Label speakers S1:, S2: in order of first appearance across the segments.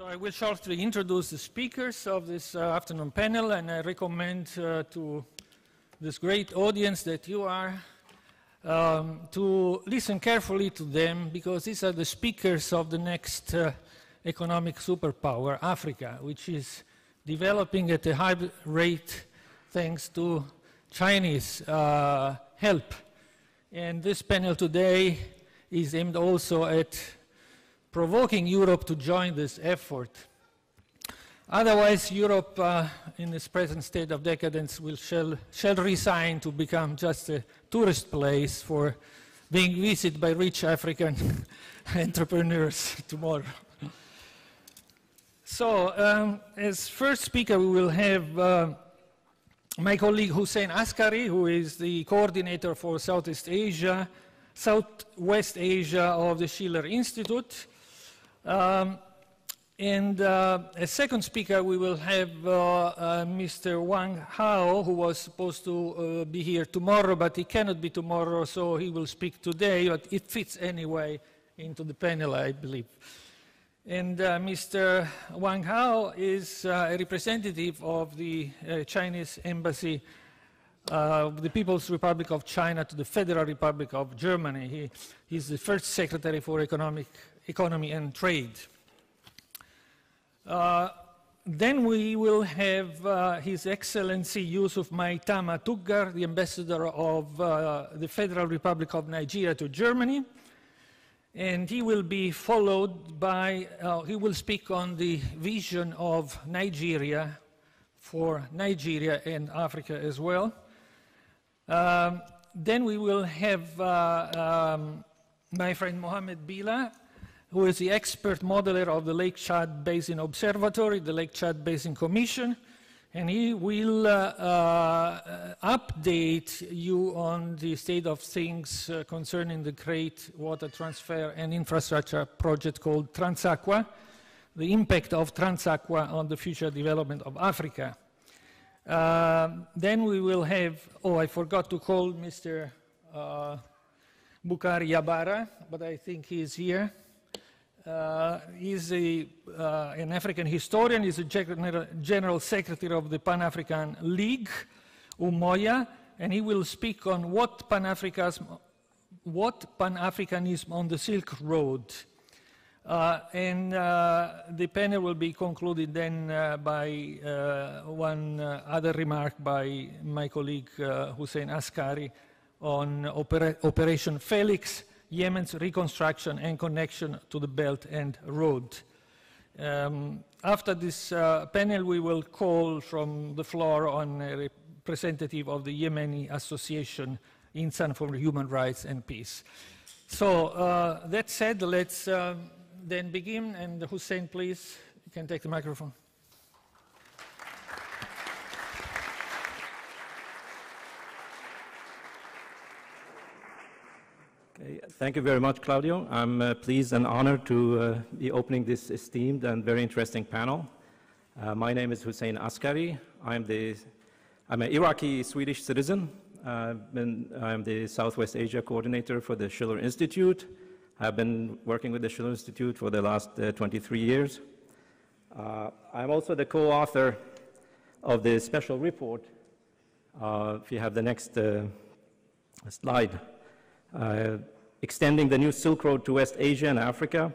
S1: So I will shortly introduce the speakers of this afternoon panel, and I recommend to this great audience that you are to listen carefully to them, because these are the speakers of the next economic superpower, Africa, which is developing at a high rate thanks to Chinese help. And this panel today is aimed also at provoking Europe to join this effort. Otherwise, Europe, in its present state of decadence, shall resign to become just a tourist place for being visited by rich African entrepreneurs tomorrow. So, as first speaker, we will have my colleague Hussein Askary, who is the coordinator for Southwest Asia of the Schiller Institute. And as second speaker, we will have Mr. Wang, who was supposed to be here tomorrow, but he cannot be tomorrow, so he will speak today, but it fits anyway into the panel, I believe. And Mr. Wang is a representative of the Chinese Embassy of the People's Republic of China to the Federal Republic of Germany. He's the first Secretary for Economy and Trade. Then we will have His Excellency Yusuf Maitama Tuggar, the ambassador of the Federal Republic of Nigeria to Germany. And he will be followed by, he will speak on the vision of Nigeria for Nigeria and Africa as well. Then we will have my friend Mohammed Bila, who is the expert modeler of the Lake Chad Basin Observatory, the Lake Chad Basin Commission, and he will update you on the state of things concerning the great water transfer and infrastructure project called Transaqua, the impact of Transaqua on the future development of Africa. Then we will have, I forgot to call Mr. Boukari-Yabara, but I think he is here. He's an African historian. He's a general secretary of the Pan-African League, Umoja, and he will speak on what Pan-Africanism on the Silk Road. And the panel will be concluded then by one other remark by my colleague Hussein Askary on Operation Felix, Yemen's reconstruction and connection to the Belt and Road. After this panel, we will call from the floor on a representative of the Yemeni Association, Insan, for Human Rights and Peace. So that said, let's then begin. And Hussein, please, you can take the microphone.
S2: Thank you very much, Claudio. I'm pleased and honored to be opening this esteemed and very interesting panel. My name is Hussein Askary. I'm an Iraqi-Swedish citizen. I'm the Southwest Asia coordinator for the Schiller Institute. I've been working with the Schiller Institute for the last 23 years. I'm also the co-author of the special report. If you have the next slide. Extending the new Silk Road to West Asia and Africa,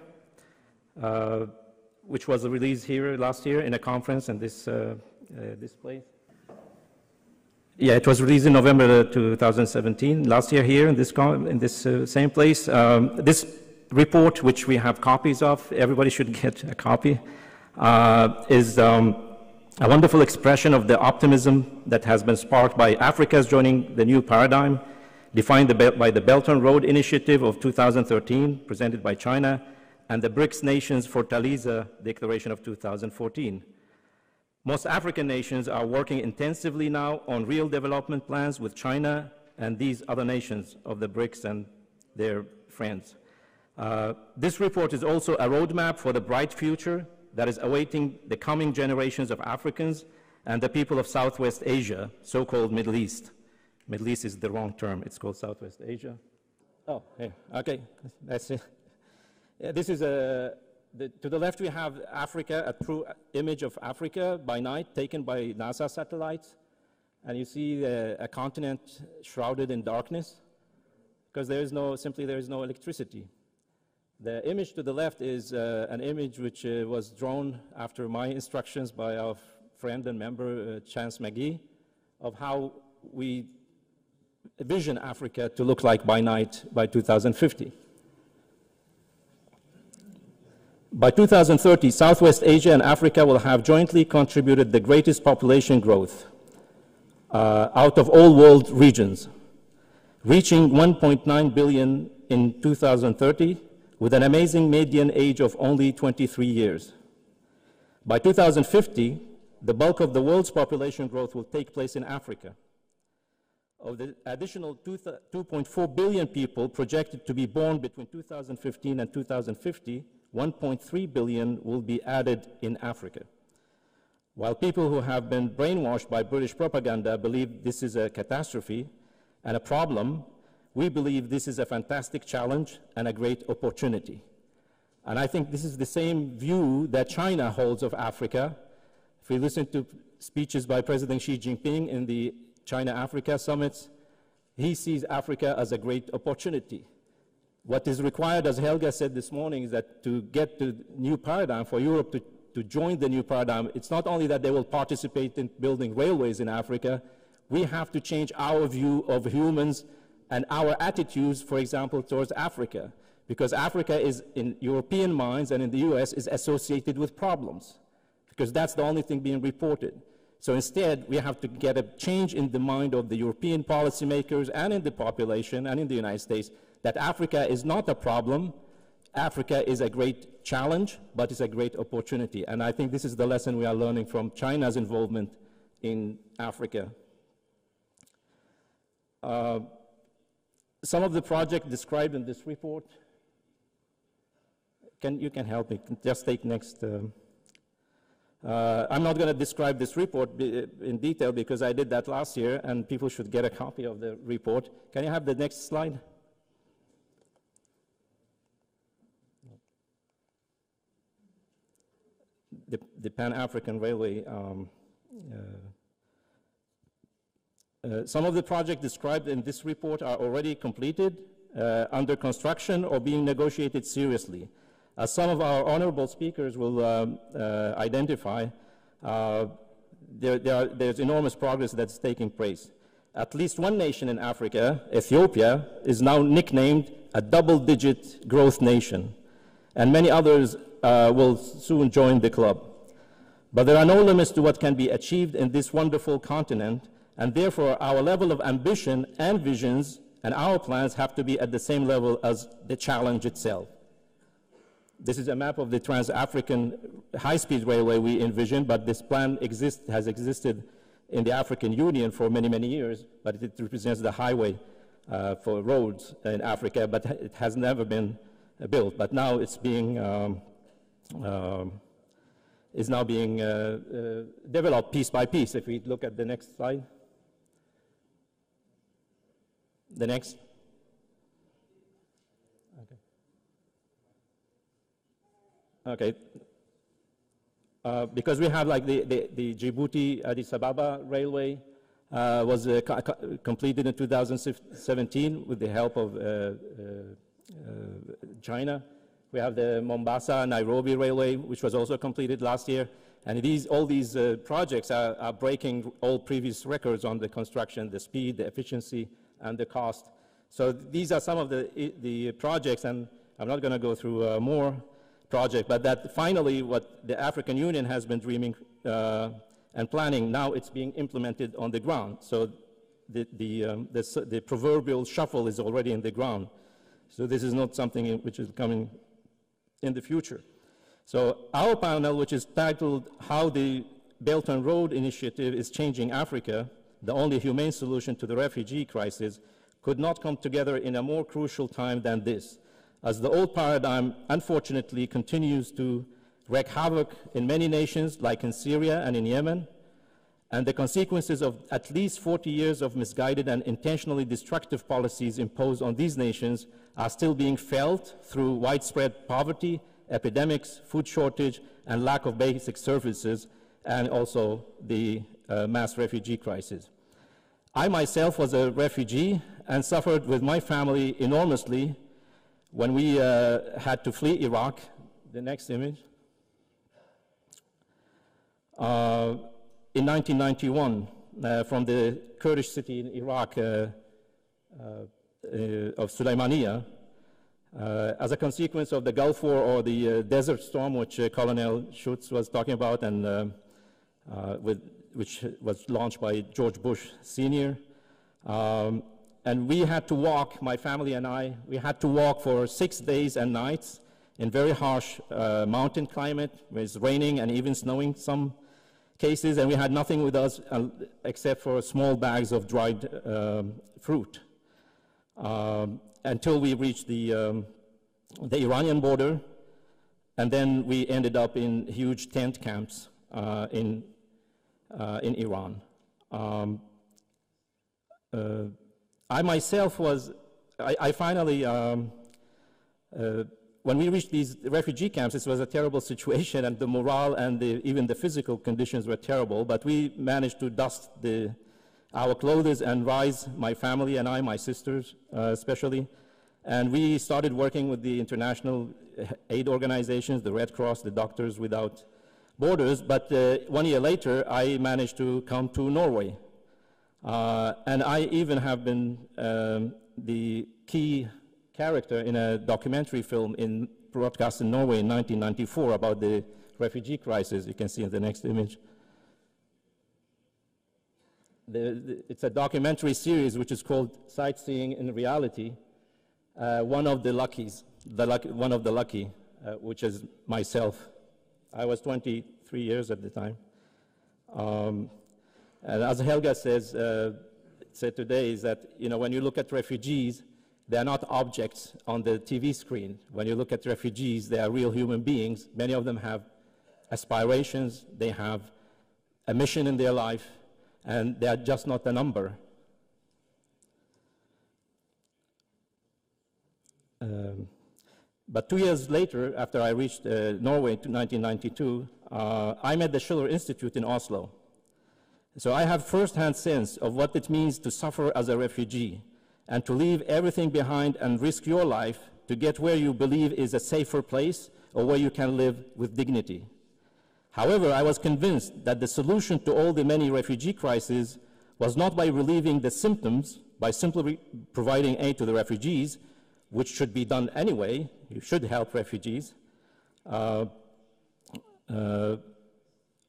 S2: which was released here last year in a conference in this place. Yeah, it was released in November 2017, last year here in this same place. This report, which we have copies of, everybody should get a copy, is a wonderful expression of the optimism that has been sparked by Africa's joining the new paradigm defined by the Belt and Road Initiative of 2013, presented by China, and the BRICS Nations Fortaleza Declaration of 2014. Most African nations are working intensively now on real development plans with China and these other nations of the BRICS and their friends. This report is also a roadmap for the bright future that is awaiting the coming generations of Africans and the people of Southwest Asia, so-called Middle East. Middle East is the wrong term. It's called Southwest Asia. Oh, here. Okay, that's it. Yeah, this is to the left we have Africa, a true image of Africa by night taken by NASA satellites. And you see a continent shrouded in darkness because there is no electricity. The image to the left is an image which was drawn after my instructions by our friend and member, Chance McGee, of how we envision Africa to look like by night by 2050. By 2030, Southwest Asia and Africa will have jointly contributed the greatest population growth out of all world regions, reaching 1.9 billion in 2030, with an amazing median age of only 23 years. By 2050, the bulk of the world's population growth will take place in Africa. Of the additional 2.4 billion people projected to be born between 2015 and 2050, 1.3 billion will be added in Africa. While people who have been brainwashed by British propaganda believe this is a catastrophe and a problem, we believe this is a fantastic challenge and a great opportunity. And I think this is the same view that China holds of Africa. If we listen to speeches by President Xi Jinping in the China-Africa summits, he sees Africa as a great opportunity. What is required, as Helga said this morning, is that to get to new paradigm, for Europe to join the new paradigm, it's not only that they will participate in building railways in Africa, we have to change our view of humans and our attitudes, for example, towards Africa, because Africa is, in European minds and in the US, is associated with problems, because that's the only thing being reported. So instead, we have to get a change in the mind of the European policymakers and in the population and in the United States that Africa is not a problem. Africa is a great challenge, but it's a great opportunity. And I think this is the lesson we are learning from China's involvement in Africa. Some of the projects described in this report, you can help me, just take next. I'm not going to describe this report in detail because I did that last year and people should get a copy of the report. Can you have the next slide? The Pan-African Railway. Some of the projects described in this report are already completed, under construction, or being negotiated seriously. As some of our honorable speakers will identify, there's enormous progress that's taking place. At least one nation in Africa, Ethiopia, is now nicknamed a double-digit growth nation, and many others will soon join the club. But there are no limits to what can be achieved in this wonderful continent, and therefore our level of ambition and visions and our plans have to be at the same level as the challenge itself. This is a map of the Trans-African high-speed railway we envision, but this plan has existed in the African Union for many, many years, but it represents the highway for roads in Africa, but it has never been built. But now it's being developed piece by piece. If we look at the next slide. The next. Okay. Because we have like the Djibouti-Addis Ababa railway was completed in 2017 with the help of China. We have the Mombasa-Nairobi railway, which was also completed last year. And all these projects are breaking all previous records on the construction, the speed, the efficiency, and the cost. So these are some of the projects, and I'm not going to go through more projects, but that finally what the African Union has been dreaming and planning, now it's being implemented on the ground. So the proverbial shuffle is already in the ground. So this is not something which is coming in the future. So our panel, which is titled How the Belt and Road Initiative is Changing Africa, the only humane solution to the refugee crisis, could not come together in a more crucial time than this, as the old paradigm unfortunately continues to wreak havoc in many nations, like in Syria and in Yemen, and the consequences of at least 40 years of misguided and intentionally destructive policies imposed on these nations are still being felt through widespread poverty, epidemics, food shortage, and lack of basic services, and also the mass refugee crisis. I myself was a refugee and suffered with my family enormously when we had to flee Iraq. The next image. In 1991, from the Kurdish city in Iraq of Sulaymaniyah, as a consequence of the Gulf War, or the Desert Storm, which Colonel Schutz was talking about, and which was launched by George Bush Sr. And we had to walk, my family and I, we had to walk for 6 days and nights in very harsh mountain climate. It was raining and even snowing some cases, and we had nothing with us except for small bags of dried fruit until we reached the Iranian border, and then we ended up in huge tent camps in Iran. I myself was, I finally, when we reached these refugee camps, this was a terrible situation, and the morale and even the physical conditions were terrible, but we managed to dust our clothes and rise, my family and I, my sisters especially, and we started working with the international aid organizations, the Red Cross, the Doctors Without Borders, but 1 year later, I managed to come to Norway. And I even have been the key character in a documentary film broadcast in Norway in 1994 about the refugee crisis. You can see in the next image. It's a documentary series which is called Sightseeing in Reality. One of the luckies, one of the lucky, which is myself. I was 23 years at the time. And as Helga said today, is that, you know, when you look at refugees, they are not objects on the TV screen. When you look at refugees, they are real human beings. Many of them have aspirations, they have a mission in their life, and they are just not a number. But 2 years later, after I reached Norway in 1992, I'm at the Schiller Institute in Oslo. So I have first-hand sense of what it means to suffer as a refugee and to leave everything behind and risk your life to get where you believe is a safer place or where you can live with dignity. However, I was convinced that the solution to all the many refugee crises was not by relieving the symptoms, by simply providing aid to the refugees, which should be done anyway. You should help refugees. But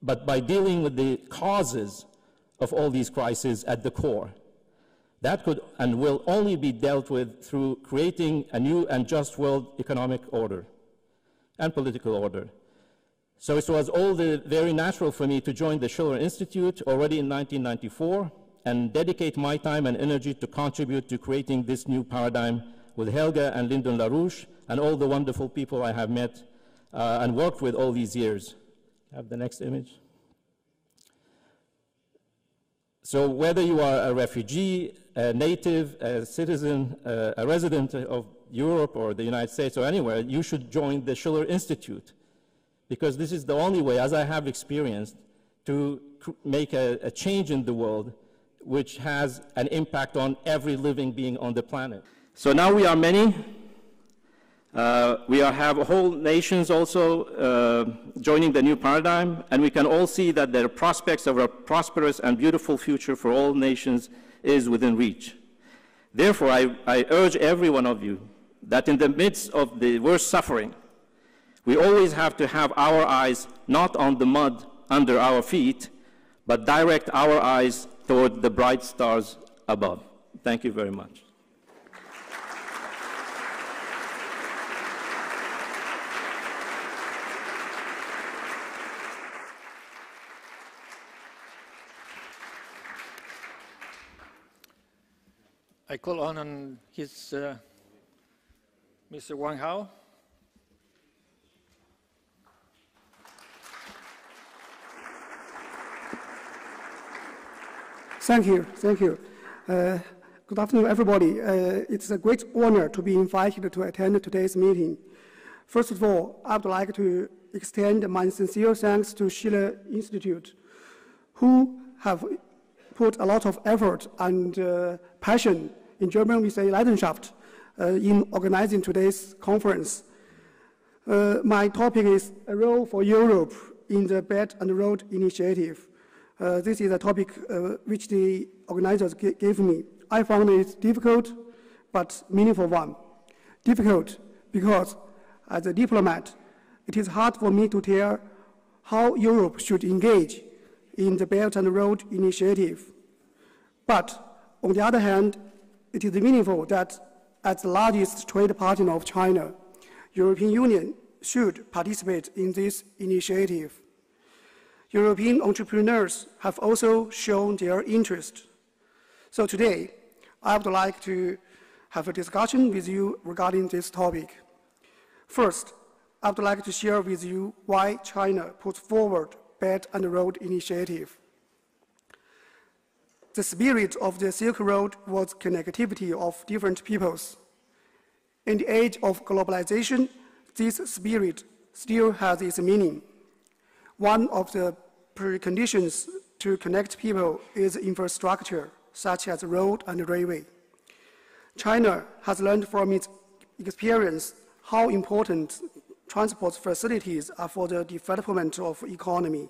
S2: by dealing with the causes of all these crises at the core. That could and will only be dealt with through creating a new and just world economic order and political order. So it was all very natural for me to join the Schiller Institute already in 1994 and dedicate my time and energy to contribute to creating this new paradigm with Helga and Lyndon LaRouche and all the wonderful people I have met and worked with all these years. Have the next image. So whether you are a refugee, a native, a citizen, a resident of Europe or the United States or anywhere, you should join the Schiller Institute, because this is the only way, as I have experienced, to make a change in the world which has an impact on every living being on the planet. So now we are many. We have whole nations also joining the new paradigm, and we can all see that the prospects of a prosperous and beautiful future for all nations is within reach. Therefore, I urge every one of you that in the midst of the worst suffering, we always have to have our eyes not on the mud under our feet, but direct our eyes toward the bright stars above. Thank you very much.
S1: I call on his Mr. Wang Hao.
S3: Thank you. Good afternoon, everybody. It's a great honor to be invited to attend today's meeting. First of all, I would like to extend my sincere thanks to Schiller Institute, who have put a lot of effort and passion in German we say Leidenschaft in organizing today's conference. My topic is a role for Europe in the Belt and Road Initiative. This is a topic which the organizers gave me. I found it difficult, but meaningful one. Difficult because as a diplomat, it is hard for me to tell how Europe should engage in the Belt and Road Initiative. But on the other hand, it is meaningful that as the largest trade partner of China, European Union should participate in this initiative. European entrepreneurs have also shown their interest. So today, I would like to have a discussion with you regarding this topic. First, I would like to share with you why China put forward Belt and Road Initiative. The spirit of the Silk Road was connectivity of different peoples. In the age of globalization, this spirit still has its meaning. One of the preconditions to connect people is infrastructure, such as road and railway. China has learned from its experience how important transport facilities are for the development of economy.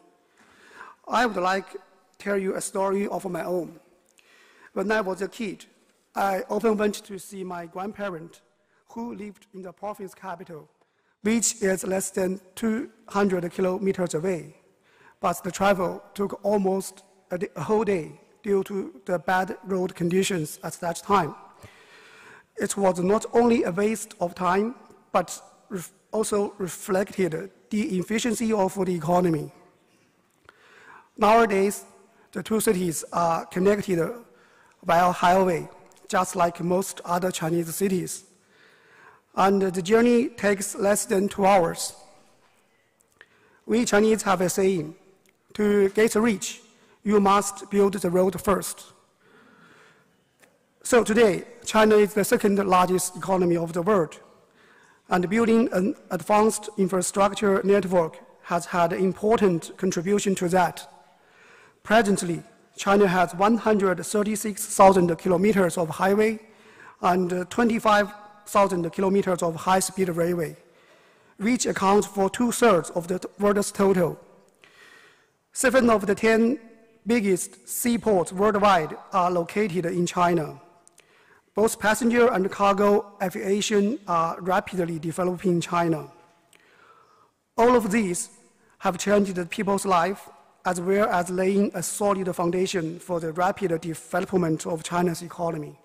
S3: I would like to tell you a story of my own. When I was a kid, I often went to see my grandparent, who lived in the province capital, which is less than 200 kilometers away. But the travel took almost a whole day due to the bad road conditions at that time. It was not only a waste of time, but also reflected the efficiency of the economy. Nowadays, the two cities are connected via highway, just like most other Chinese cities. And the journey takes less than 2 hours. We Chinese have a saying, to get rich, you must build the road first. So today, China is the second largest economy of the world, and building an advanced infrastructure network has had an important contribution to that. Presently, China has 136,000 kilometers of highway and 25,000 kilometers of high-speed railway, which accounts for 2/3 of the world's total. 7 of the 10 biggest seaports worldwide are located in China. Both passenger and cargo aviation are rapidly developing in China. All of these have changed people's life, as well as laying a solid foundation for the rapid development of China's economy.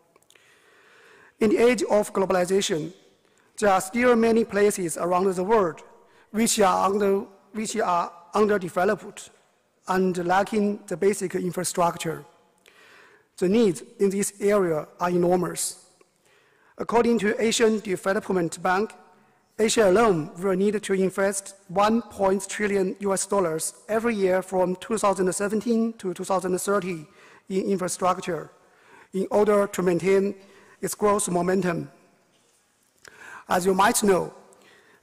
S3: In the age of globalization, there are still many places around the world which are underdeveloped and lacking the basic infrastructure. The needs in this area are enormous. According to Asian Development Bank, Asia alone will need to invest $1 trillion every year from 2017 to 2030 in infrastructure in order to maintain its growth momentum. As you might know,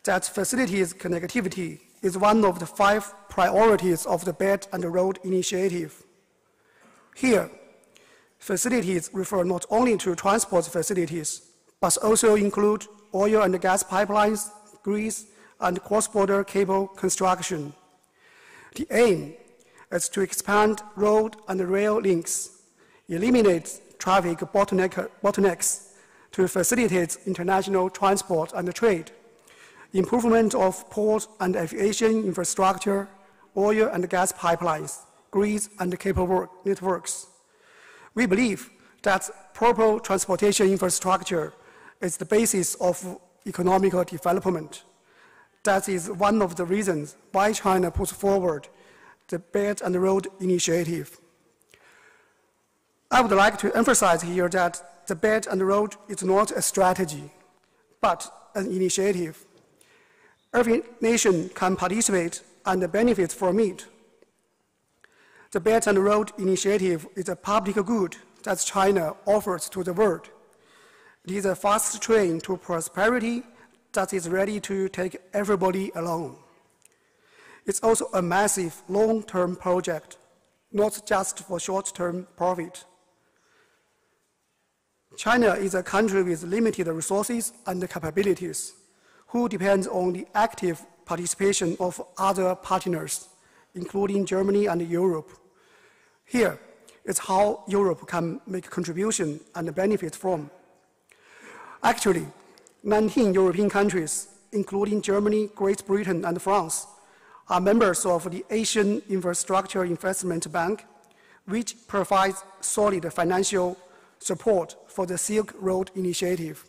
S3: that facilities connectivity is one of the 5 priorities of the Belt and Road Initiative. Here, facilities refer not only to transport facilities, but also include oil and gas pipelines, grids, and cross-border cable construction. The aim is to expand road and rail links, eliminate traffic bottlenecks to facilitate international transport and trade, improvement of port and aviation infrastructure, oil and gas pipelines, grids, and cable networks. We believe that proper transportation infrastructure is the basis of economic development. That is one of the reasons why China puts forward the Belt and Road Initiative. I would like to emphasize here that the Belt and Road is not a strategy, but an initiative. Every nation can participate and benefit from it. The Belt and Road Initiative is a public good that China offers to the world. It is a fast train to prosperity that is ready to take everybody along. It's also a massive long-term project, not just for short-term profit. China is a country with limited resources and capabilities, who depends on the active participation of other partners, including Germany and Europe. Here is how Europe can make a contribution and benefit from. Actually, 19 European countries, including Germany, Great Britain, and France, are members of the Asian Infrastructure Investment Bank, which provides solid financial support for the Silk Road Initiative.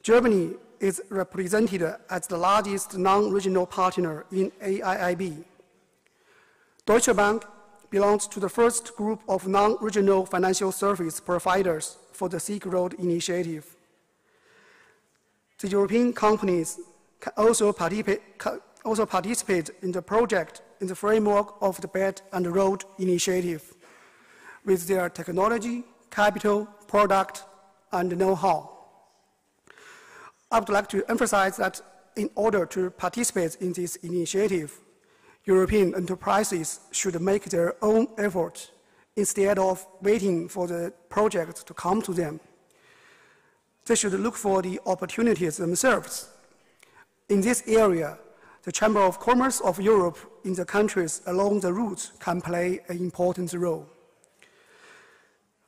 S3: Germany is represented as the largest non-regional partner in AIIB. Deutsche Bank belongs to the first group of non-regional financial service providers for the Silk Road Initiative. The European companies can also participate in the project in the framework of the Belt and Road Initiative with their technology, capital, product, and know-how. I would like to emphasize that in order to participate in this initiative, European enterprises should make their own effort instead of waiting for the project to come to them. They should look for the opportunities themselves. In this area, the Chamber of Commerce of Europe in the countries along the route can play an important role.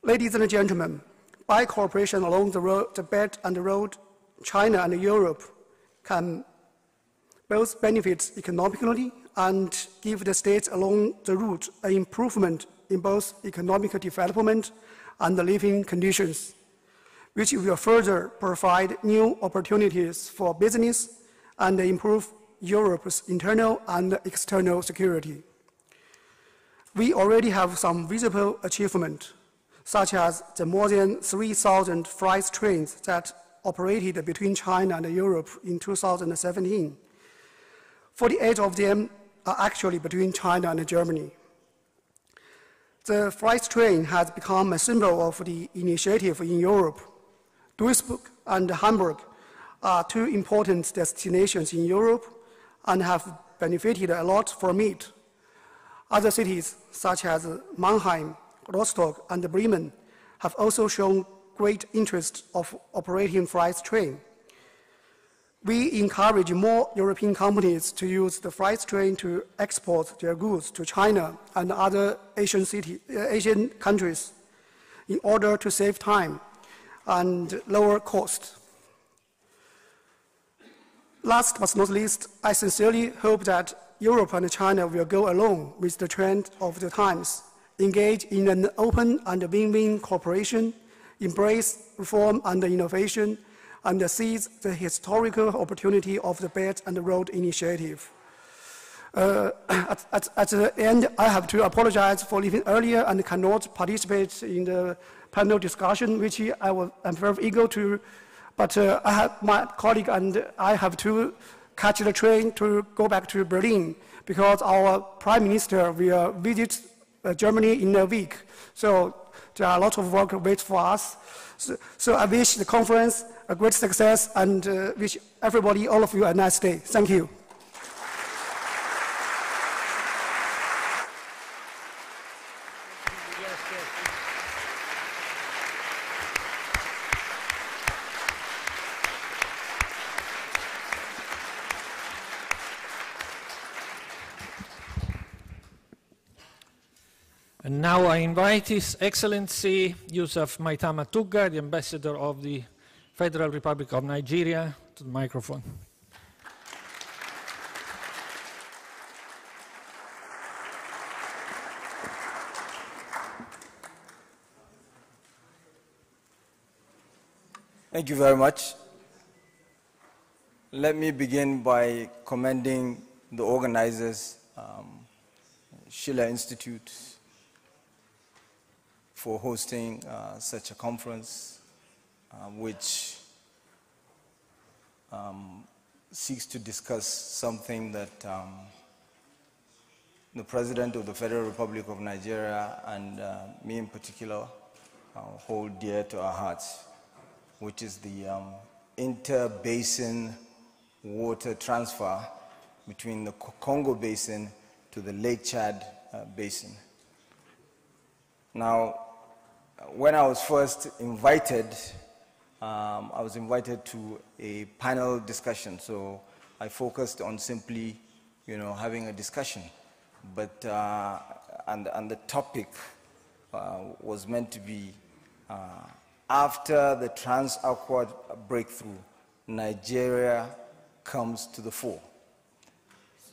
S3: Ladies and gentlemen, by cooperation along the Belt and Road, China and Europe can both benefit economically and give the states along the route an improvement in both economic development and living conditions, which will further provide new opportunities for business and improve Europe's internal and external security. We already have some visible achievement, such as the more than 3,000 freight trains that operated between China and Europe in 2017. 48 of them are actually between China and Germany. The freight train has become a symbol of the initiative in Europe. Duisburg and Hamburg are two important destinations in Europe and have benefited a lot from it. Other cities, such as Mannheim, Rostock, and Bremen, have also shown great interest of operating freight train. We encourage more European companies to use the freight train to export their goods to China and other Asian countries in order to save time and lower cost. Last but not least, I sincerely hope that Europe and China will go along with the trend of the times, engage in an open and win-win cooperation, embrace reform and innovation, and seize the historical opportunity of the Belt and Road Initiative. At the end, I have to apologize for leaving earlier and cannot participate in the panel discussion, which I'm very eager to, but I have my colleague and I have to catch the train to go back to Berlin because our Prime Minister will visit Germany in a week. So there are a lot of work wait for us. So I wish the conference a great success and wish everybody, all of you, a nice day. Thank you.
S1: And now I invite His Excellency Yusuf Maitama Tuggar, the Ambassador of the Federal Republic of Nigeria, to the microphone.
S4: Thank you very much. Let me begin by commending the organizers, Schiller Institute, for hosting such a conference, which seeks to discuss something that the President of the Federal Republic of Nigeria and me in particular hold dear to our hearts, which is the inter-basin water transfer between the Congo Basin to the Lake Chad Basin. Now, when I was first invited, I was invited to a panel discussion, so I focused on simply, having a discussion. But, and the topic was meant to be, after the Transaqua breakthrough, Nigeria comes to the fore.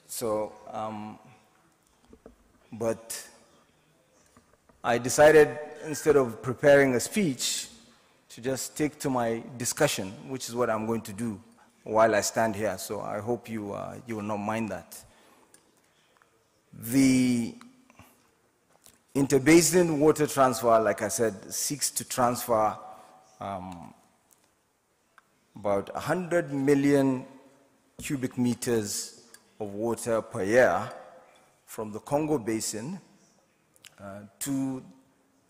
S4: So, but I decided, instead of preparing a speech, to just stick to my discussion, which is what I'm going to do while I stand here. So I hope you will not mind that. The interbasin water transfer, like I said, seeks to transfer about 100 million cubic meters of water per year from the Congo Basin to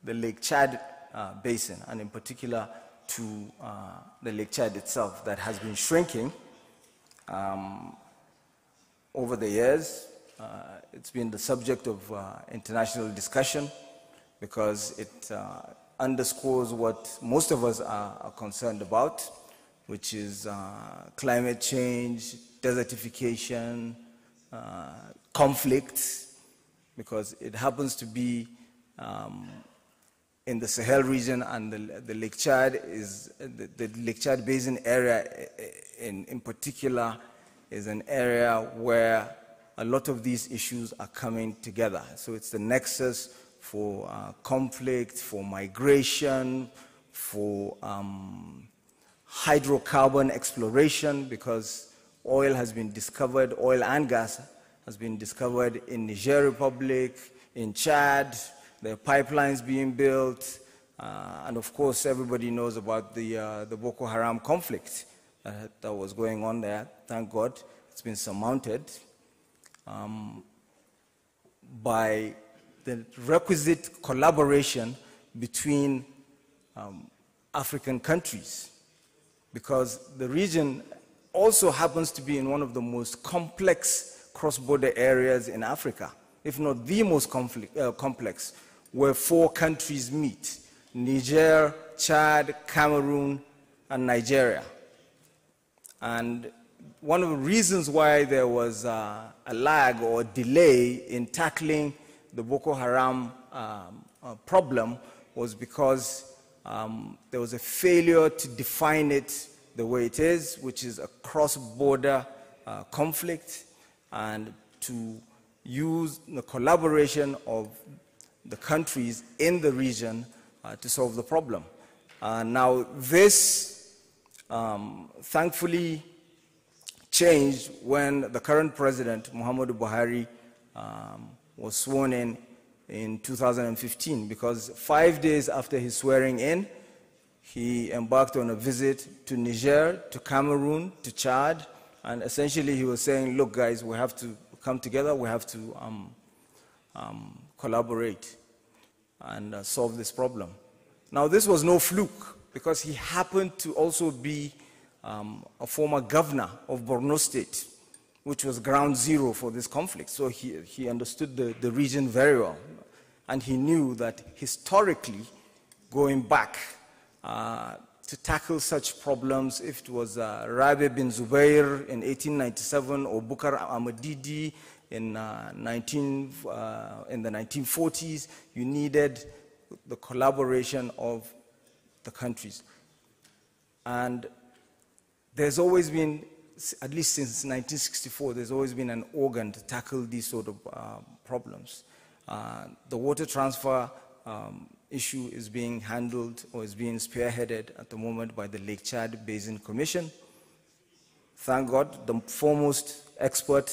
S4: the Lake Chad Basin, and in particular to the Lake Chad itself, that has been shrinking over the years. It's been the subject of international discussion because it underscores what most of us are concerned about, which is climate change, desertification, conflict, because it happens to be in the Sahel region, and the Lake Chad is the Lake Chad Basin area in particular is an area where a lot of these issues are coming together. So it's the nexus for conflict, for migration, for hydrocarbon exploration, because oil has been discovered, oil and gas has been discovered in Niger Republic, in Chad. There are pipelines being built, and of course everybody knows about the Boko Haram conflict that was going on there. Thank God it's been surmounted by the requisite collaboration between African countries, because the region also happens to be in one of the most complex cross-border areas in Africa, if not the most complex, where 4 countries meet: Niger, Chad, Cameroon, and Nigeria. And one of the reasons why there was a lag or delay in tackling the Boko Haram problem was because there was a failure to define it the way it is, which is a cross-border conflict, and to use the collaboration of the countries in the region to solve the problem. Now this thankfully changed when the current president, Muhammad Buhari, was sworn in 2015, because 5 days after his swearing in, he embarked on a visit to Niger, to Cameroon, to Chad, and essentially he was saying, look guys, we have to come together, we have to collaborate and solve this problem. Now this was no fluke, because he happened to also be a former governor of Borno State, which was ground zero for this conflict. So he understood the region very well. And he knew that historically, going back to tackle such problems, if it was Rabi bin Zubair in 1897 or Bukar Ahmadidi in the 1940s, you needed the collaboration of the countries. And there's always been, at least since 1964, there's always been an organ to tackle these sort of problems. The water transfer issue is being handled, or is being spearheaded at the moment, by the Lake Chad Basin Commission. Thank God, the foremost expert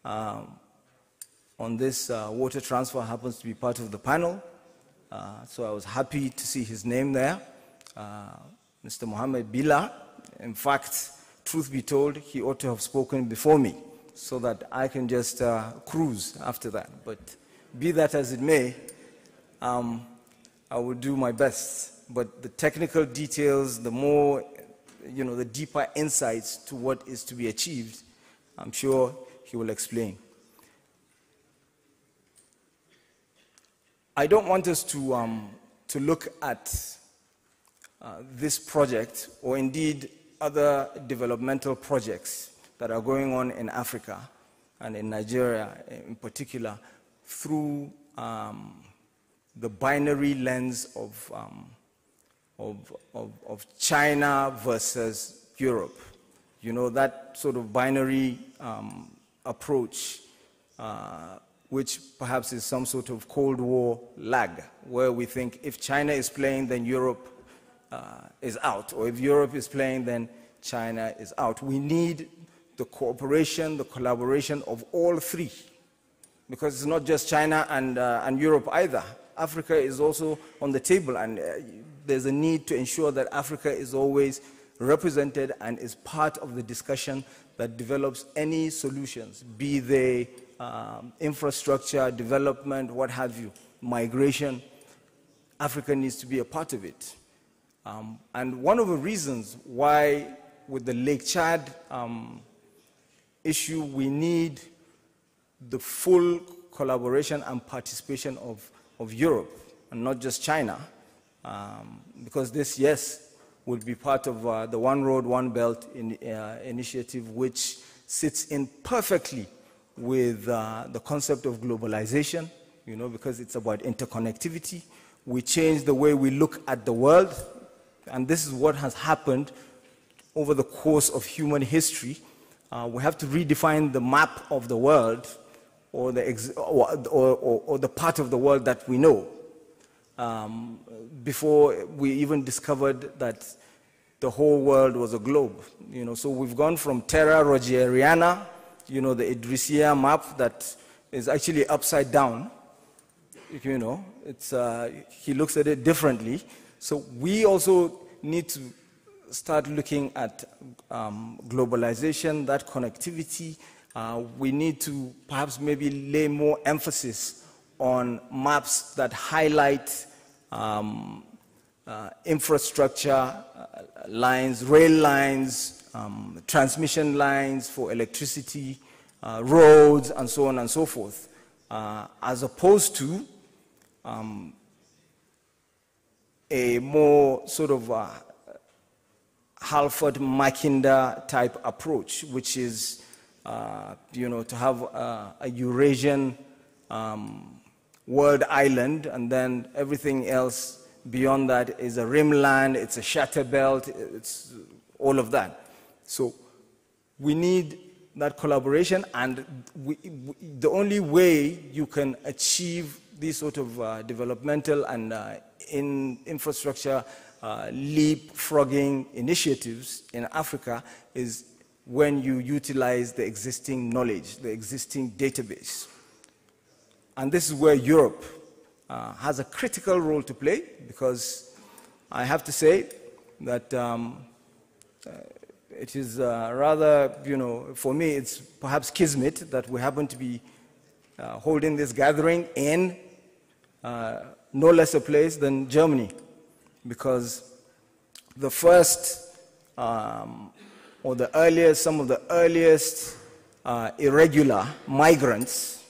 S4: on this water transfer happens to be part of the panel. So I was happy to see his name there, Mr. Mohammed Bila. In fact, truth be told, he ought to have spoken before me, so that I can just cruise after that. But be that as it may, I will do my best. But the technical details, the more the deeper insights to what is to be achieved, I'm sure he will explain. I don't want us to look at this project, or indeed other developmental projects that are going on in Africa and in Nigeria in particular, through the binary lens of China versus Europe. That sort of binary approach, which perhaps is some sort of Cold War lag, where we think if China is playing, then Europe is out, or if Europe is playing, then China is out. We need the cooperation, the collaboration of all three, because it's not just China and Europe either. Africa is also on the table, and there's a need to ensure that Africa is always represented and is part of the discussion that develops any solutions, be they infrastructure, development, what have you, migration. Africa needs to be a part of it. And one of the reasons why, with the Lake Chad issue, we need the full collaboration and participation of Europe, and not just China, because this, yes, would be part of the One Road, One Belt initiative, which sits in perfectly with the concept of globalization, because it's about interconnectivity. We change the way we look at the world, and this is what has happened over the course of human history. We have to redefine the map of the world, or the part of the world that we know, before we even discovered that the whole world was a globe. So we've gone from Terra Rogeriana, the Idrisiya map that is actually upside down. He looks at it differently. So we also need to start looking at globalization, that connectivity. We need to perhaps maybe lay more emphasis on maps that highlight infrastructure lines, rail lines, transmission lines for electricity, roads, and so on and so forth, as opposed to a more sort of Halford-Mackinder type approach, which is to have a Eurasian world island, and then everything else beyond that is a rimland, it's a shatter belt, it's all of that. So we need that collaboration, and the only way you can achieve these sort of developmental and infrastructure leapfrogging initiatives in Africa is when you utilize the existing knowledge, the existing database. And this is where Europe has a critical role to play, because I have to say that it is rather, for me, it's perhaps kismet that we happen to be holding this gathering in no less a place than Germany, because the first or the earliest, some of the earliest irregular migrants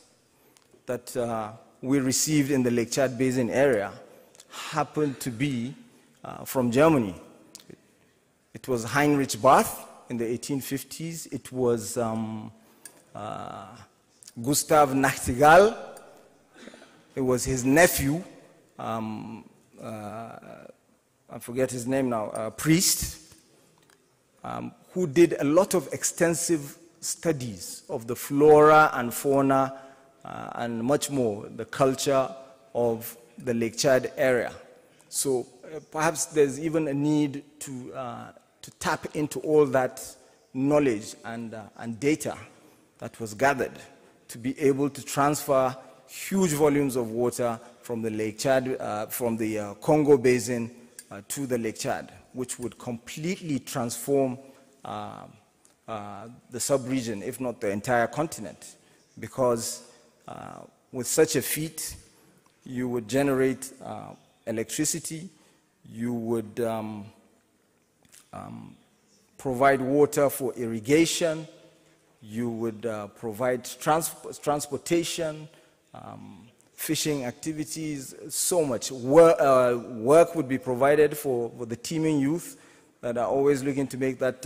S4: that we received in the Lake Chad Basin area happened to be from Germany. It was Heinrich Barth in the 1850s. It was Gustav Nachtigall. It was his nephew, I forget his name now, priest, who did a lot of extensive studies of the flora and fauna and much more, the culture of the Lake Chad area. So perhaps there's even a need to tap into all that knowledge and data that was gathered to be able to transfer huge volumes of water from the Lake Chad, from the Congo Basin to the Lake Chad, which would completely transform the sub-region, if not the entire continent, because with such a feat, you would generate electricity, you would provide water for irrigation, you would provide transportation, fishing activities, so much. Work would be provided for the teeming youth that are always looking to make that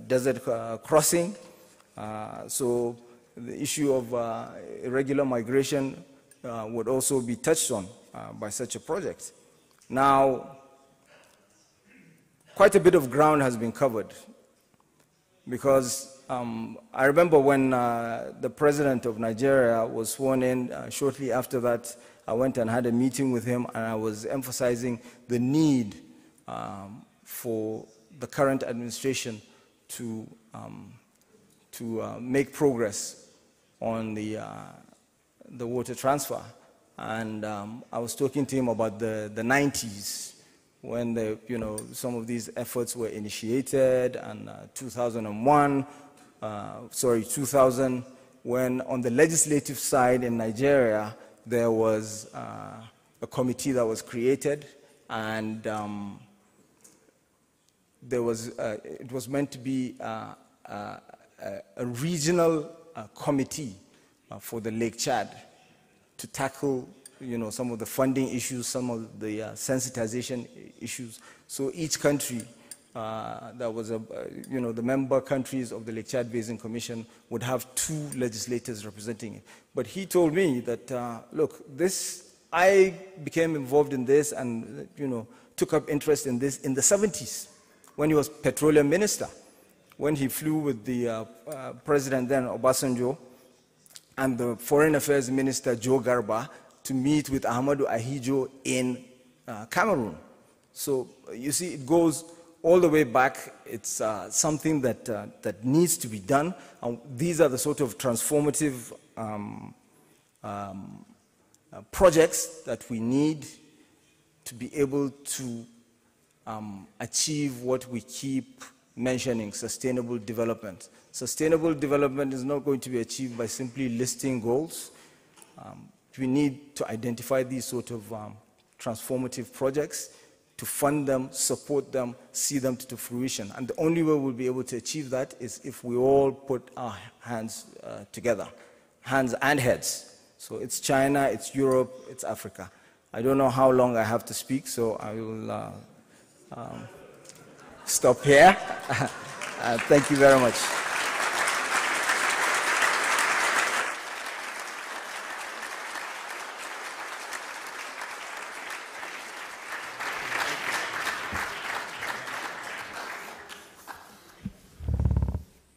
S4: desert crossing. So the issue of irregular migration would also be touched on by such a project. Now, quite a bit of ground has been covered because I remember when the president of Nigeria was sworn in, shortly after that, I went and had a meeting with him, and I was emphasizing the need for the current administration to make progress on the water transfer. And I was talking to him about the 90s, when some of these efforts were initiated, and 2000, when on the legislative side in Nigeria, there was a committee that was created, and it was meant to be a regional committee for the Lake Chad to tackle some of the funding issues, some of the sensitization issues. So each country that was the member countries of the Lake Chad Basin Commission would have 2 legislators representing it. But he told me that, look, I became involved in this and took up interest in this in the 70s when he was petroleum minister, when he flew with the president then, Obasanjo, and the foreign affairs minister, Joe Garba, to meet with Ahmadu Ahijo in Cameroon. So you see, it goes all the way back. It's something that needs to be done. And these are the sort of transformative projects that we need to be able to achieve what we keep mentioning, sustainable development. Sustainable development is not going to be achieved by simply listing goals. We need to identify these sort of transformative projects, to fund them, support them, see them to fruition. And the only way we'll be able to achieve that is if we all put our hands together, hands and heads. So it's China, it's Europe, it's Africa. I don't know how long I have to speak, so I will stop here. Thank you very much.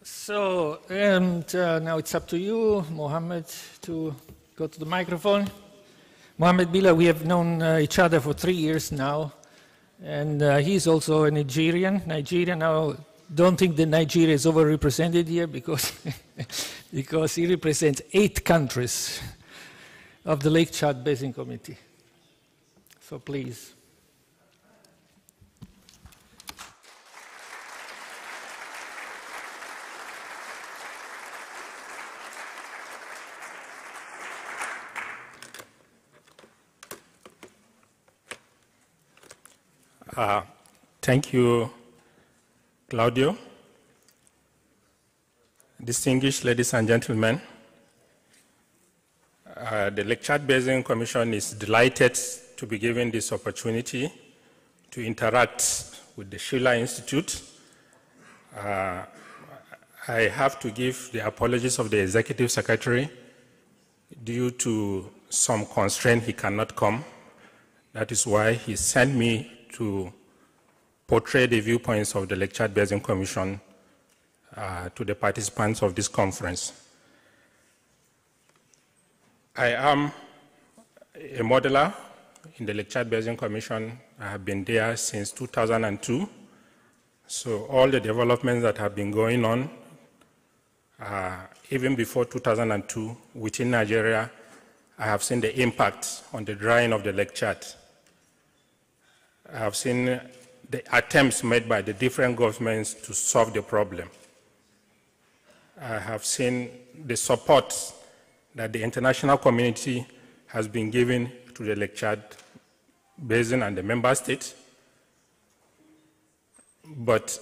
S1: So, and now it's up to you, Mohammed, to go to the microphone. Mohammed Bila, we have known each other for 3 years now, and he's also a Nigerian. Now, don't think that Nigeria is overrepresented here because, because he represents 8 countries of the Lake Chad Basin Committee. So please.
S5: Thank you, Claudio. Distinguished ladies and gentlemen, the Lake Chad Basin Commission is delighted to be given this opportunity to interact with the Schiller Institute. I have to give the apologies of the Executive Secretary. Due to some constraint, he cannot come. That is why he sent me to portray the viewpoints of the Lake Chad Basin Commission to the participants of this conference. I am a modeler in the Lake Chad Basin Commission. I have been there since 2002. So all the developments that have been going on, even before 2002, within Nigeria, I have seen the impact on the drying of the Lake Chad. I have seen the attempts made by the different governments to solve the problem. I have seen the support that the international community has been giving to the Lake Chad Basin and the member states. But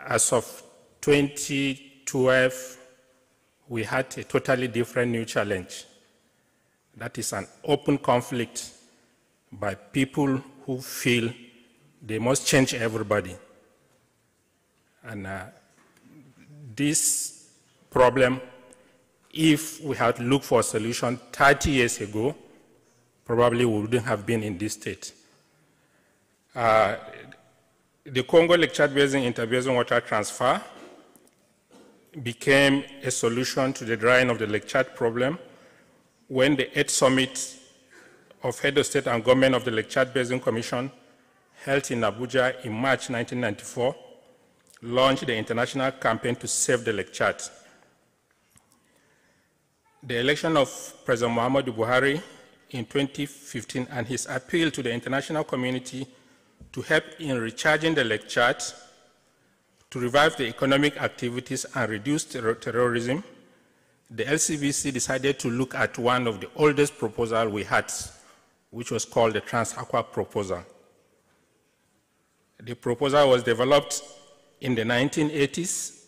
S5: as of 2012, we had a totally different new challenge. That is an open conflict by people who feel they must change everybody. And this problem, if we had looked for a solution 30 years ago, probably we wouldn't have been in this state. The Congo Lake Chad Basin interbasin water transfer became a solution to the drying of the Lake Chad problem when the 8th summit of head of state and government of the Lake Chad Basin Commission, held in Abuja in March 1994, launched the international campaign to save the Lake Chad. The election of President Muhammad Buhari in 2015 and his appeal to the international community to help in recharging the Lake Chad, to revive the economic activities and reduce terrorism, the LCBC decided to look at one of the oldest proposals we had, which was called the Transaqua proposal. The proposal was developed in the 1980s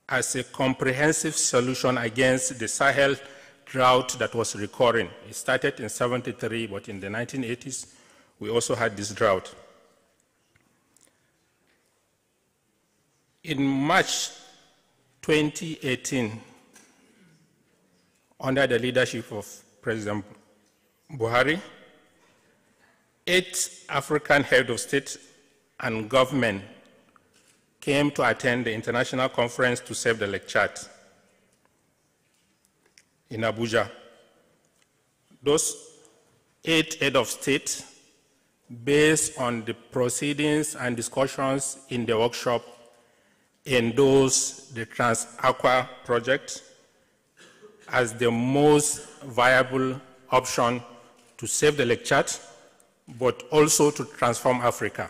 S5: as a comprehensive solution against the Sahel drought that was recurring. It started in 1973, but in the 1980s, we also had this drought. In March 2018, under the leadership of President Buhari, 8 African heads of state and government came to attend the international conference to save the Lake Chad in Abuja. Those 8 heads of state, based on the proceedings and discussions in the workshop, endorsed the Transaqua project as the most viable option to save the Lake Chad, but also to transform Africa.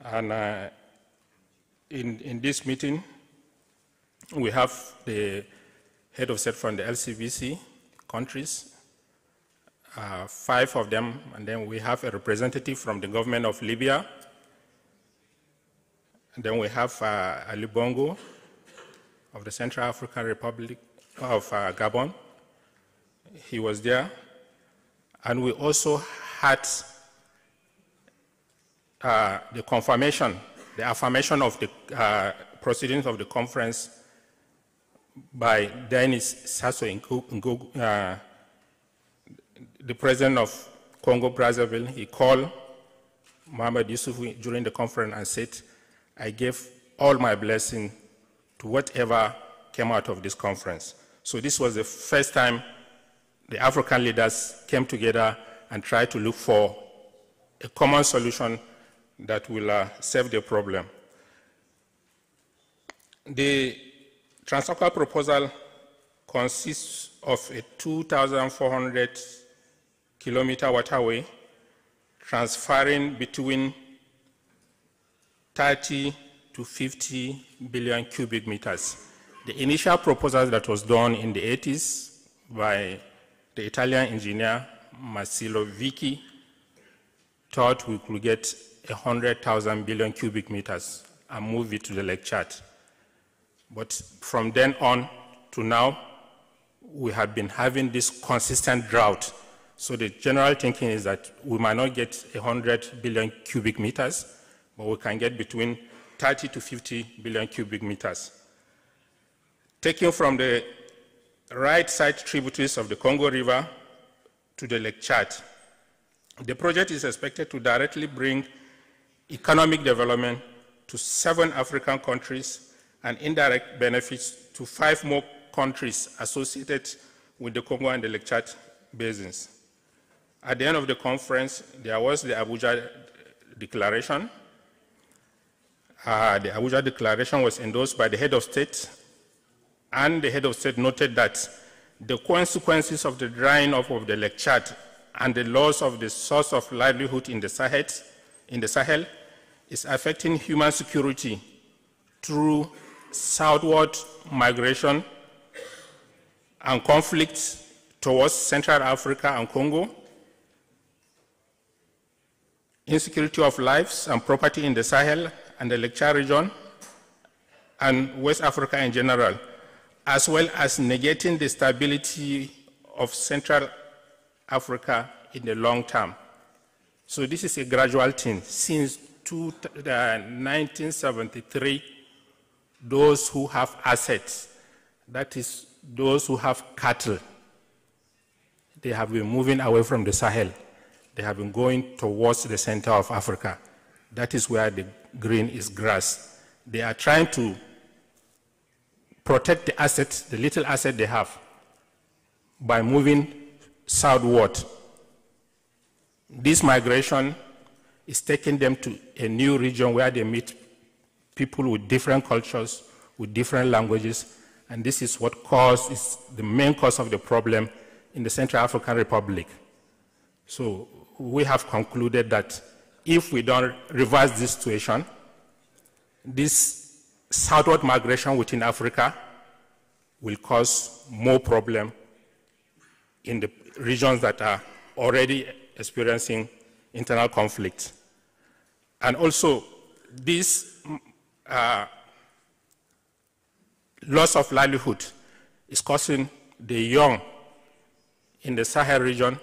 S5: And in this meeting, we have the head of state from the LCBC countries, 5 of them, and then we have a representative from the government of Libya. And then we have Ali Bongo of the Central African Republic of Gabon. He was there. And we also had the confirmation, the affirmation of the proceedings of the conference by Denis Sassou Nguesso, the president of Congo-Brazzaville. He called Mohammed Yusuf during the conference and said, I gave all my blessing to whatever came out of this conference. So this was the first time the African leaders came together and tried to look for a common solution that will save the problem. The Transaqua proposal consists of a 2,400 kilometer waterway transferring between 30 to 50 billion cubic meters. The initial proposal that was done in the 80s by the Italian engineer Marsilio Vici thought we could get 100,000 billion cubic meters and move it to the Lake Chad. But from then on to now, we have been having this consistent drought. So the general thinking is that we might not get 100 billion cubic meters, but we can get between 30 to 50 billion cubic meters. Taken from the right side tributaries of the Congo River to the Lake Chad, the project is expected to directly bring economic development to 7 African countries and indirect benefits to 5 more countries associated with the Congo and the Lake Chad basins. At the end of the conference, there was the Abuja Declaration. The Abuja Declaration was endorsed by the head of state, and the head of state noted that the consequences of the drying up of the Lake Chad and the loss of the source of livelihood in the Sahel is affecting human security through southward migration and conflicts towards Central Africa and Congo, insecurity of lives and property in the Sahel and the Lake Chad region, and West Africa in general, as well as negating the stability of Central Africa in the long term. So this is a gradual thing. Since 1973, those who have assets, that is, those who have cattle, they have been moving away from the Sahel. They have been going towards the center of Africa. That is where the green is grass. They are trying to protect the assets, the little asset they have, by moving southward. This migration is taking them to a new region where they meet people with different cultures, with different languages, and this is what is the main cause of the problem in the Central African Republic. So we have concluded that if we don't reverse this situation, this southward migration within Africa will cause more problem in the regions that are already experiencing internal conflict. And also, this loss of livelihood is causing the young in the Sahel region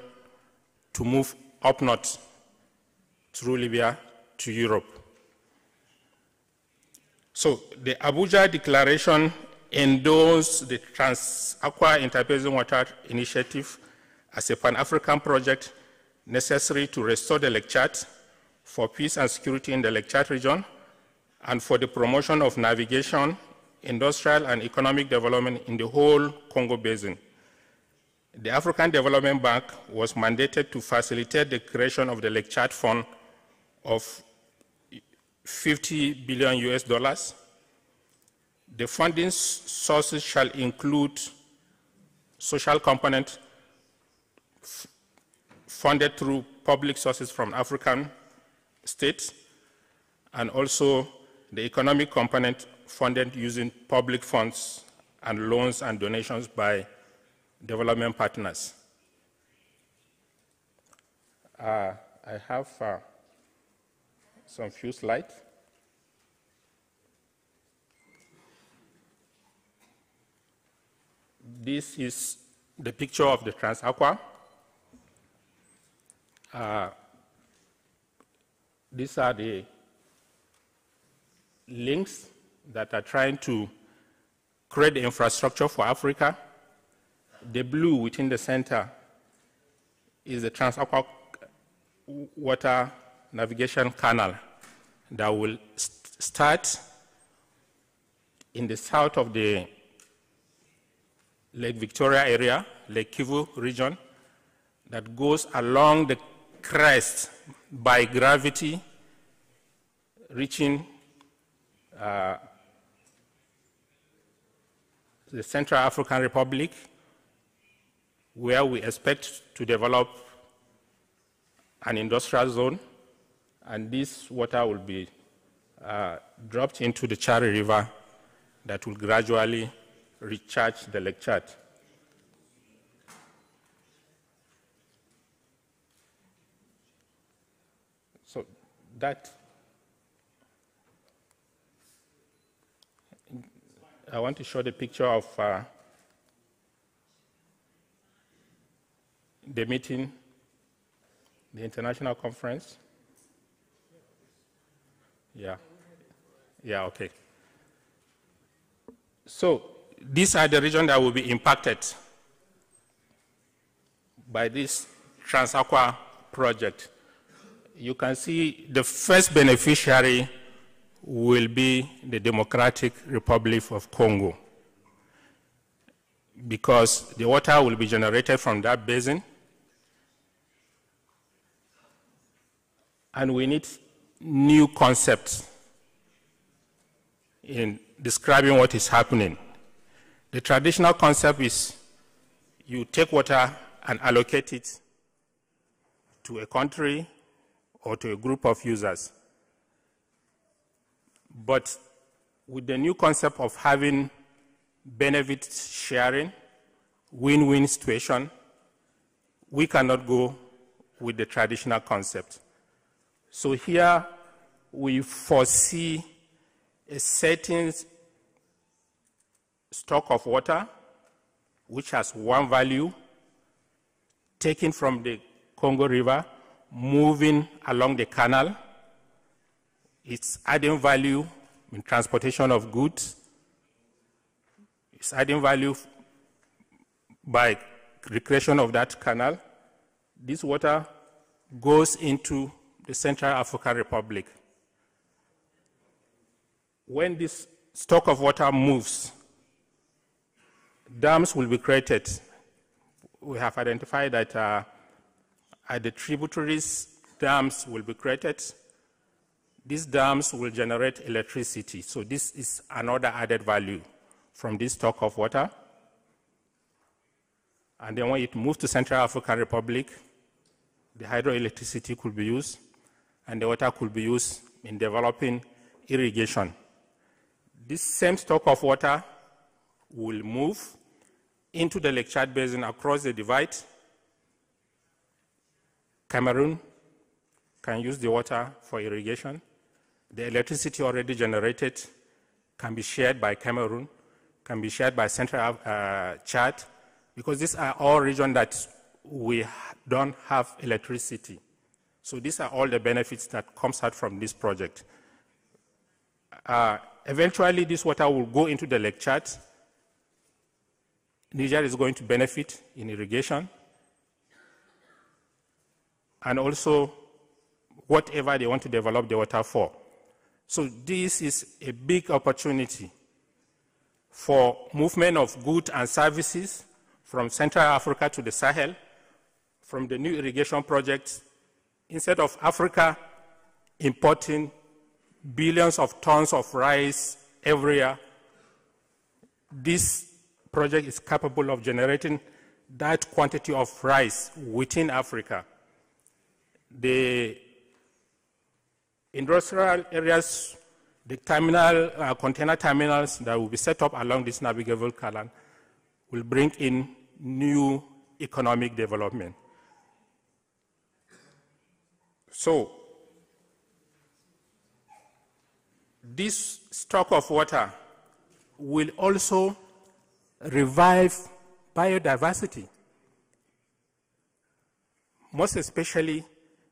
S5: to move up north through Libya to Europe. So the Abuja Declaration endorsed the Transaqua Interbasin Water Initiative as a Pan-African project necessary to restore the Lake Chad for peace and security in the Lake Chad region and for the promotion of navigation, industrial and economic development in the whole Congo Basin. The African Development Bank was mandated to facilitate the creation of the Lake Chad Fund of $50 billion US. The funding sources shall include social component funded through public sources from African states, and also the economic component funded using public funds and loans and donations by development partners. I have some few slides. This is the picture of the Transaqua. These are the links that are trying to create the infrastructure for Africa. The blue within the center is the Transaqua water navigation canal that will start in the south of the Lake Victoria area, Lake Kivu region, that goes along the crest by gravity, reaching the Central African Republic, where we expect to develop an industrial zone, and this water will be dropped into the Chari River that will gradually recharge the Lake Chad. So that, I want to show the picture of the meeting, the international conference. Yeah, okay. So these are the regions that will be impacted by this Transaqua project. You can see the first beneficiary will be the Democratic Republic of Congo, because the water will be generated from that basin, and we need new concepts in describing what is happening. The traditional concept is you take water and allocate it to a country or to a group of users. But with the new concept of having benefit sharing, win-win situation, we cannot go with the traditional concept. So here we foresee a certain stock of water, which has one value, taken from the Congo River, moving along the canal. It's adding value in transportation of goods. It's adding value by recreation of that canal. This water goes into the Central African Republic. When this stock of water moves, dams will be created. We have identified that at the tributaries, dams will be created. These dams will generate electricity. So this is another added value from this stock of water. And then when it moves to Central African Republic, the hydroelectricity could be used, and the water could be used in developing irrigation. This same stock of water will move into the Lake Chad Basin across the divide. Cameroon can use the water for irrigation. The electricity already generated can be shared by Cameroon, can be shared by Central Chad, because these are all regions that we don't have electricity. So these are all the benefits that comes out from this project. Eventually, this water will go into the Lake Chad. Niger is going to benefit in irrigation, and also whatever they want to develop the water for. So this is a big opportunity for movement of goods and services from Central Africa to the Sahel, from the new irrigation projects. Instead of Africa importing billions of tons of rice every year, this project is capable of generating that quantity of rice within Africa. The industrial areas, the terminal, container terminals that will be set up along this navigable canal will bring in new economic development. So, this stock of water will also revive biodiversity, most especially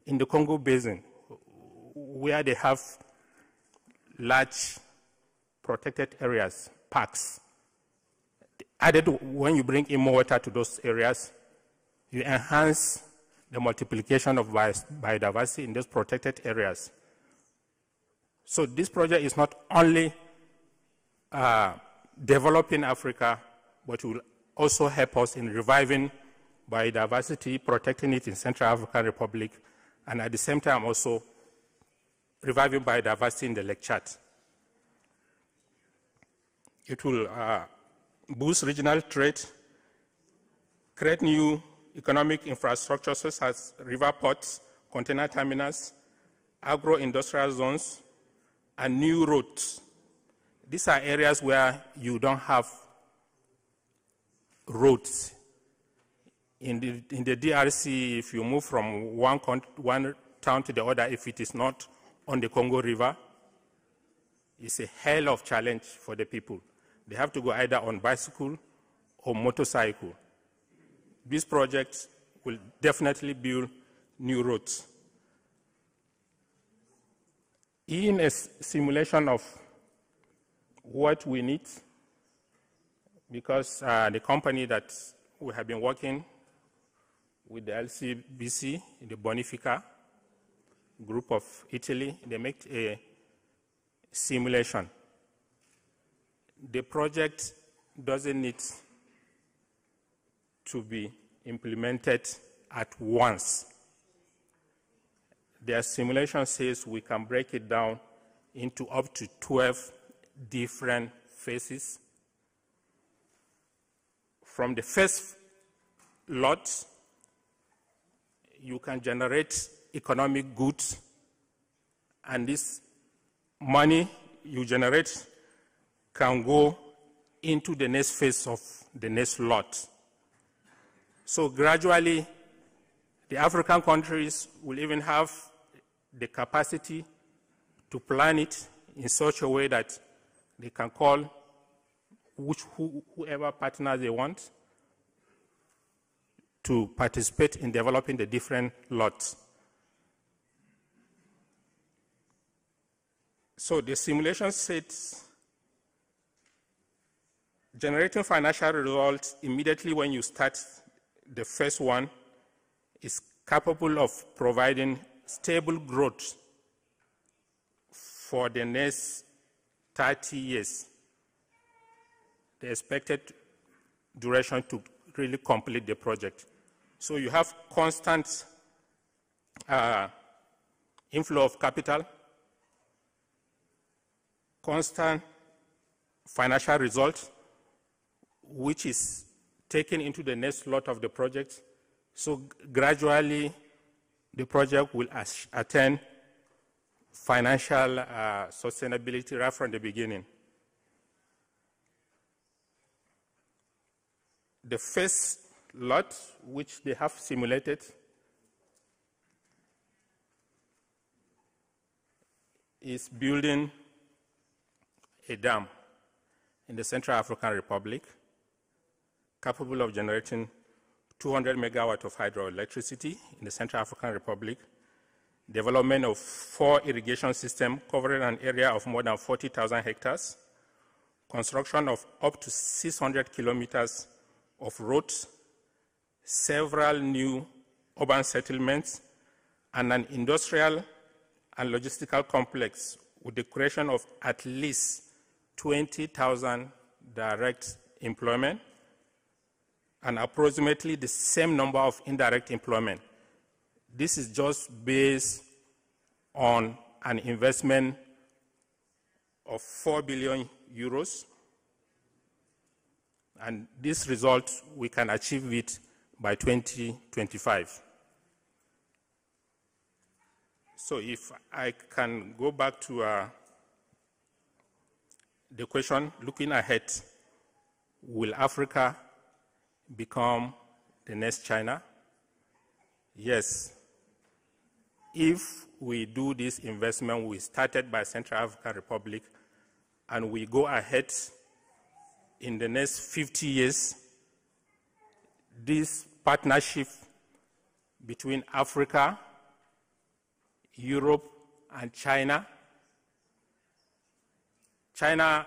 S5: in the Congo Basin, where they have large protected areas, parks. Added, when you bring in more water to those areas, you enhance the multiplication of biodiversity in those protected areas. So this project is not only developing Africa, but will also help us in reviving biodiversity, protecting it in Central African Republic, and at the same time also reviving biodiversity in the Lake Chad. It will boost regional trade, create new economic infrastructure such as river ports, container terminals, agro-industrial zones, and new roads. These are areas where you don't have roads. In the DRC, if you move from one town to the other, if it is not on the Congo River, it's a hell of a challenge for the people. They have to go either on bicycle or motorcycle. These projects will definitely build new roads. In a simulation of what we need, because the company that we have been working with, the LCBC, the Bonifica group of Italy, they make a simulation. The project doesn't need to be implemented at once. Their simulation says we can break it down into up to 12 different phases. From the first lot, you can generate economic goods, and this money you generate can go into the next phase of the next lot. So gradually, the African countries will even have the capacity to plan it in such a way that they can call whoever partner they want to participate in developing the different lots. So the simulation sets generating financial results immediately when you start the first one is capable of providing stable growth for the next 30 years. The expected duration to really complete the project. So you have constant inflow of capital, constant financial result, which is taken into the next lot of the project. So gradually, the project will attain financial sustainability right from the beginning. The first lot, which they have simulated, is building a dam in the Central African Republic, capable of generating 200 megawatts of hydroelectricity in the Central African Republic, development of 4 irrigation systems covering an area of more than 40,000 hectares, construction of up to 600 kilometers of roads, several new urban settlements, and an industrial and logistical complex with the creation of at least 20,000 direct employment and approximately the same number of indirect employment. This is just based on an investment of 4 billion euros. And this result, we can achieve it by 2025. So if I can go back to the question, looking ahead, will Africa become the next China? Yes. If we do this investment we started by Central African Republic and we go ahead in the next 50 years, this partnership between Africa, Europe, and China. China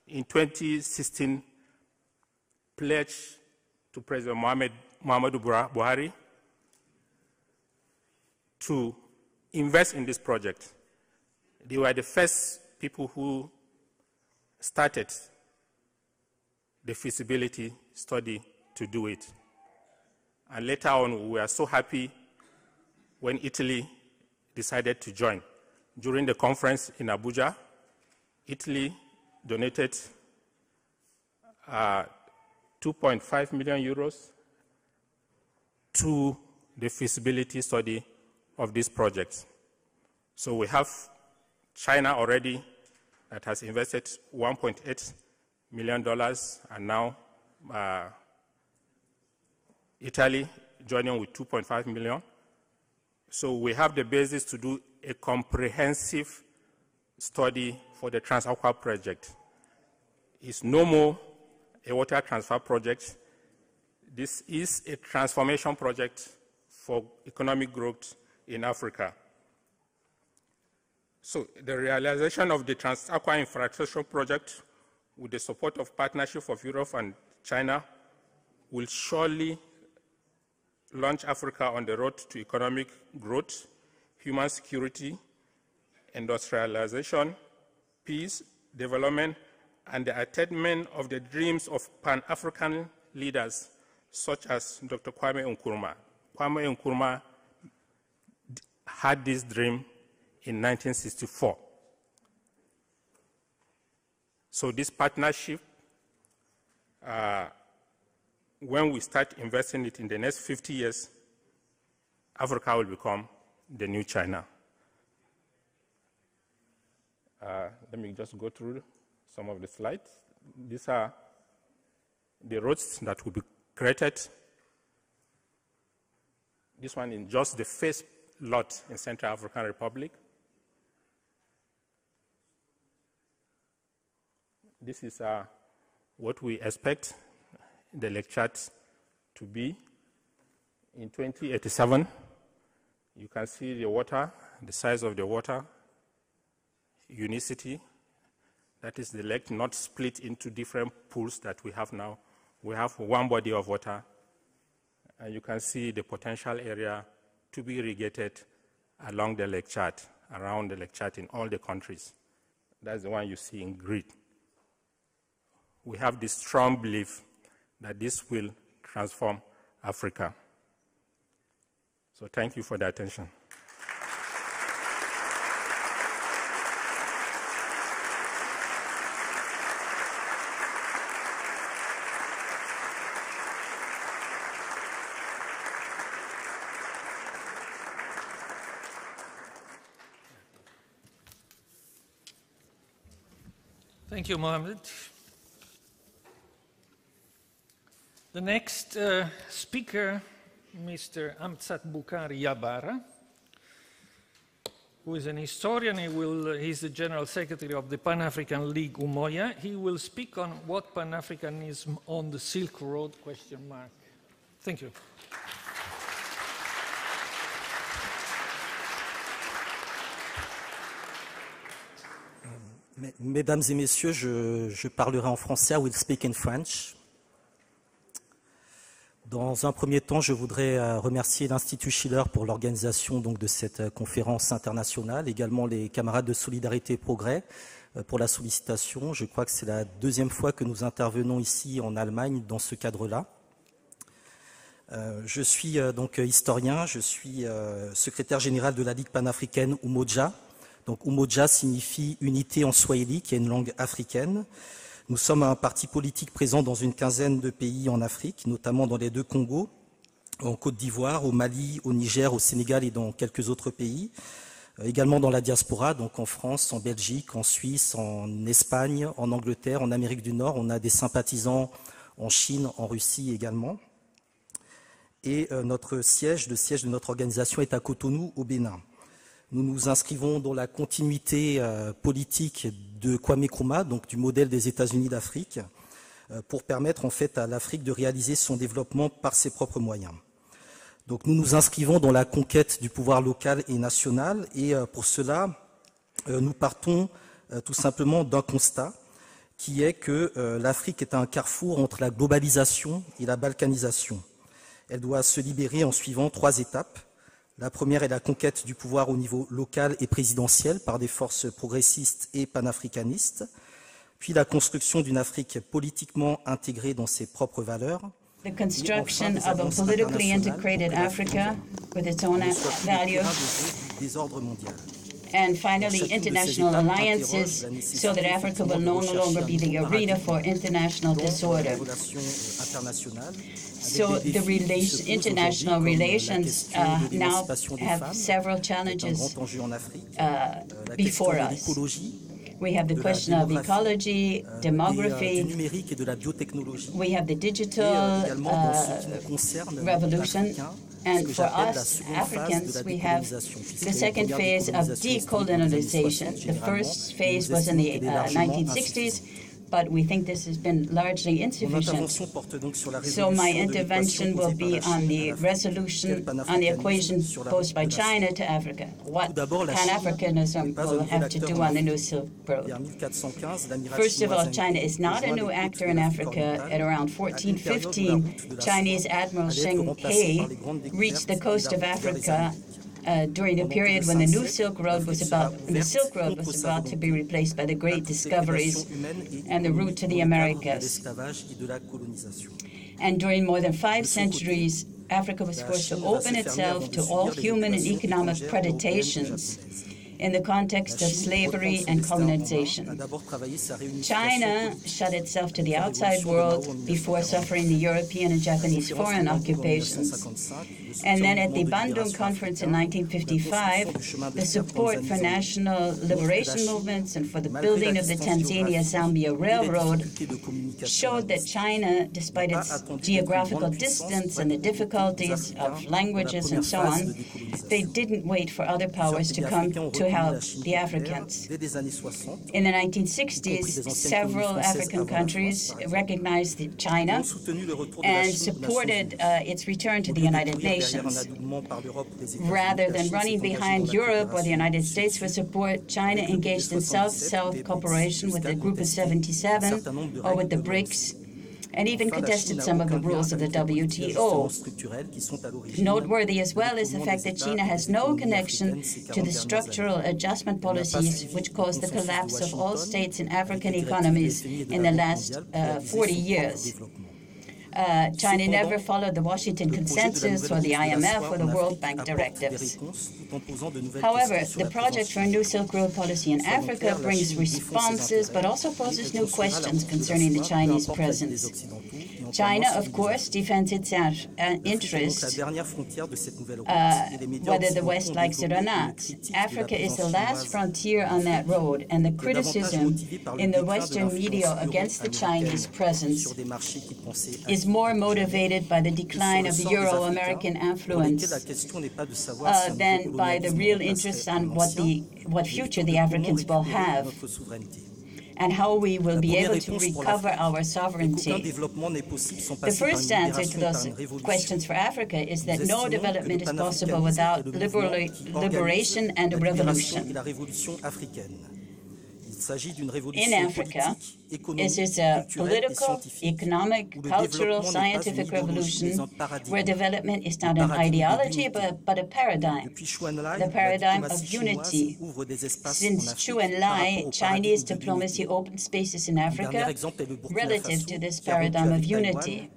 S5: in 2016 pledged to President Mohammed Buhari to invest in this project. They were the first people who started the feasibility study to do it. And later on, we were so happy when Italy decided to join. During the conference in Abuja, Italy donated 2.5 million euros to the feasibility study of this project. So we have China already that has invested $1.8 million, and now Italy joining with 2.5 million. So we have the basis to do a comprehensive study for the Transaqua project. It's no more a water transfer project. This is a transformation project for economic growth in Africa. So the realization of the Transaqua infrastructure project with the support of partnership of Europe and China will surely launch Africa on the road to economic growth, human security, industrialization, peace, development, and the attainment of the dreams of Pan-African leaders such as Dr. Kwame Nkrumah. Kwame Nkrumah had this dream in 1964. So this partnership, when we start investing it in the next 50 years, Africa will become the new China. Let me just go through some of the slides. These are the roads that will be created. This one is just the first lot in Central African Republic. This is what we expect the lake chart to be in 2087. You can see the water, the size of the water, unicity. That is the lake not split into different pools that we have now. We have one body of water, and you can see the potential area to be irrigated along the lake chart, around the lake chart in all the countries. That's the one you see in green. We have this strong belief that this will transform Africa. So thank you for the attention.
S1: Thank you, Mohammed. The next speaker, Mr. Amzat Boukari-Yabara, who is an historian. He's the General Secretary of the Pan-African League Umoja. He will speak on what Pan-Africanism on the Silk Road, ? Thank you.
S6: Mesdames et messieurs, je parlerai en français. I will speak in French. Dans un premier temps, je voudrais remercier l'Institut Schiller pour l'organisation de cette conférence internationale, également les camarades de Solidarité et Progrès pour la sollicitation. Je crois que c'est la deuxième fois que nous intervenons ici en Allemagne dans ce cadre-là. Je suis donc historien, je suis secrétaire général de la Ligue panafricaine Umoja. Donc Umoja signifie unité en swahili, qui est une langue africaine. Nous sommes un parti politique présent dans une quinzaine de pays en Afrique, notamment dans les deux Congos, en Côte d'Ivoire, au Mali, au Niger, au Sénégal et dans quelques autres pays. Également dans la diaspora, donc en France, en Belgique, en Suisse, en Espagne, en Angleterre, en Amérique du Nord. On a des sympathisants en Chine, en Russie également. Et le siège de notre organisation est à Cotonou, au Bénin. Nous nous inscrivons dans la continuité politique de Kwame Nkrumah, donc du modèle des États-Unis d'Afrique, pour permettre en fait à l'Afrique de réaliser son développement par ses propres moyens. Donc nous nous inscrivons dans la conquête du pouvoir local et national, et pour cela, nous partons tout simplement d'un constat qui est que l'Afrique est un carrefour entre la globalisation et la balkanisation. Elle doit se libérer en suivant 3 étapes. La première est la conquête du pouvoir au niveau local et présidentiel par des forces progressistes et panafricanistes, puis la construction d'une Afrique politiquement intégrée dans ses propres valeurs.
S7: The construction of a politically integrated Africa with its own values. And finally, international alliances so that Africa will no longer be the arena for international disorder. So the international relations now have several challenges before us. We have the question of ecology, demography. We have the digital revolution. And for us, Africans, we have the second phase of decolonization. The first phase was in the 1960s, but we think this has been largely insufficient. So my intervention will be on the resolution, on the equation posed by China to Africa, what Pan-Africanism will have to do on the New Silk Road. First of all, China is not a new actor in Africa. At around 1415, Chinese Admiral Zheng He reached the coast of Africa during a period when the New Silk Road was about to be replaced by the great discoveries and the route to the Americas. And during more than 5 centuries, Africa was forced to open itself to all human and economic predations in the context of slavery and colonization. China shut itself to the outside world before suffering the European and Japanese foreign occupations. And then at the Bandung Conference in 1955, the support for national liberation movements and for the building of the Tanzania-Zambia Railroad showed that China, despite its geographical distance and the difficulties of languages and so on, they didn't wait for other powers to come to help the Africans. In the 1960s, several African countries recognized China and supported its return to the United Nations. Rather than running behind Europe or the United States for support, China engaged in South-South cooperation with the Group of 77 or with the BRICS, and even contested some of the rules of the WTO. Noteworthy as well is the fact that China has no connection to the structural adjustment policies which caused the collapse of all states and African economies in the last 40 years. China never followed the Washington Consensus or the IMF or the World Bank directives. However, the project for a new Silk Road policy in Africa brings responses, but also poses new questions concerning the Chinese presence. China, of course, defends its interests, whether the West likes it or not. Africa is the last frontier on that road, and the criticism in the Western media against the Chinese presence is more motivated by the decline of the Euro-American influence than by the real interest on what future the Africans will have and how we will be able to recover our sovereignty. The first answer to those questions for Africa is that no development is possible without liberation and a revolution. In Africa, this is a political, economic, cultural, scientific revolution where development is not an ideology but a paradigm, the paradigm of unity. Since Chu Enlai, Chinese diplomacy opened spaces in Africa relative to this paradigm of unity.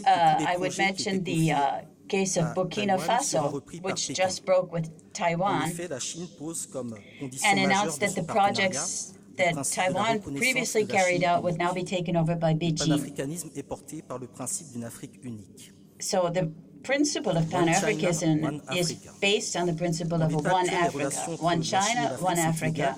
S7: I would mention the case of Burkina Faso, which just broke with Taiwan, and announced that the projects that Taiwan previously carried out would now be taken over by Beijing. So the principle of Pan-Africanism is based on the principle of one Africa, one China, one Africa.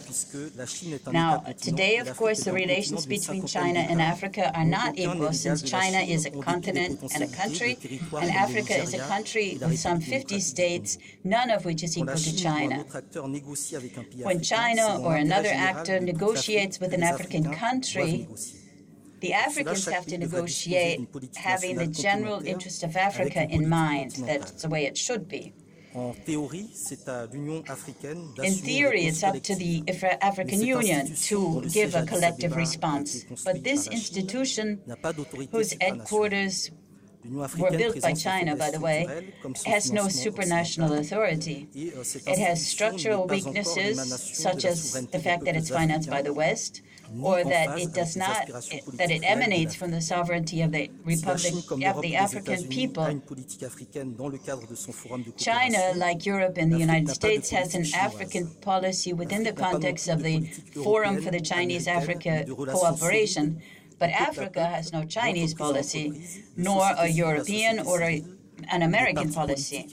S7: Now, today, of course, the relations between China and Africa are not equal, since China is a continent and a country, and Africa is a country with some 50 states, none of which is equal to China. When China or another actor negotiates with an African country, the Africans have to negotiate having the general interest of Africa in mind. That's the way it should be. In theory, it's up to the African Union to give a collective response. But this institution, whose headquarters were built by China, by the way, has no supranational authority. It has structural weaknesses, such as the fact that it's financed by the West, or that it does not, that it emanates from the sovereignty of the Republic of the African people. China, like Europe and the United States, has an African policy within the context of the Forum for the Chinese-Africa Cooperation, but Africa has no Chinese policy, nor a European or an American policy.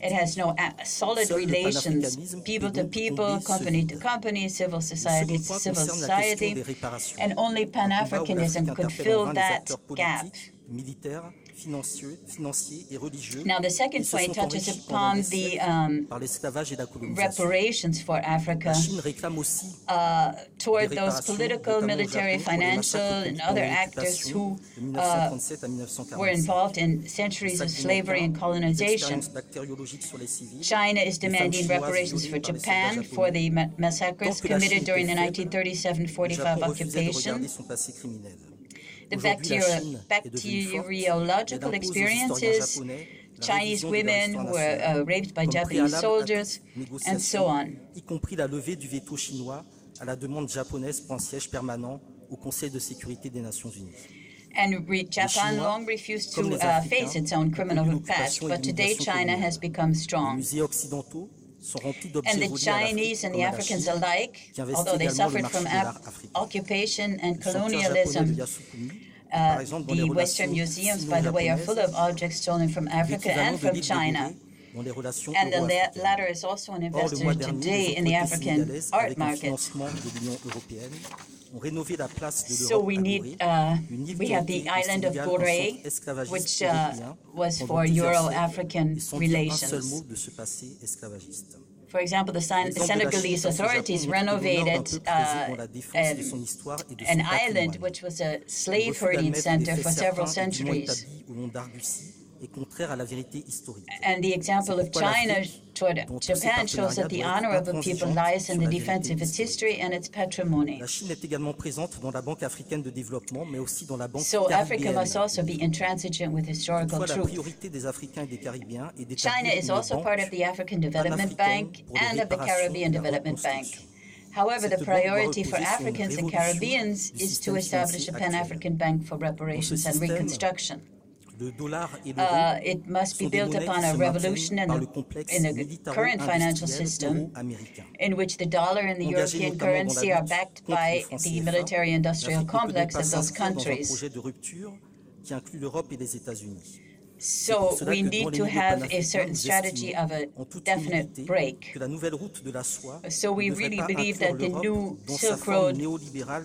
S7: It has no solid relations, people to people, company to company, civil society to civil society, and only Pan-Africanism could fill that gap. Now, the second point touches upon the reparations for Africa toward those political, military, financial, and other actors who were involved in centuries of slavery and colonization. China is demanding reparations for Japan for the massacres committed during the 1937-45 occupation. The bacteriological experiences, Chinese women who were raped by Japanese soldiers, and so on.
S6: Y compris la levée du veto chinois à la demande japonaise pour un siège permanent au Conseil de sécurité des Nations Unies.
S7: And Japan long refused to face its own criminal past, but today China has become strong. And the Chinese and the Africans alike, although they suffered from occupation and colonialism, the Western museums, by the way, are full of objects stolen from Africa and from China. And the latter is also an investor today in the African art market. So we have the island of Fore, which was for Euro-African relations. For example, the Senegalese authorities renovated an island which was a slave herding center for several centuries. And the example of China toward Japan shows that the honor of a people lies in the defense of its history and its patrimony. So Africa must also be intransigent with historical truth. China is also part of the African Development Bank and of the Caribbean Development Bank. However, the priority for Africans and Caribbeans is to establish a Pan-African Bank for reparations and reconstruction. It must be built upon a revolution in the current financial system in which the dollar and the European currency are backed by the military-industrial complex of those countries. So we need to have a certain strategy of a definite break. So we really believe that the new Silk Road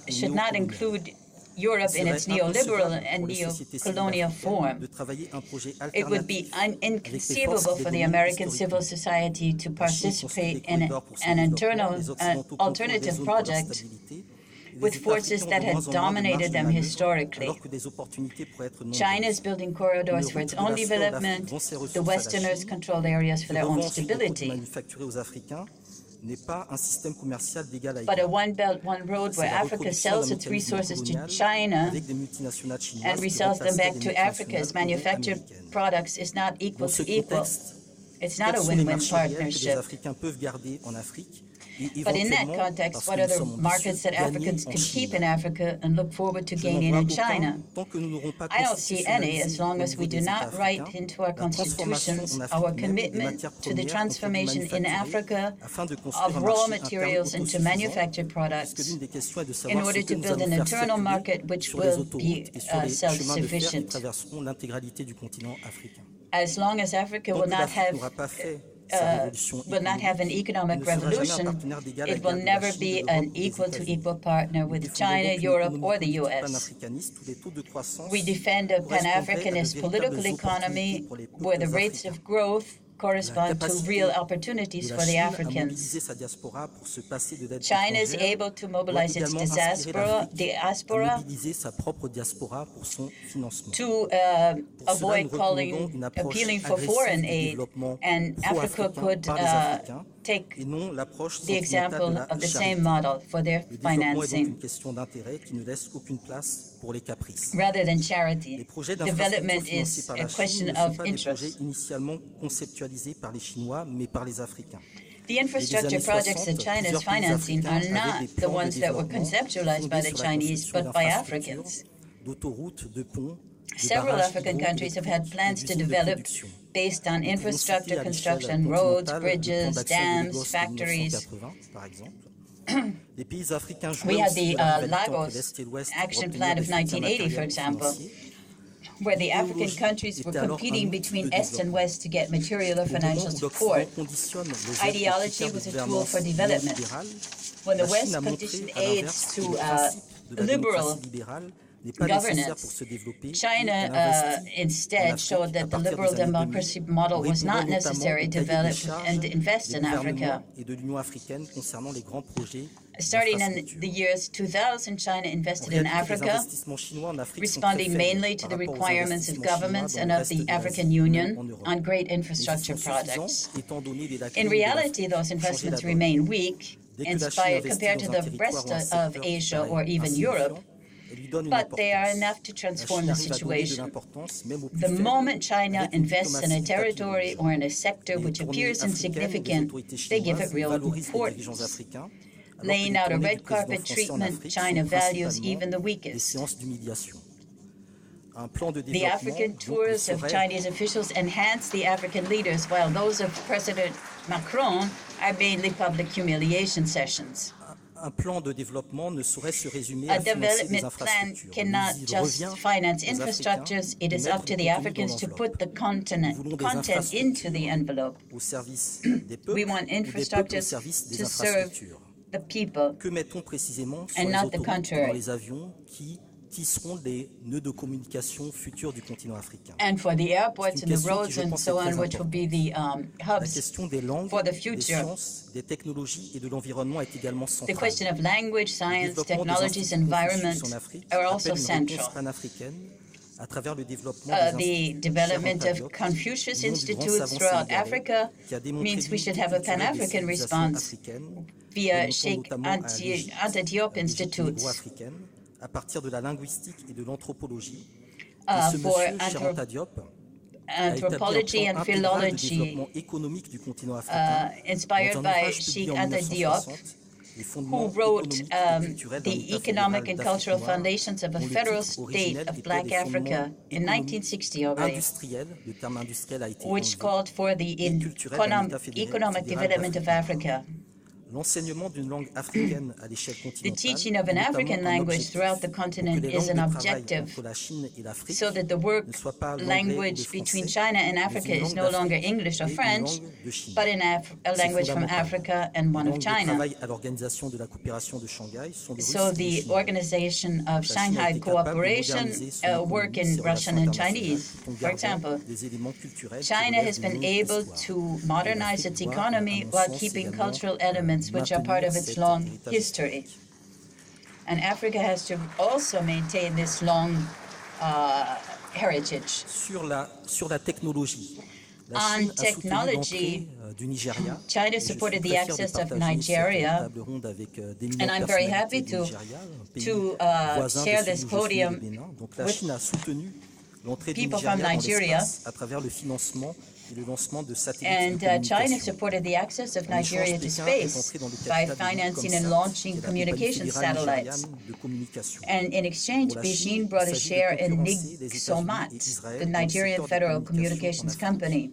S7: should not include Europe in its neoliberal and neo-colonial form. It would be inconceivable for the American civil society to participate in an alternative project with forces that had dominated them historically. China is building corridors for its own development. The Westerners control areas for their own stability. But a one belt, one road where Africa sells its resources to China and resells them back to Africa as manufactured products is not equal to equal. It's not a win-win partnership. But in that context, what are the markets that Africans can keep in Africa and look forward to gaining in China? I don't see any as long as we do not write into our constitutions our commitment to the transformation in Africa of raw materials into manufactured products in order to build an internal market which will be self-sufficient. As long as Africa will not have an economic revolution, it will never be an equal-to-equal partner with China, Europe, or the U.S. We defend a Pan-Africanist political economy where the rates of growth correspond to real opportunities for the Africans. China is able to mobilize its diaspora to avoid appealing for foreign aid, and Africa could take the example of the same model for their financing. Rather than charity, development is a question of interest. The infrastructure projects that China is financing are not the ones that were conceptualized by the Chinese, but by Africans. Several African countries have had plans to develop based on infrastructure construction, roads, bridges, dams, factories. We had the Lagos Action Plan of 1980, for example, where the African countries were competing between East and West to get material or financial support. Ideology was a tool for development. When the West conditioned aids to liberal governance, China instead showed that the liberal democracy model was not necessary to develop and invest in Africa. Starting in the years 2000, China invested in Africa, responding mainly to the requirements of governments and of the African Union on great infrastructure projects. In reality, those investments remain weak compared to the rest of Asia or even Europe, but they are enough to transform the situation. The moment China invests in a territory or in a sector which appears insignificant, they give it real importance. Laying out a red carpet treatment, China values even the weakest. The African tours of Chinese officials enhance the African leaders, while those of President Macron are mainly public humiliation sessions. A development plan cannot just finance infrastructures. It is up to the Africans to put the content into the envelope. We want infrastructures to serve the people and not the contrary.
S6: tisseront les nœuds de communication futurs du continent africain.
S7: And for the airports and the roads and so on, which will be the
S6: La
S7: hubs
S6: question des langues,
S7: for the
S6: des
S7: future.
S6: sciences, des technologies et de l'environnement est également
S7: The
S6: centrale.
S7: question of language,
S6: Le
S7: science,
S6: développement des
S7: technologies,
S6: instituts
S7: environment
S6: Confucius en Afrique
S7: are
S6: appelle
S7: also
S6: une
S7: central.
S6: réponse panafricaine à travers le développement
S7: The
S6: des
S7: development
S6: instituts
S7: of Confucius
S6: nom du grand
S7: Institutes
S6: savant
S7: throughout
S6: sénégalais
S7: Africa
S6: qui a démontré
S7: means we should have a
S6: l'unité culturelle des
S7: Pan-African
S6: civilisations
S7: response
S6: africaines,
S7: via
S6: remontant
S7: Sheikh
S6: notamment à l'Égypte,
S7: Anta Diop
S6: à l'Égypte
S7: Institutes
S6: négro-africaine, à partir de la linguistique et de l'anthropologie. Ce
S7: for
S6: monsieur, Cheikh Anta Diop, a établi
S7: anthropology
S6: un
S7: and
S6: plan intégral de
S7: philology,
S6: développement économique du continent africain,
S7: inspired
S6: dans un
S7: by
S6: ouvrage publié
S7: Sheikh
S6: en
S7: Anta Diop,
S6: 1960, les fondements
S7: who wrote
S6: économiques et culturels d'un
S7: the
S6: État
S7: economic
S6: fédéral
S7: and
S6: d'Afrique
S7: cultural
S6: noire,
S7: foundations of a
S6: dont le
S7: federal
S6: titre
S7: state
S6: originel
S7: of
S6: était
S7: Black
S6: les
S7: Africa
S6: fondements
S7: in
S6: économiques,
S7: 1960 already,
S6: industriels, le terme industriel a été
S7: which
S6: enlevé,
S7: called for the
S6: et culturel d'un État
S7: economic
S6: fédéral
S7: development of
S6: d'Afrique.
S7: Africa.
S6: L'enseignement d'une langue africaine à l'échelle
S7: The
S6: continentale
S7: teaching of an
S6: est notamment
S7: African
S6: un
S7: language
S6: objectif
S7: throughout the
S6: pour que
S7: continent
S6: les
S7: is
S6: langues
S7: an
S6: de travail
S7: objective,
S6: entre la Chine et l'Afrique
S7: so that the work
S6: ne soient pas l'anglais ou le
S7: language between
S6: français,
S7: China and
S6: mais
S7: Africa
S6: une
S7: is
S6: langue
S7: no longer
S6: d'Afrique
S7: English or
S6: et une
S7: French,
S6: langue de Chine.
S7: but a
S6: C'est
S7: language from
S6: fondamental.
S7: Africa and one
S6: Les
S7: of
S6: langues de
S7: China.
S6: travail à l'Organisation de la coopération de Shanghai sont le
S7: So
S6: russe et le
S7: the
S6: chinois.
S7: Organization of
S6: La Chine a
S7: Shanghai
S6: été capable de
S7: Cooperation
S6: moderniser son
S7: work
S6: économie,
S7: in
S6: ses
S7: Russian
S6: relations
S7: and
S6: internationales,
S7: Chinese.
S6: tout en
S7: For
S6: gardant
S7: example,
S6: des éléments culturels qui
S7: China
S6: relèvent
S7: has
S6: d'une
S7: been
S6: longue
S7: able
S6: histoire.
S7: to modernize
S6: l'Afrique
S7: its
S6: doit,
S7: economy
S6: à mon
S7: while
S6: sens,
S7: keeping
S6: également,
S7: cultural elements which are part of
S6: maintenir
S7: its
S6: cet
S7: long
S6: héritage
S7: history.
S6: historique.
S7: And Africa has to also maintain this long heritage.
S6: Sur la technologie, la
S7: On
S6: Chine a soutenu
S7: technology,
S6: l'entrée du Nigeria.
S7: China
S6: Et je suis
S7: supported
S6: très
S7: the
S6: fier de
S7: access of
S6: partager
S7: Nigeria,
S6: cette table ronde avec d'éminentes
S7: and I'm very
S6: personnalités
S7: happy
S6: du
S7: to
S6: Nigeria, un pays voisin
S7: share
S6: de
S7: this
S6: celui où je suis, le
S7: podium
S6: Bénin. Donc la
S7: with
S6: Chine a soutenu l'entrée du
S7: people from
S6: Nigeria dans
S7: Nigeria.
S6: l'espace à travers le financement et le lancement de satellites
S7: And
S6: de
S7: China
S6: communication.
S7: supported the access of
S6: En échange,
S7: Nigeria to
S6: Pékin est
S7: space
S6: entré dans le
S7: by
S6: capital de
S7: financing
S6: l'ICOMSAT,
S7: and launching
S6: qui est la compagnie
S7: communication
S6: fédérale
S7: satellites.
S6: nigériane de communication.
S7: And in exchange,
S6: Pour la
S7: Beijing
S6: Chine,
S7: brought
S6: il
S7: a
S6: s'agit de
S7: share in
S6: concurrencer les États-Unis et
S7: Nixomat,
S6: Israël
S7: the
S6: dans le
S7: Nigerian
S6: secteur des
S7: Federal
S6: communications
S7: Communications
S6: en Afrique.
S7: Company.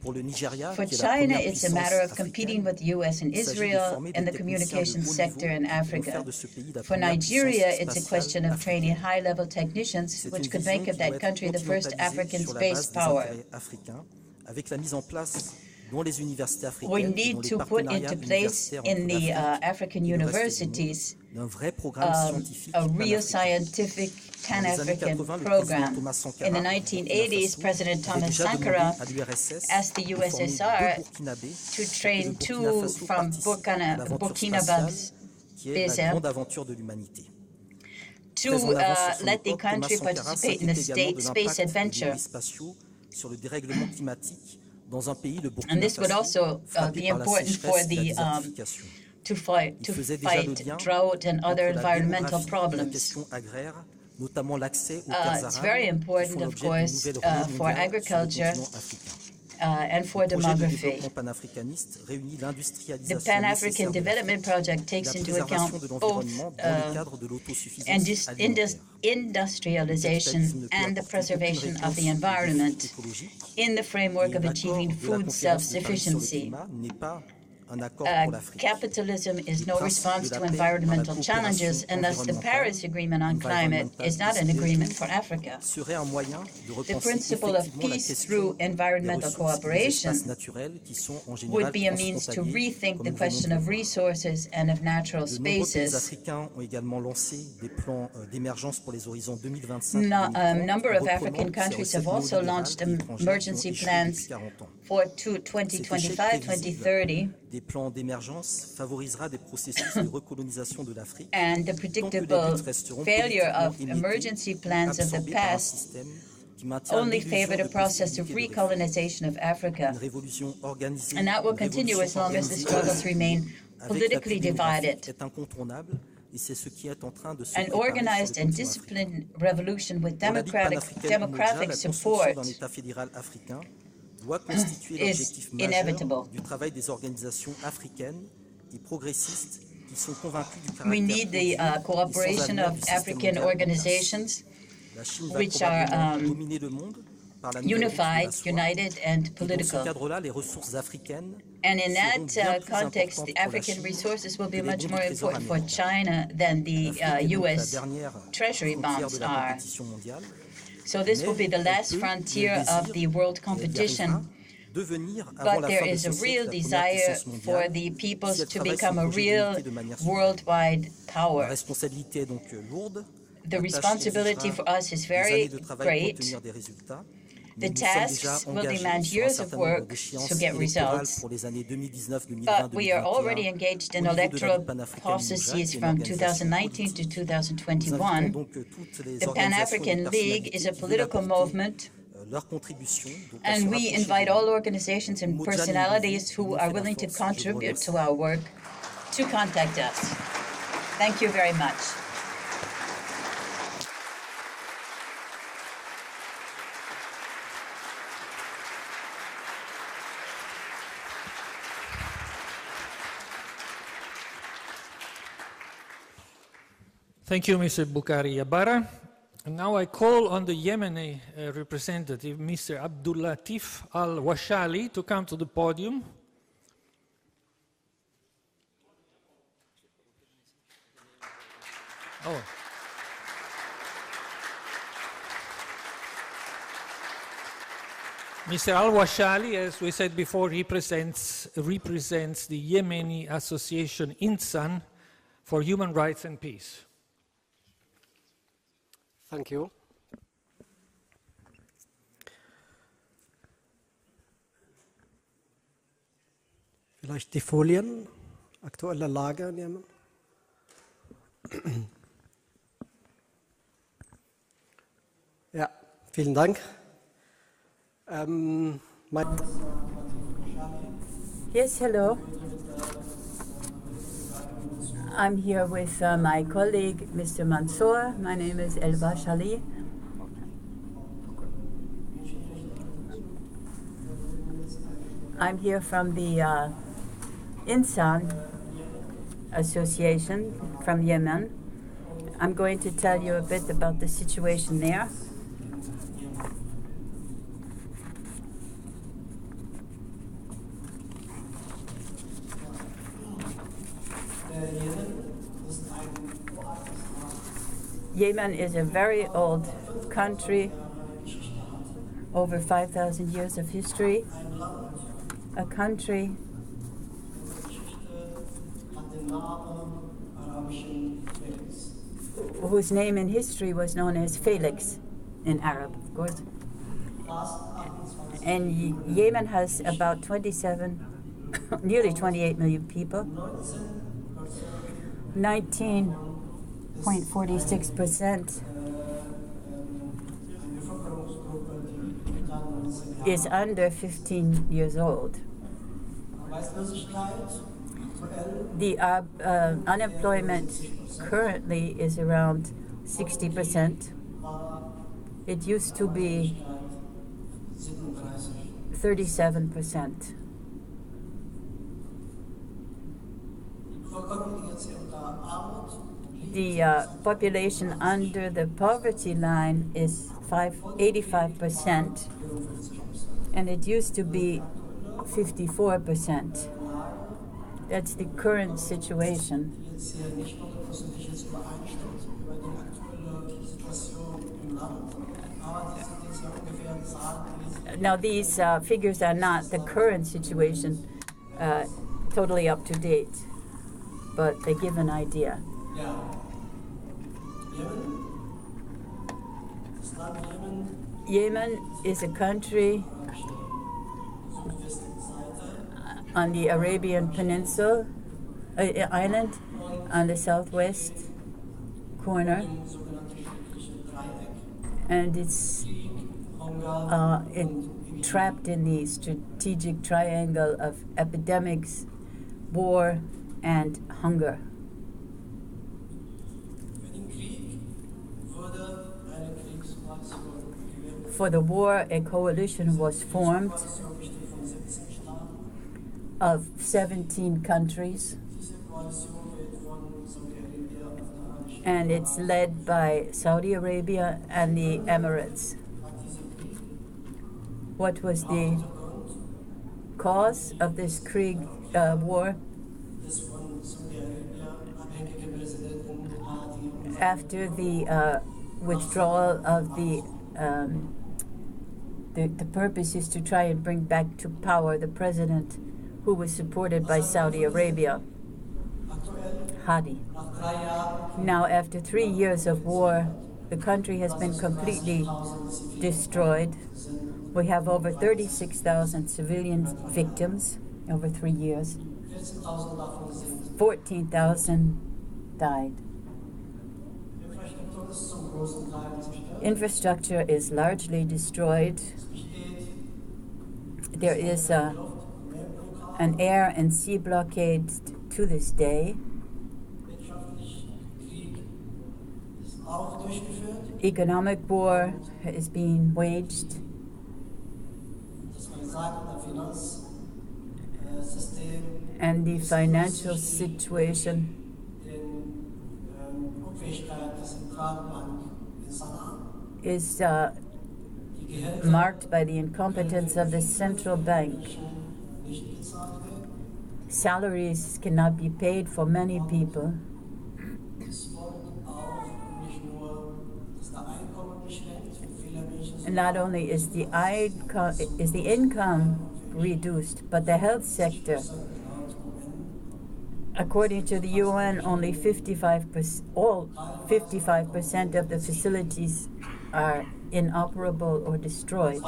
S6: Pour le Nigeria,
S7: For
S6: qui est
S7: China,
S6: la première
S7: it's a
S6: puissance
S7: matter of competing
S6: africaine,
S7: with the U.S. and
S6: il s'agit de
S7: Israel
S6: former
S7: in
S6: des
S7: the
S6: techniciens de
S7: communications
S6: haut
S7: sector
S6: niveau
S7: in
S6: qui vont
S7: Africa.
S6: faire de ce pays la
S7: For
S6: première
S7: Nigeria,
S6: puissance
S7: it's a
S6: spatiale
S7: question of training
S6: africaine.
S7: high-level technicians,
S6: C'est
S7: which
S6: une
S7: could
S6: vision
S7: make
S6: qui
S7: of
S6: doit
S7: that
S6: être
S7: country the first
S6: continentalisée
S7: African
S6: sur la
S7: space
S6: base des
S7: power.
S6: intérêts africains, avec la mise en place dans les universités
S7: We
S6: africaines et dans
S7: need
S6: les
S7: to put
S6: partenariats
S7: into place
S6: universitaires
S7: in
S6: entre
S7: the
S6: l'Afrique
S7: African
S6: et le reste du
S7: universities
S6: monde d'un vrai programme scientifique
S7: a real
S6: panafricain.
S7: scientific
S6: Dans les années
S7: Pan-African
S6: 80, le président
S7: program.
S6: Thomas Sankara
S7: In the
S6: du Burkina
S7: 1980s,
S6: Faso
S7: President
S6: avait
S7: Thomas
S6: déjà demandé
S7: Sankara
S6: à l'URSS
S7: asked the
S6: de former
S7: USSR
S6: 2 Burkinabés
S7: to
S6: pour que
S7: train
S6: le Burkina
S7: two
S6: Faso
S7: from
S6: participe à l'aventure
S7: Burkina
S6: spatiale
S7: Faso
S6: qui est la
S7: Basin
S6: grande aventure de l'humanité.
S7: to
S6: Très en avance sur son
S7: let the
S6: époque, Thomas
S7: country
S6: Sankara
S7: participate in the
S6: s'inquiétait également de
S7: space
S6: l'impact des
S7: adventure.
S6: débris spatiaux sur le dérèglement climatique dans un pays, le
S7: And
S6: Burkina
S7: this would
S6: Faso,
S7: also
S6: frappé
S7: be
S6: par la
S7: important for
S6: sécheresse et la
S7: the
S6: désertification.
S7: to fight
S6: Il faisait déjà le lien
S7: drought and
S6: entre
S7: other
S6: la
S7: environmental
S6: démographie et la
S7: problems.
S6: question agraire, notamment l'accès aux terres
S7: It's
S6: arables,
S7: very
S6: qui
S7: important,
S6: font
S7: of
S6: l'objet d'une
S7: course,
S6: nouvelle
S7: for
S6: renouveau mondial sur le
S7: agriculture
S6: continent africain.
S7: And for
S6: Le projet de
S7: demography.
S6: développement panafricaniste réunit
S7: The
S6: l'industrialisation
S7: Pan-African
S6: nécessaire de
S7: Development
S6: l'Afrique,
S7: Project
S6: la
S7: takes into
S6: préservation
S7: account
S6: de
S7: both
S6: l'environnement dans le cadre de l'autosuffisance alimentaire.
S7: industrialization and the preservation of the environment in the framework of achieving food self-sufficiency. Capitalism is no response to environmental challenges, and thus the Paris Agreement on climate is not an agreement for Africa. The principle of peace through environmental cooperation would be a means to rethink the question of resources and of natural spaces. A number of African countries have also launched emergency plans for 2025-2030.
S6: Des plans d'émergence favorisera des processus de recolonisation de l'Afrique.
S7: And the predictable failure of emergency plans of the past only favored a process of recolonization of Africa. And that will continue as long as the struggles remain politically divided. An organized and disciplined revolution with democratic support
S6: doit constituer l'objectif majeur du travail des organisations africaines et progressistes qui sont convaincus du caractère
S7: we need the cooperation of African organizations which are unified, united, and political. And in that context, the African resources will be much more important for China than the U.S. Treasury bonds are. So this will be the last frontier of the world competition. But there is a real desire for the peoples to become a real worldwide power. The responsibility for us is very great. The tasks will demand years of work to get results, but we are already engaged in electoral processes from 2019 to 2021. The Pan-African League is a political movement, and we invite all organizations and personalities who are willing to contribute to our work to contact us. Thank you very much.
S1: Thank you, Mr. Boukari-Yabara. And now I call on the Yemeni representative, Mr. Abdulatif Al-Washali, to come to the podium. Oh. Mr. Al-Washali, as we said before, represents the Yemeni association Insan for Human Rights and Peace.
S8: Thank you. Vielleicht die Folien, aktuelle Lage in Jemen. Ja, vielen Dank.
S9: Yes, hello. I'm here with my colleague, Mr. Mansour. My name is Elba Shali. I'm here from the Insan Association from Yemen. I'm going to tell you a bit about the situation there. Yemen is a very old country, over 5,000 years of history, a country whose name in history was known as Felix in Arab, of course. And Yemen has about 27, nearly 28 million people. 19.46% is under 15 years old. The unemployment currently is around 60%. It used to be 37%. The population under the poverty line is 85%, and it used to be 54%. That's the current situation. Now, these figures are not the current situation, totally up to date, but they give an idea. Yemen is a country on the Arabian Peninsula island on the southwest corner, and it's trapped in the strategic triangle of epidemics, war, and hunger. For the war, a coalition was formed of 17 countries, and it's led by Saudi Arabia and the Emirates. What was the cause of this war? After the withdrawal of the purpose is to try and bring back to power the president who was supported by Saudi Arabia. Hadi. Now, after 3 years of war, the country has been completely destroyed. We have over 36,000 civilian victims over 3 years. 14,000 died. Infrastructure is largely destroyed. There is an air and sea blockade to this day. Economic war is being waged. And the financial situation is marked by the incompetence of the central bank. Salaries cannot be paid for many people. And not only is the income reduced, but the health sector, according to the UN, only 55% of the facilities are inoperable or destroyed.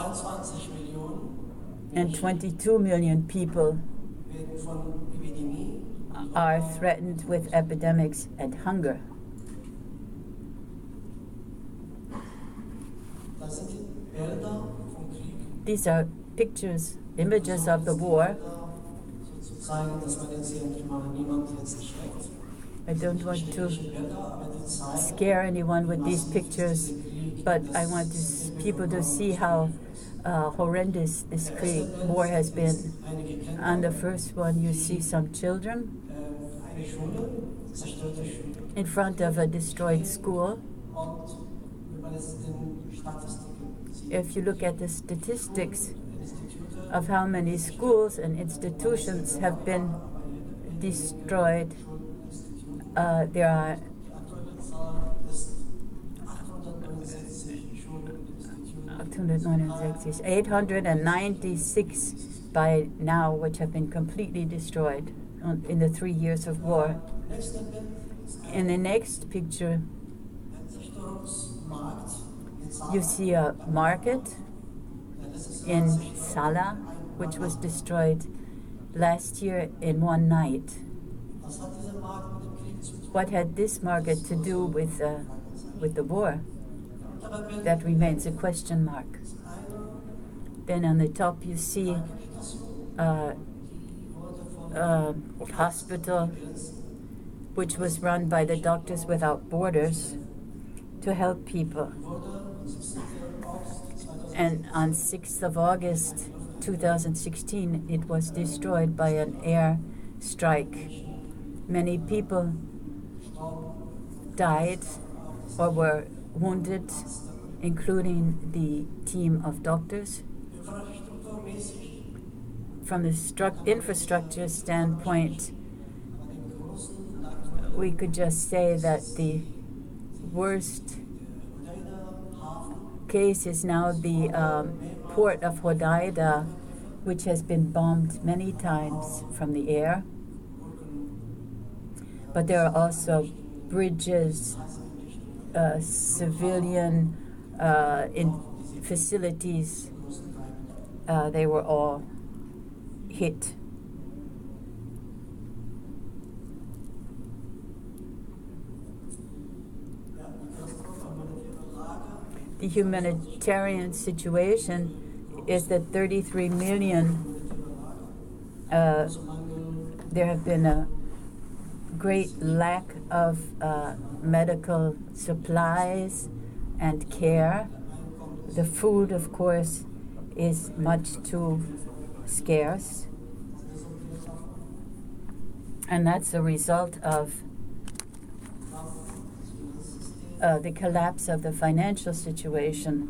S9: And 22 million people are threatened with epidemics and hunger. These are pictures, images of the war. I don't want to scare anyone with these pictures, but I want people to see how horrendous this war has been. On the first one, you see some children in front of a destroyed school. If you look at the statistics of how many schools and institutions have been destroyed, there are 896 by now, which have been completely destroyed in the 3 years of war. In the next picture, you see a market in Salah, which was destroyed last year in one night. What had this market to do with the war? That remains a question mark. Then on the top you see a hospital which was run by the Doctors Without Borders to help people. And on 6th of August 2016, it was destroyed by an air strike. Many people died or were wounded, including the team of doctors. From the infrastructure standpoint, we could just say that the worst case is now the port of Hodeida, which has been bombed many times from the air. But there are also bridges, civilian facilities. They were all hit. The humanitarian situation is that 33 million, there have been a great lack of medical supplies and care. The food, of course, is much too scarce. And that's a result of the collapse of the financial situation.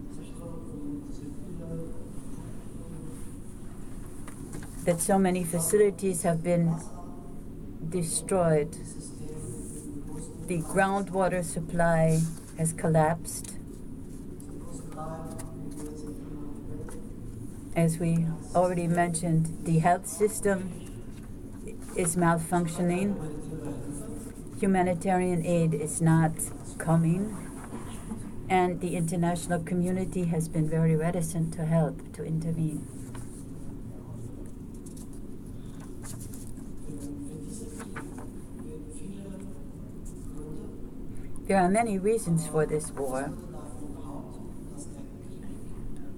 S9: That so many facilities have been destroyed. The groundwater supply has collapsed. As we already mentioned, the health system is malfunctioning. humanitarian aid is not coming, and the international community has been very reticent to help, to intervene. There are many reasons for this war,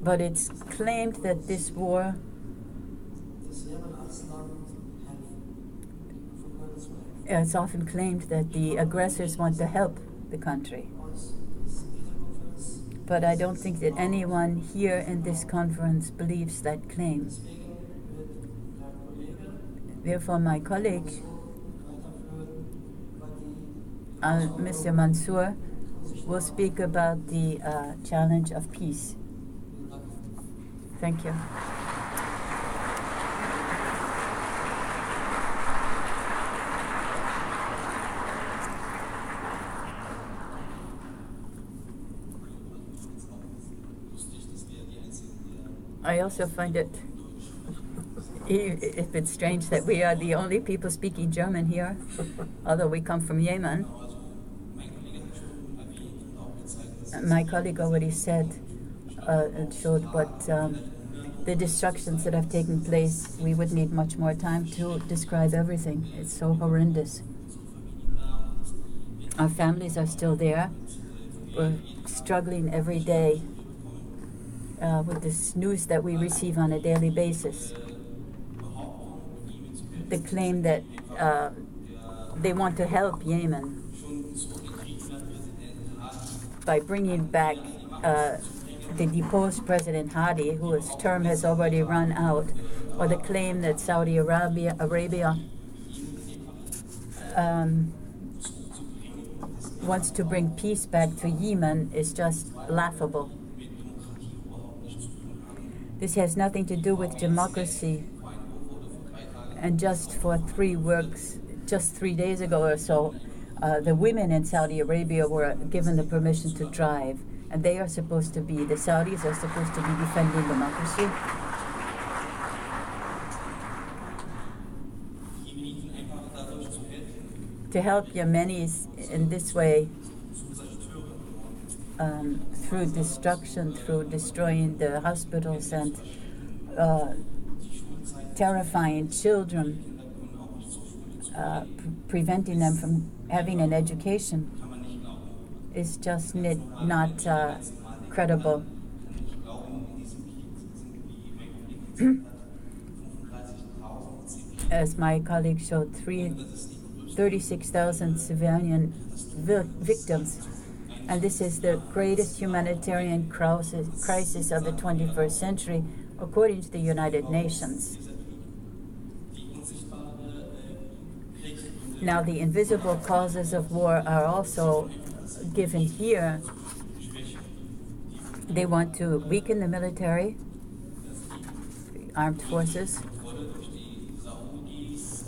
S9: but it's claimed that this war it's often claimed that the aggressors want to help the country. But I don't think that anyone here in this conference believes that claim. Therefore, my colleague, Mr. Mansour, will speak about the challenge of peace. Thank you. I also find it a bit strange that we are the only people speaking German here, although we come from Yemen. My colleague already said and showed what the destructions that have taken place. We would need much more time to describe everything. It's so horrendous. Our families are still there. We're struggling every day with this news that we receive on a daily basis. The claim that they want to help Yemen by bringing back the deposed President Hadi, whose term has already run out, or the claim that Saudi Arabia wants to bring peace back to Yemen is just laughable. This has nothing to do with democracy. And just 3 days ago or so, the women in Saudi Arabia were given the permission to drive. And they are supposed to be, the Saudis are supposed to be defending democracy. To help Yemenis in this way, through destruction, through destroying the hospitals and terrifying children, preventing them from having an education, is just not credible. As my colleague showed, 36,000 civilian victims. And this is the greatest humanitarian crisis of the 21st century, according to the United Nations. Now, the invisible causes of war are also given here. They want to weaken the military, armed forces,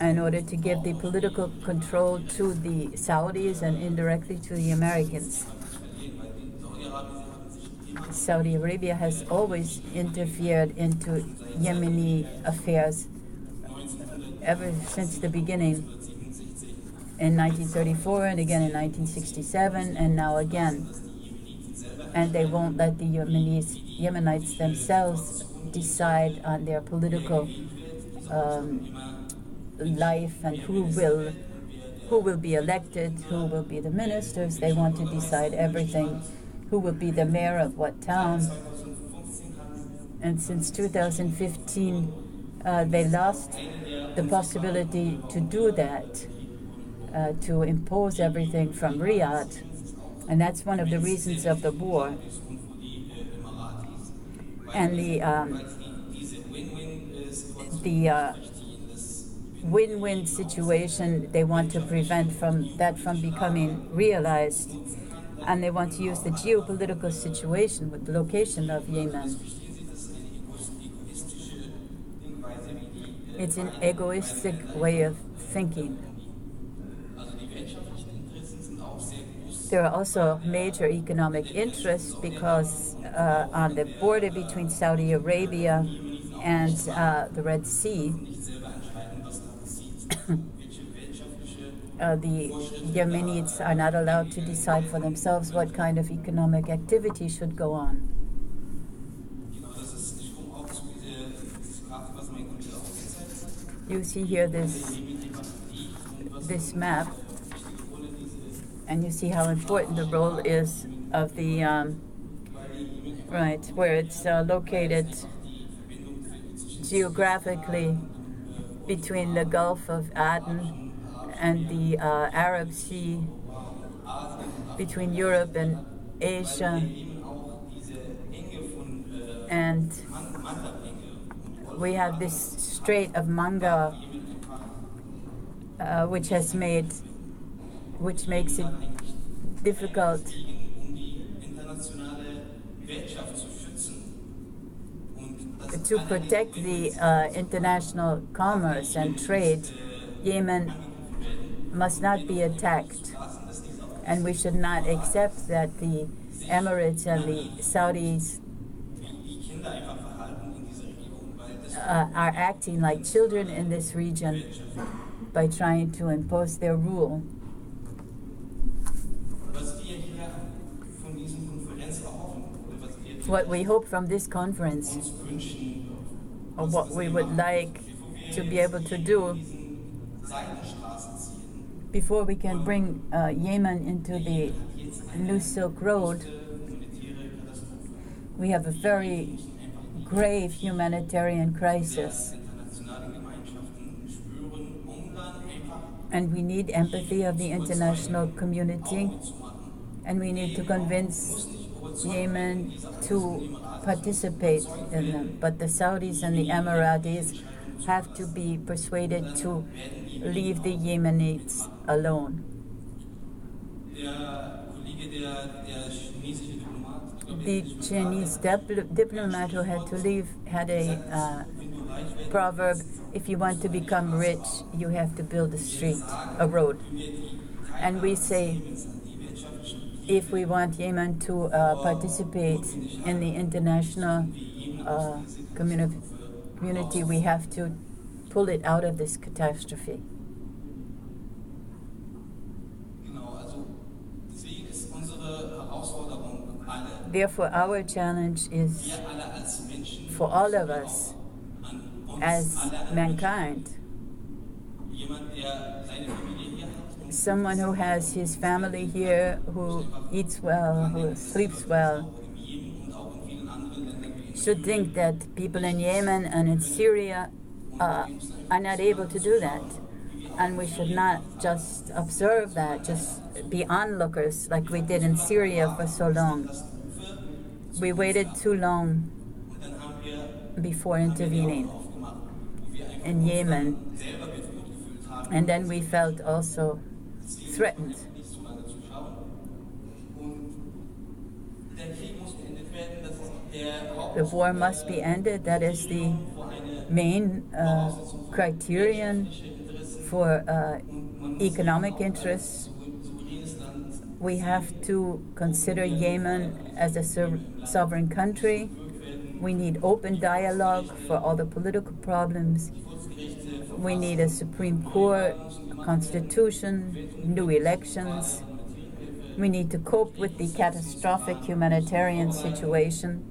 S9: in order to give the political control to the Saudis and indirectly to the Americans. Saudi Arabia has always interfered into Yemeni affairs ever since the beginning, in 1934 and again in 1967 and now again. And they won't let the Yemenites themselves decide on their political life and who will be elected, who will be the ministers. They want to decide everything. Who will be the mayor of what town? And since 2015, they lost the possibility to do that, to impose everything from Riyadh. And that's one of the reasons of the war. And the win-win situation, they want to prevent from becoming realized. And they want to use the geopolitical situation with the location of Yemen. It's an egoistic way of thinking. There are also major economic interests because on the border between Saudi Arabia and the Red Sea, the Yemenis are not allowed to decide for themselves what kind of economic activity should go on. You see here this map, and you see how important the role is of the, where it's located geographically between the Gulf of Aden and the Arab Sea, between Europe and Asia, and we have this Strait of Manga, which makes it difficult to protect the international commerce and trade. Yemen must not be attacked, and we should not accept that the Emirates and the Saudis are acting like children in this region by trying to impose their rule. What we hope from this conference, or what we would like to be able to do before we can bring Yemen into the New Silk Road, we have a very grave humanitarian crisis. And we need empathy of the international community, and we need to convince Yemen to participate in them. But the Saudis and the Emiratis have to be persuaded to leave the Yemenis alone. The Chinese diplomat who had to leave had a proverb: if you want to become rich, you have to build a road. And we say, if we want Yemen to participate in the international community, we have to pull it out of this catastrophe. Therefore, our challenge is for all of us as mankind. Someone who has his family here, who eats well, who sleeps well, should think that people in Yemen and in Syria are not able to do that. And we should not just observe that, just be onlookers like we did in Syria for so long. We waited too long before intervening in Yemen, and then we felt also threatened. The war must be ended. That is the main criterion for economic interests. We have to consider Yemen as a sovereign country. We need open dialogue for all the political problems. We need a Supreme Court, a constitution, new elections. We need to cope with the catastrophic humanitarian situation.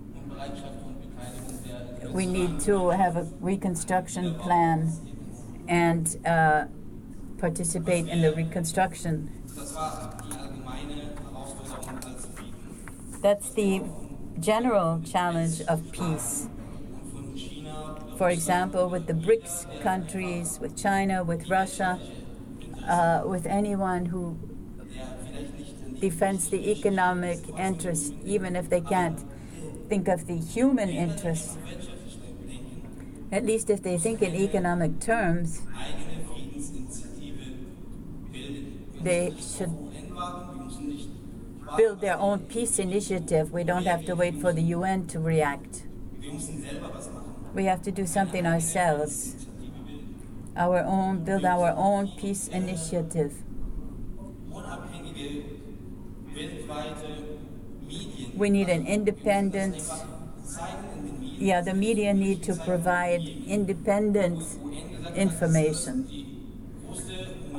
S9: We need to have a reconstruction plan and participate in the reconstruction. That's the general challenge of peace. For example, with the BRICS countries, with China, with Russia, with anyone who defends the economic interest, even if they can't think of the human interest. At least if they think in economic terms, they should build their own peace initiative. We don't have to wait for the UN to react. We have to do something ourselves. Build our own peace initiative. We need an independent, the media need to provide independent information.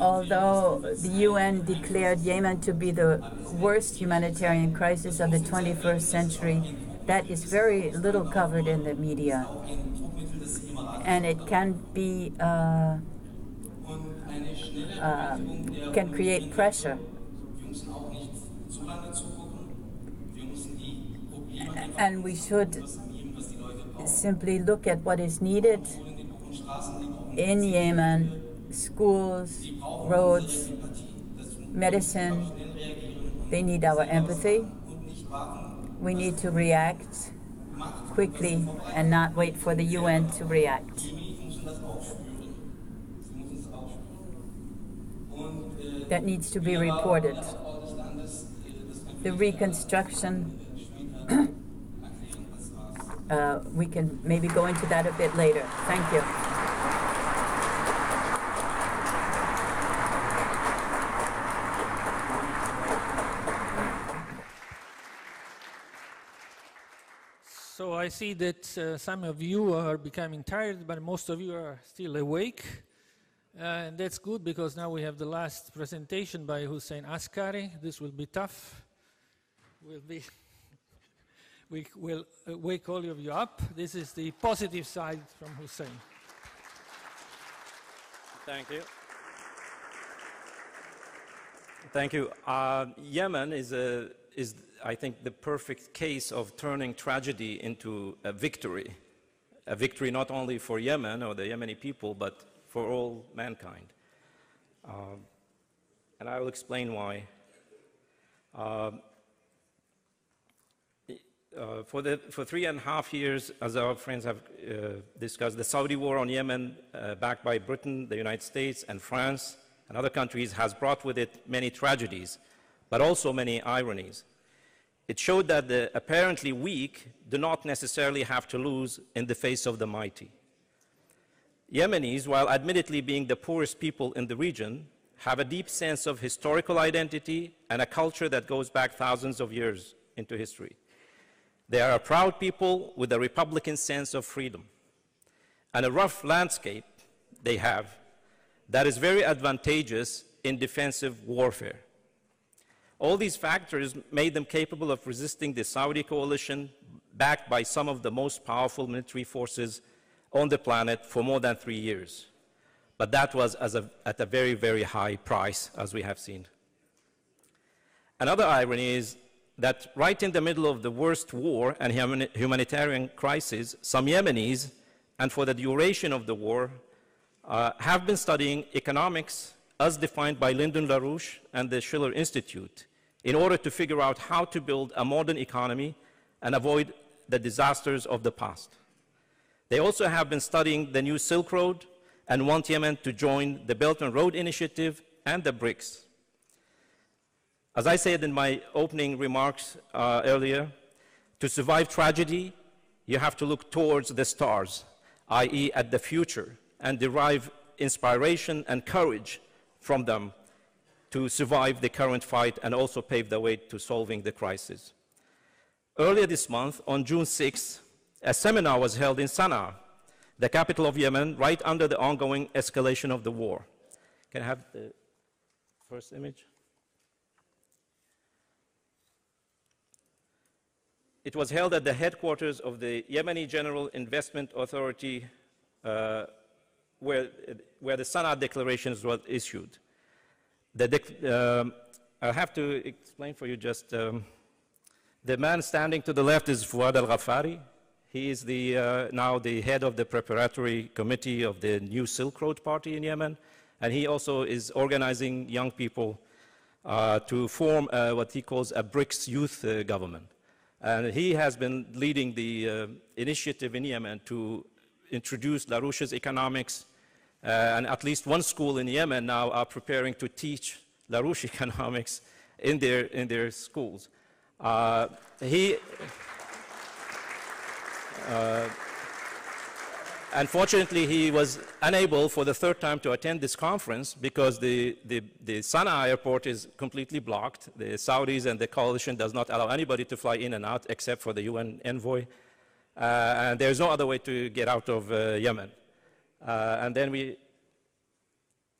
S9: although the UN declared Yemen to be the worst humanitarian crisis of the 21st century, that is very little covered in the media. And it can be, can create pressure. And we should simply look at what is needed in Yemen: schools, roads, medicine. They need our empathy. We need to react quickly and not wait for the UN to react. That needs to be reported. The reconstruction, we can maybe go into that a bit later. Thank you.
S1: So I see that some of you are becoming tired, but most of you are still awake. And that's good, because now we have the last presentation by Hussein Askary. This will be tough. We will wake all of you up. This is the positive side from Hussein.
S2: Thank you. Thank you. Yemen is, I think, the perfect case of turning tragedy into a victory not only for Yemen or the Yemeni people, but for all mankind. And I will explain why. For 3.5 years, as our friends have discussed, the Saudi war on Yemen, backed by Britain, the United States, and France, and other countries, has brought with it many tragedies, but also many ironies. It showed that the apparently weak do not necessarily have to lose in the face of the mighty. Yemenis, while admittedly being the poorest people in the region, have a deep sense of historical identity and a culture that goes back thousands of years into history. They are a proud people with a republican sense of freedom, and a rough landscape they have that is very advantageous in defensive warfare. All these factors made them capable of resisting the Saudi coalition, backed by some of the most powerful military forces on the planet for more than 3 years. But that was at a very, very high price, as we have seen. Another irony is that right in the middle of the worst war and humanitarian crisis, some Yemenis, and for the duration of the war, have been studying economics as defined by Lyndon LaRouche and the Schiller Institute, in order to figure out how to build a modern economy and avoid the disasters of the past. They also have been studying the new Silk Road and want Yemen to join the Belt and Road Initiative and the BRICS. As I said in my opening remarks earlier, to survive tragedy, you have to look towards the stars, i.e. at the future, and derive inspiration and courage from them to survive the current fight and also pave the way to solving the crisis. Earlier this month, on June 6th, a seminar was held in Sana'a, the capital of Yemen, right under the ongoing escalation of the war. Can I have the first image? It was held at the headquarters of the Yemeni General Investment Authority, where the Sana'a declarations were issued. I have to explain for you just, the man standing to the left is Fouad al-Ghaffari. He is now the head of the preparatory committee of the new Silk Road Party in Yemen, and he also is organizing young people to form what he calls a BRICS youth government. And he has been leading the initiative in Yemen to introduce LaRouche's economics, and at least one school in Yemen now are preparing to teach LaRouche economics in their schools. Unfortunately, he was unable for the third time to attend this conference because the Sana'a airport is completely blocked. The Saudis and the coalition does not allow anybody to fly in and out except for the UN envoy. And there's no other way to get out of Yemen. And then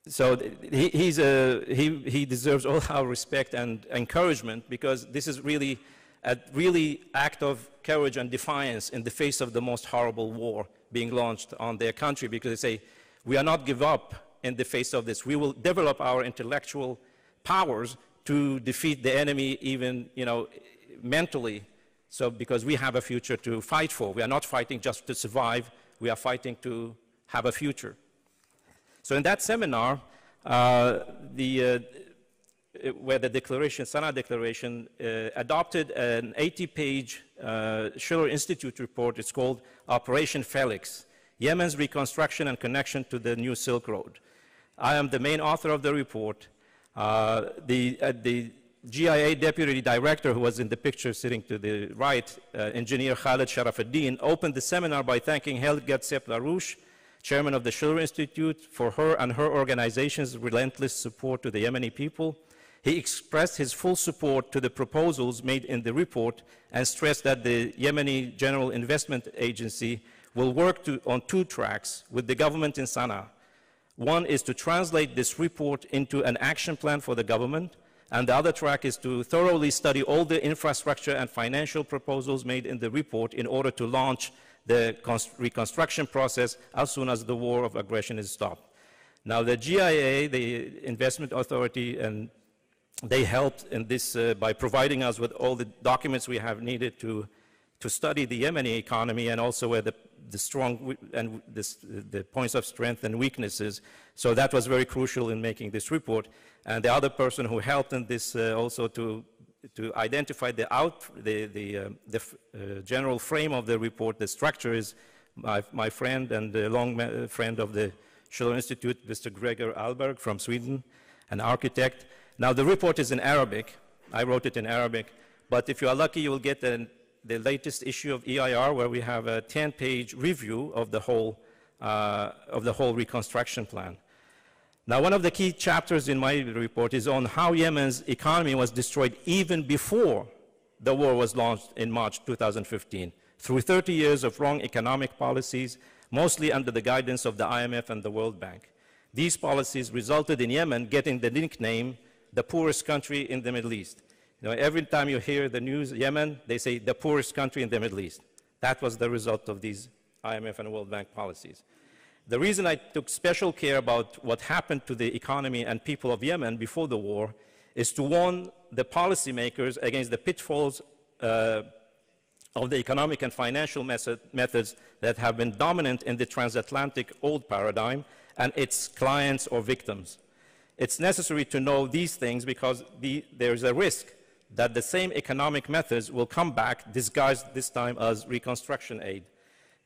S2: So he deserves all our respect and encouragement, because this is really a act of courage and defiance in the face of the most horrible war being launched on their country, because they say, we are not give up in the face of this. We will develop our intellectual powers to defeat the enemy, even, you know, mentally. So because we have a future to fight for. We are not fighting just to survive. We are fighting to have a future. So in that seminar, where the declaration, Sana Declaration, adopted an 80-page Schiller Institute report. It's called Operation Felix, Yemen's Reconstruction and Connection to the New Silk Road. I am the main author of the report. The GIA Deputy Director, who was in the picture sitting to the right, Engineer Khaled Sharafuddin, opened the seminar by thanking Helga Tsep-Larouche, Chairman of the Schiller Institute, for her and her organization's relentless support to the Yemeni people. He expressed his full support to the proposals made in the report and stressed that the Yemeni General Investment Agency will work on two tracks with the government in Sana'a. One is to translate this report into an action plan for the government, and the other track is to thoroughly study all the infrastructure and financial proposals made in the report in order to launch the reconstruction process as soon as the war of aggression is stopped. Now, the GIA, the Investment Authority, and they helped in this by providing us with all the documents we have needed to study the Yemeni economy, and also where the strong and the points of strength and weaknesses. So that was very crucial in making this report. And the other person who helped in this also to identify the general frame of the report, the structure, is my friend and the long friend of the Schiller Institute, Mr. Gregor Alberg from Sweden, an architect. Now, the report is in Arabic. I wrote it in Arabic. But if you are lucky, you will get the latest issue of EIR, where we have a 10-page review of the whole reconstruction plan. Now, one of the key chapters in my report is on how Yemen's economy was destroyed even before the war was launched in March 2015, through 30 years of wrong economic policies, mostly under the guidance of the IMF and the World Bank. These policies resulted in Yemen getting the nickname the poorest country in the Middle East. You know, every time you hear the news, Yemen, they say the poorest country in the Middle East. That was the result of these IMF and World Bank policies. The reason I took special care about what happened to the economy and people of Yemen before the war is to warn the policymakers against the pitfalls of the economic and financial methods that have been dominant in the transatlantic old paradigm and its clients or victims. It's necessary to know these things because there's a risk that the same economic methods will come back, disguised this time as reconstruction aid.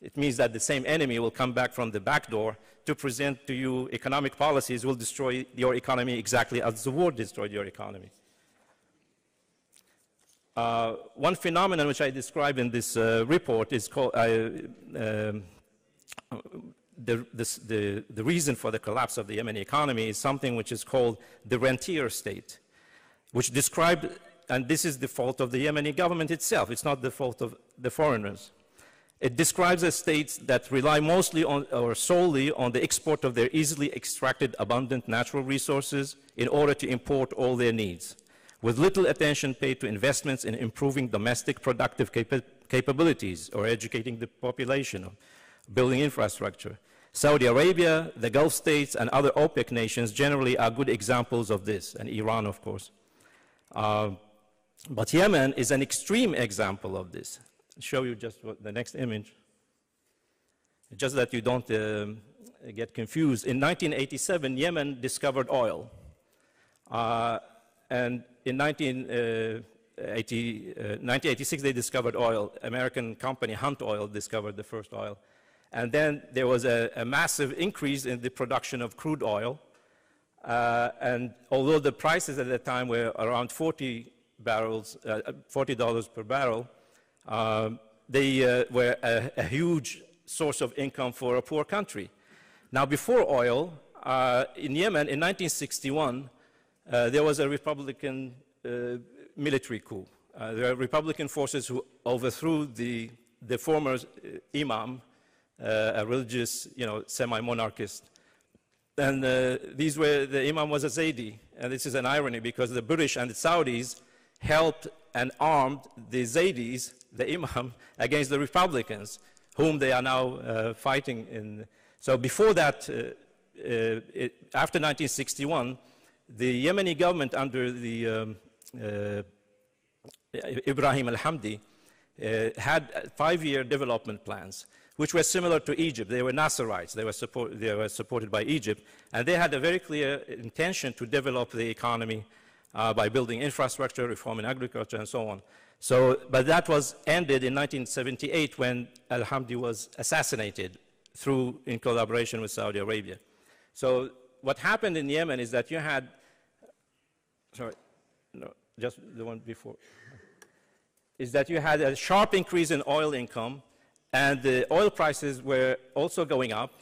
S2: It means that the same enemy will come back from the back door to present to you economic policies will destroy your economy exactly as the war destroyed your economy. One phenomenon which I describe in this report is called the reason for the collapse of the Yemeni economy is something which is called the rentier state, which described, and this is the fault of the Yemeni government itself, it's not the fault of the foreigners. It describes a state that rely mostly on or solely on the export of their easily extracted abundant natural resources in order to import all their needs, with little attention paid to investments in improving domestic productive capabilities or educating the population or building infrastructure. Saudi Arabia, the Gulf states, and other OPEC nations generally are good examples of this, and Iran, of course. But Yemen is an extreme example of this. I'll show you just the next image, just that you don't get confused. In 1987, Yemen discovered oil. And in 1986, they discovered oil. American company Hunt Oil discovered the first oil. And then there was a massive increase in the production of crude oil. And although the prices at that time were around $40 per barrel, they were a huge source of income for a poor country. Now, before oil, in Yemen, in 1961, there was a Republican military coup. There were Republican forces who overthrew the former imam, a religious, semi-monarchist And the Imam was a Zaydi, and this is an irony because the British and the Saudis helped and armed the Zaydis, the Imam, against the Republicans, whom they are now fighting in. So before that, after 1961, the Yemeni government under the Ibrahim al-Hamdi had 5-year development plans, which were similar to Egypt. They were Nasserites. They were supported by Egypt. And they had a very clear intention to develop the economy by building infrastructure, reforming agriculture, and so on. So, but that was ended in 1978 when al-Hamdi was assassinated in collaboration with Saudi Arabia. So what happened in Yemen is that you had, sorry, no, just the one before, is that you had a sharp increase in oil income, and the oil prices were also going up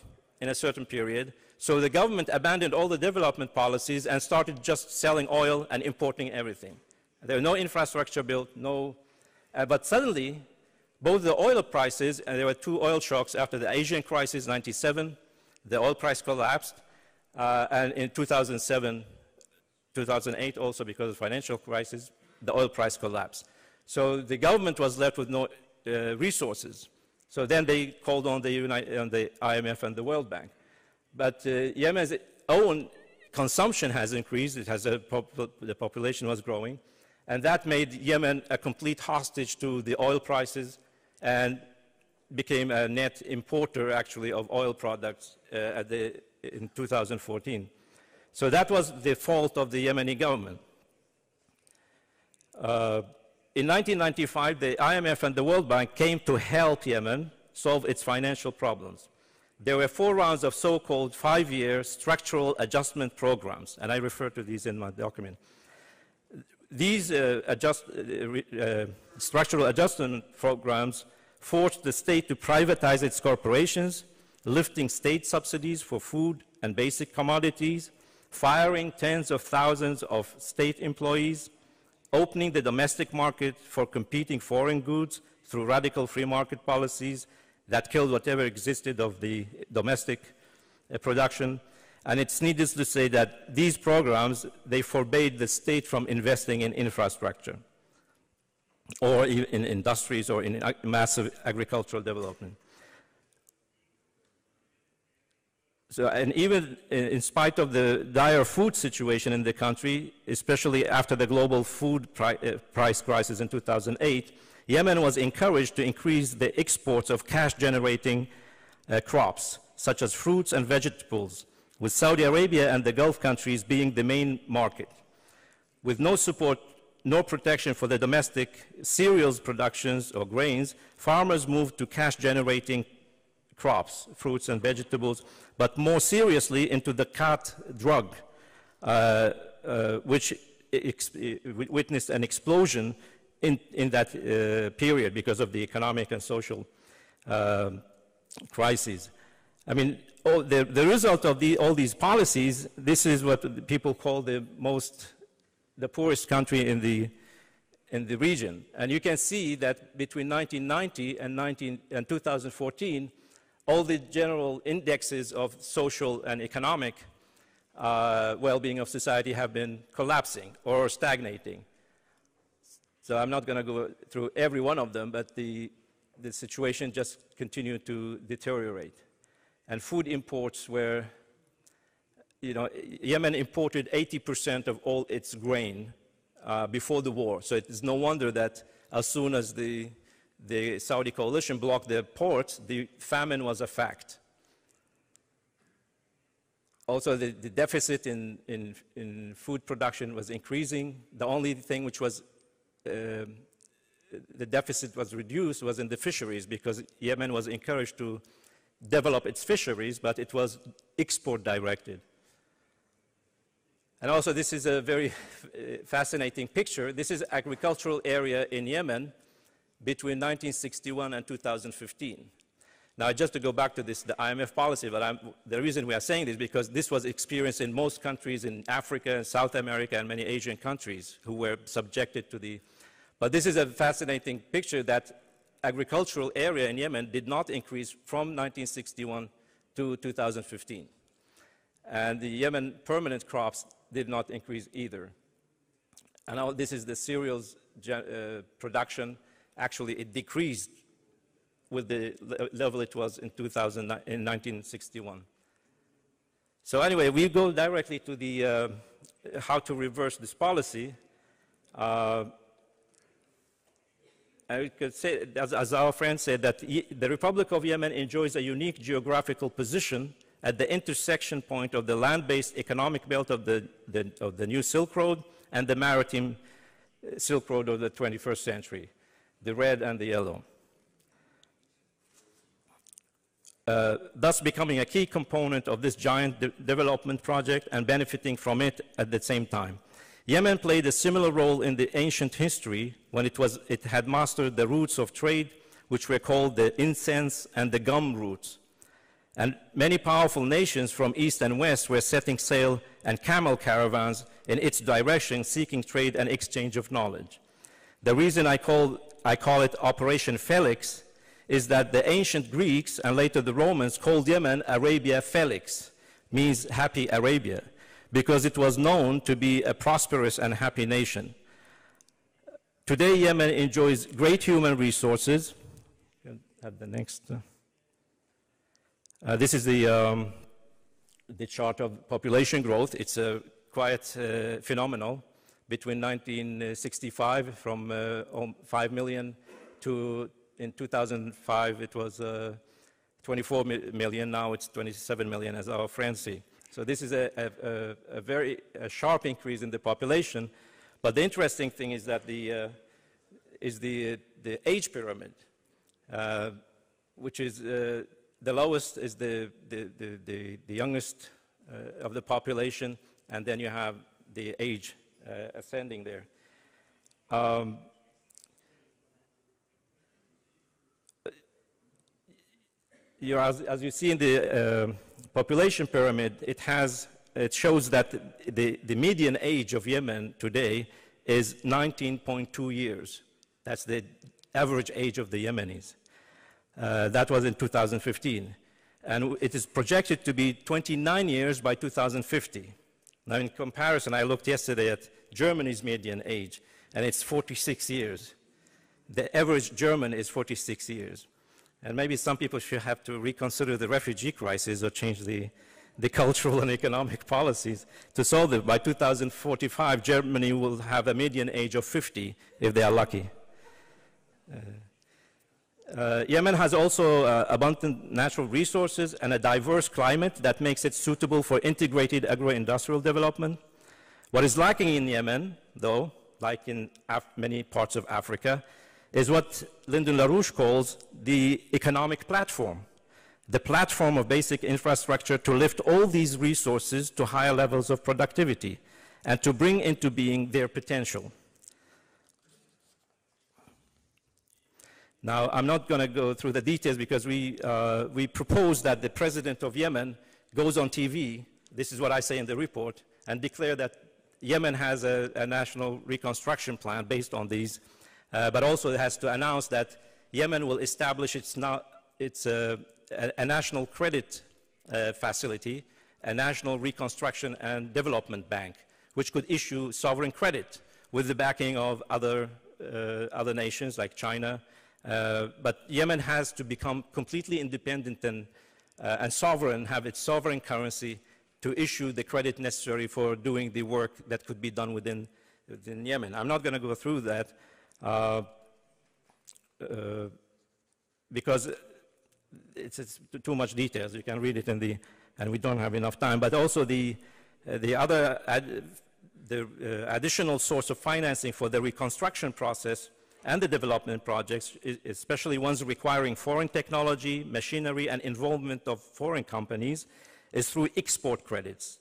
S2: in a certain period. So the government abandoned all the development policies and started just selling oil and importing everything. There was no infrastructure built, but suddenly, both the oil prices, and there were 2 oil shocks after the Asian crisis, 97, the oil price collapsed, and in 2007, 2008 also because of the financial crisis, the oil price collapsed. So the government was left with no resources. So then they called on the IMF and the World Bank. But Yemen's own consumption has increased. The population was growing. And that made Yemen a complete hostage to the oil prices and became a net importer, actually, of oil products in 2014. So that was the fault of the Yemeni government. In 1995, the IMF and the World Bank came to help Yemen solve its financial problems. There were 4 rounds of so-called 5-year structural adjustment programs, and I refer to these in my document. These structural adjustment programs forced the state to privatize its corporations, lifting state subsidies for food and basic commodities, firing tens of thousands of state employees, opening the domestic market for competing foreign goods through radical free market policies that killed whatever existed of the domestic production. And it's needless to say that these programs, they forbade the state from investing in infrastructure or in industries or in massive agricultural development. So, and even in spite of the dire food situation in the country, especially after the global food price crisis in 2008, Yemen was encouraged to increase the exports of cash-generating crops, such as fruits and vegetables, with Saudi Arabia and the Gulf countries being the main market. With no support, no protection for the domestic cereals productions or grains, farmers moved to cash-generating crops, fruits and vegetables, but more seriously into the khat drug, which witnessed an explosion in that period because of the economic and social crises. I mean, the result of all these policies, this is what people call the poorest country in the region. And you can see that between 1990 and 2014, all the general indexes of social and economic well-being of society have been collapsing or stagnating. So I'm not going to go through every one of them, but the situation just continued to deteriorate. And food imports were, Yemen imported 80% of all its grain before the war. So it is no wonder that as soon as the Saudi coalition blocked the ports, the famine was a fact. Also, the deficit in food production was increasing. The only thing which was the deficit was reduced was in the fisheries, because Yemen was encouraged to develop its fisheries, but it was export directed. And also, this is a very fascinating picture. This is agricultural area in Yemen between 1961 and 2015. Now, just to go back to this, the IMF policy, but the reason we are saying this is because this was experienced in most countries in Africa and South America and many Asian countries who were subjected to the. But this is a fascinating picture that agricultural area in Yemen did not increase from 1961 to 2015. And the Yemen permanent crops did not increase either. And now this is the cereals production. Actually, it decreased with the level it was in 1961. So anyway, we go directly to the how to reverse this policy. I could say, as our friend said, that the Republic of Yemen enjoys a unique geographical position at the intersection point of the land-based economic belt of the new Silk Road and the maritime Silk Road of the 21st century, the red and the yellow. Thus becoming a key component of this giant development project and benefiting from it at the same time. Yemen played a similar role in the ancient history when it had mastered the routes of trade, which were called the incense and the gum routes. And many powerful nations from east and west were setting sail and camel caravans in its direction, seeking trade and exchange of knowledge. The reason I call it Operation Felix is that the ancient Greeks and later the Romans called Yemen Arabia Felix, means happy Arabia, because it was known to be a prosperous and happy nation. Today, Yemen enjoys great human resources. You can have the next. This is the chart of population growth. It's quite phenomenal. Between 1965, from 5 million to, in 2005, it was 24 million. Now it's 27 million, as our friends see. So this is a very sharp increase in the population. But the interesting thing is that the age pyramid, which is the lowest is the youngest of the population, and then you have the age ascending there. As you see in the population pyramid, it shows that the median age of Yemen today is 19.2 years. That's the average age of the Yemenis. That was in 2015. And it is projected to be 29 years by 2050. Now, in comparison, I looked yesterday at Germany's median age, and it's 46 years. The average German is 46 years. And maybe some people should have to reconsider the refugee crisis or change the cultural and economic policies to solve it. By 2045, Germany will have a median age of 50 if they are lucky. Yemen has also abundant natural resources and a diverse climate that makes it suitable for integrated agro-industrial development. What is lacking in Yemen, though, like in many parts of Africa, is what Lyndon LaRouche calls the economic platform, the platform of basic infrastructure to lift all these resources to higher levels of productivity and to bring into being their potential. Now, I'm not going to go through the details because we propose that the president of Yemen goes on TV, this is what I say in the report, and declare that Yemen has a national reconstruction plan based on these, but also it has to announce that Yemen will establish a national credit facility, a national reconstruction and development bank, which could issue sovereign credit with the backing of other nations like China. But Yemen has to become completely independent and sovereign, have its sovereign currency to issue the credit necessary for doing the work that could be done within Yemen. I'm not going to go through that because it's too much details. You can read it in and we don't have enough time. But also the additional source of financing for the reconstruction process and the development projects, especially ones requiring foreign technology, machinery, and involvement of foreign companies, is through export credits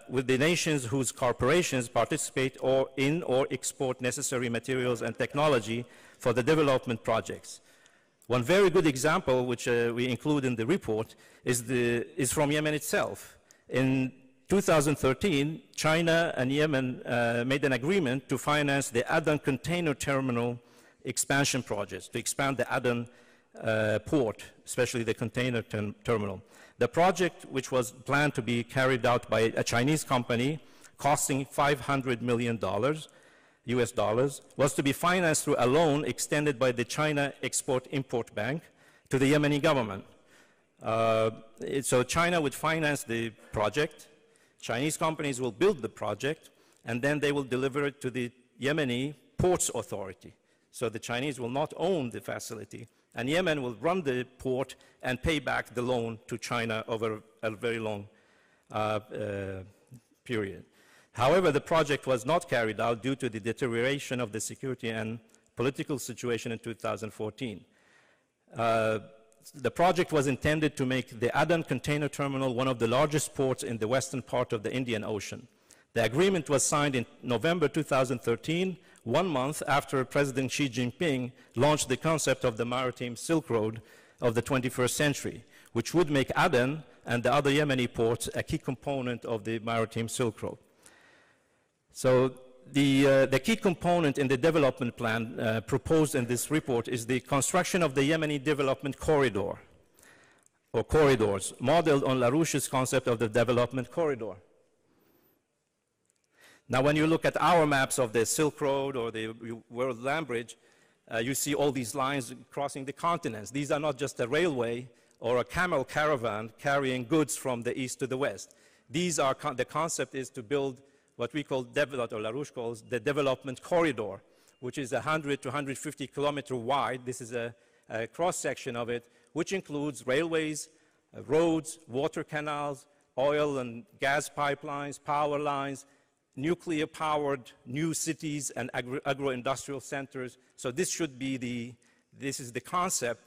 S2: with the nations whose corporations participate in or export necessary materials and technology for the development projects. One very good example, which we include in the report, is from Yemen itself. In 2013, China and Yemen made an agreement to finance the Aden container terminal expansion projects, to expand the Aden port, especially the container terminal. The project, which was planned to be carried out by a Chinese company, costing $500 million, US dollars, was to be financed through a loan extended by the China Export-Import Bank to the Yemeni government. So China would finance the project, Chinese companies will build the project, and then they will deliver it to the Yemeni Ports Authority. So the Chinese will not own the facility, and Yemen will run the port and pay back the loan to China over a very long period. However, the project was not carried out due to the deterioration of the security and political situation in 2014. The project was intended to make the Aden container terminal one of the largest ports in the western part of the Indian Ocean. The agreement was signed in November 2013, 1 month after President Xi Jinping launched the concept of the maritime Silk Road of the 21st century, which would make Aden and the other Yemeni ports a key component of the maritime Silk Road. So the key component in the development plan proposed in this report is the construction of the Yemeni Development Corridor, or corridors, modeled on LaRouche's concept of the development corridor. Now, when you look at our maps of the Silk Road or the World Land Bridge, you see all these lines crossing the continents. These are not just a railway or a camel caravan carrying goods from the east to the west. These are, the concept is to build what we call, what LaRouche calls the development corridor, which is 100 to 150 kilometers wide. This is a cross-section of it, which includes railways, roads, water canals, oil and gas pipelines, power lines, nuclear-powered new cities and agro-industrial centers. So this should be this is the concept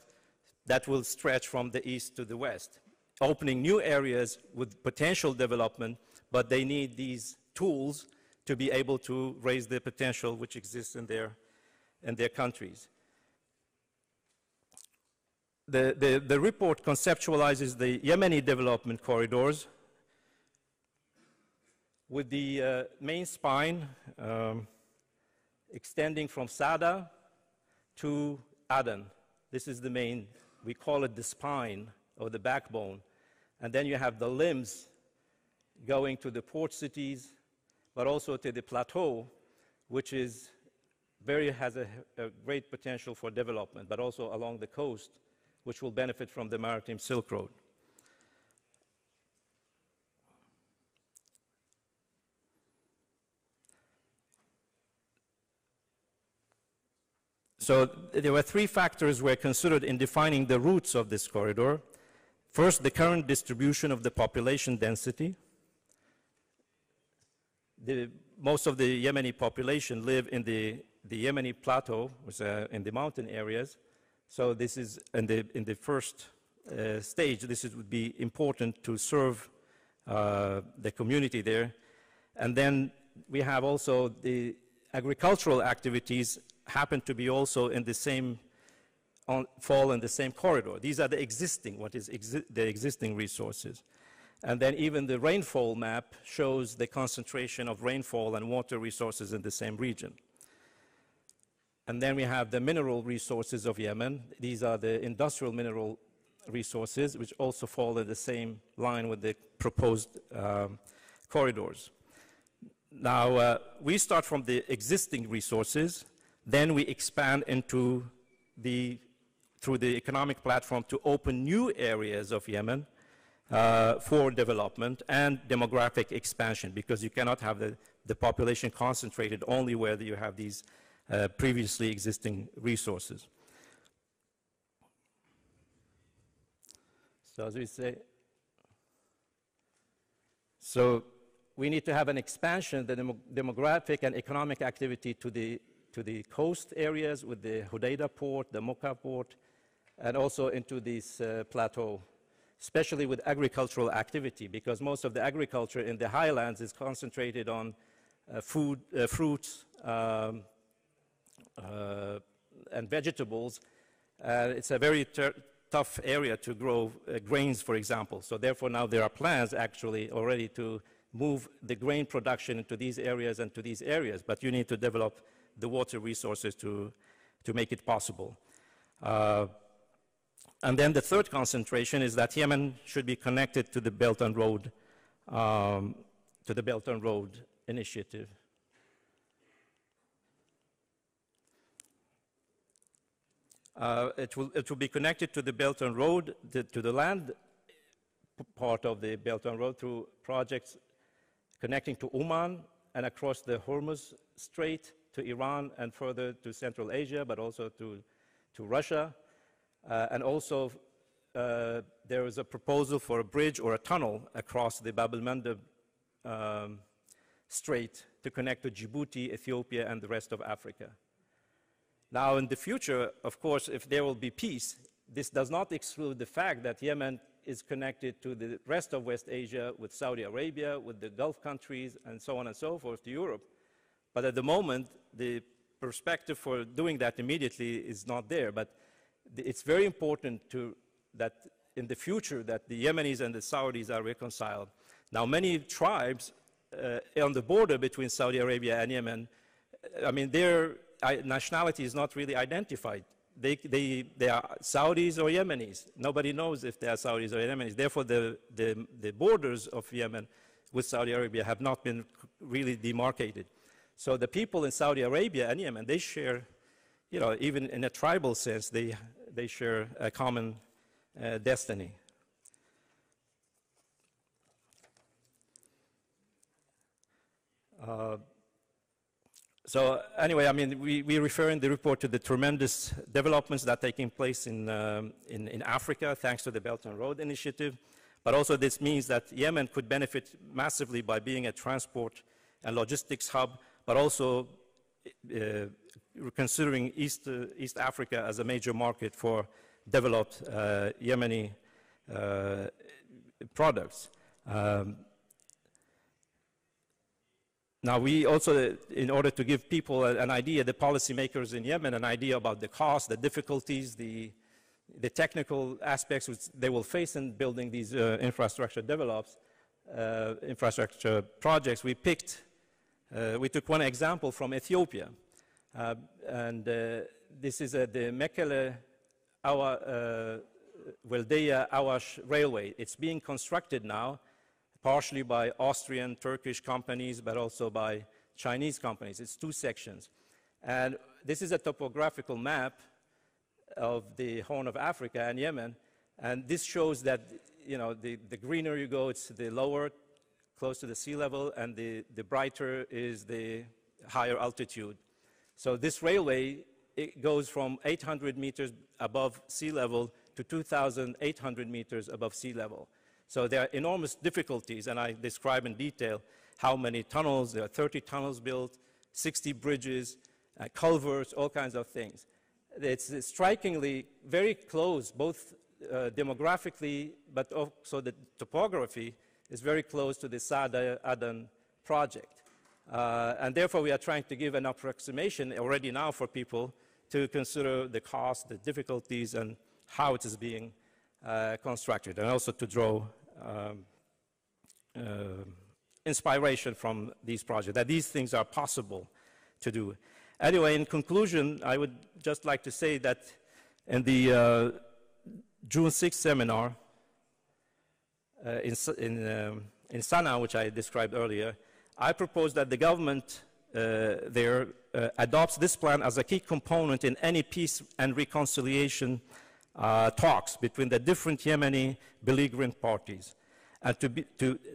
S2: that will stretch from the east to the west, opening new areas with potential development, but they need these tools to be able to raise the potential which exists in their countries. The report conceptualizes the Yemeni development corridors with the main spine extending from Sada to Aden. This is the main, we call it the spine or the backbone. And then you have the limbs going to the port cities, but also to the plateau, which is has a great potential for development, but also along the coast, which will benefit from the maritime Silk Road. So there were 3 factors were considered in defining the routes of this corridor. First, the current distribution of the population density. Most of the Yemeni population live in the Yemeni plateau, which in the mountain areas. So this is in the first stage. This would be important to serve the community there. And then we have also the agricultural activities happen to be also in the same, fall in the same corridor. These are the existing, the existing resources. And then even the rainfall map shows the concentration of rainfall and water resources in the same region. And then we have the mineral resources of Yemen. These are the industrial mineral resources, which also fall in the same line with the proposed corridors. Now, we start from the existing resources, then we expand into through the economic platform to open new areas of Yemen for development and demographic expansion, because you cannot have the population concentrated only where you have these previously existing resources. So as we say, so we need to have an expansion, the demographic and economic activity to the coast areas with the Hodeidah port, the Mocha port, and also into this plateau, especially with agricultural activity, because most of the agriculture in the highlands is concentrated on fruits and vegetables. It's a very tough area to grow grains, for example. So therefore now there are plans actually already to move the grain production into these areas and to these areas, but you need to develop the water resources to make it possible. And then the third concentration is that Yemen should be connected to the Belt and Road, initiative. It will be connected to the Belt and Road, to the land part of the Belt and Road through projects connecting to Oman and across the Hormuz Strait to Iran and further to Central Asia, but also to Russia. And also there is a proposal for a bridge or a tunnel across the Bab el-Mandeb Strait to connect to Djibouti, Ethiopia, and the rest of Africa. Now, in the future, of course, if there will be peace, this does not exclude the fact that Yemen is connected to the rest of West Asia with Saudi Arabia, with the Gulf countries, and so on and so forth to Europe. But at the moment, the perspective for doing that immediately is not there. But it's very important that in the future that the Yemenis and the Saudis are reconciled. Now, many tribes on the border between Saudi Arabia and Yemen, I mean, their nationality is not really identified. They are Saudis or Yemenis. Nobody knows if they are Saudis or Yemenis. Therefore, the borders of Yemen with Saudi Arabia have not been really demarcated. So the people in Saudi Arabia and Yemen, they share, you know, even in a tribal sense, they share a common destiny. So anyway, I mean, we refer in the report to the tremendous developments that are taking place in Africa, thanks to the Belt and Road Initiative. But also this means that Yemen could benefit massively by being a transport and logistics hub, but also considering East Africa as a major market for developed Yemeni products. Now, we also, in order to give people an idea, the policymakers in Yemen, an idea about the cost, the difficulties, the technical aspects which they will face in building these infrastructure projects, we took one example from Ethiopia. This is the Mekele Weldeya Awash Railway. It's being constructed now, partially by Austrian, Turkish companies, but also by Chinese companies. It's 2 sections. And this is a topographical map of the Horn of Africa and Yemen. And this shows that, you know, the greener you go, it's the lower, close to the sea level, and the brighter is the higher altitude. So this railway, it goes from 800 meters above sea level to 2,800 meters above sea level. So there are enormous difficulties, and I describe in detail how many tunnels. There are 30 tunnels built, 60 bridges, culverts, all kinds of things. It's strikingly very close, both demographically, but also the topography is very close to the Sada Adan project. And therefore, we are trying to give an approximation already now for people to consider the cost, the difficulties, and how it is being constructed, and also to draw inspiration from these projects, that these things are possible to do. Anyway, in conclusion, I would just like to say that in the June 6th seminar in Sana'a, which I described earlier, I proposed that the government there adopts this plan as a key component in any peace and reconciliation talks between the different Yemeni belligerent parties, and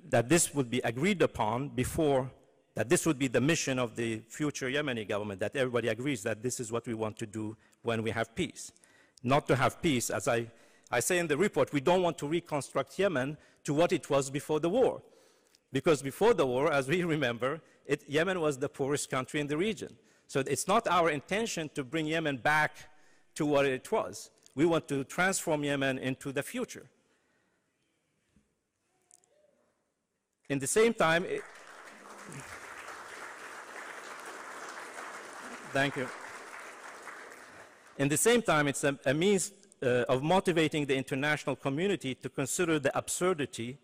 S2: that this would be agreed upon before, that this would be the mission of the future Yemeni government, that everybody agrees that this is what we want to do when we have peace. Not to have peace, as I say in the report, we don't want to reconstruct Yemen to what it was before the war. Because before the war, as we remember, Yemen was the poorest country in the region. So it's not our intention to bring Yemen back to what it was. We want to transform Yemen into the future. In the same time, thank you. In the same time, it's a means of motivating the international community to consider the absurdity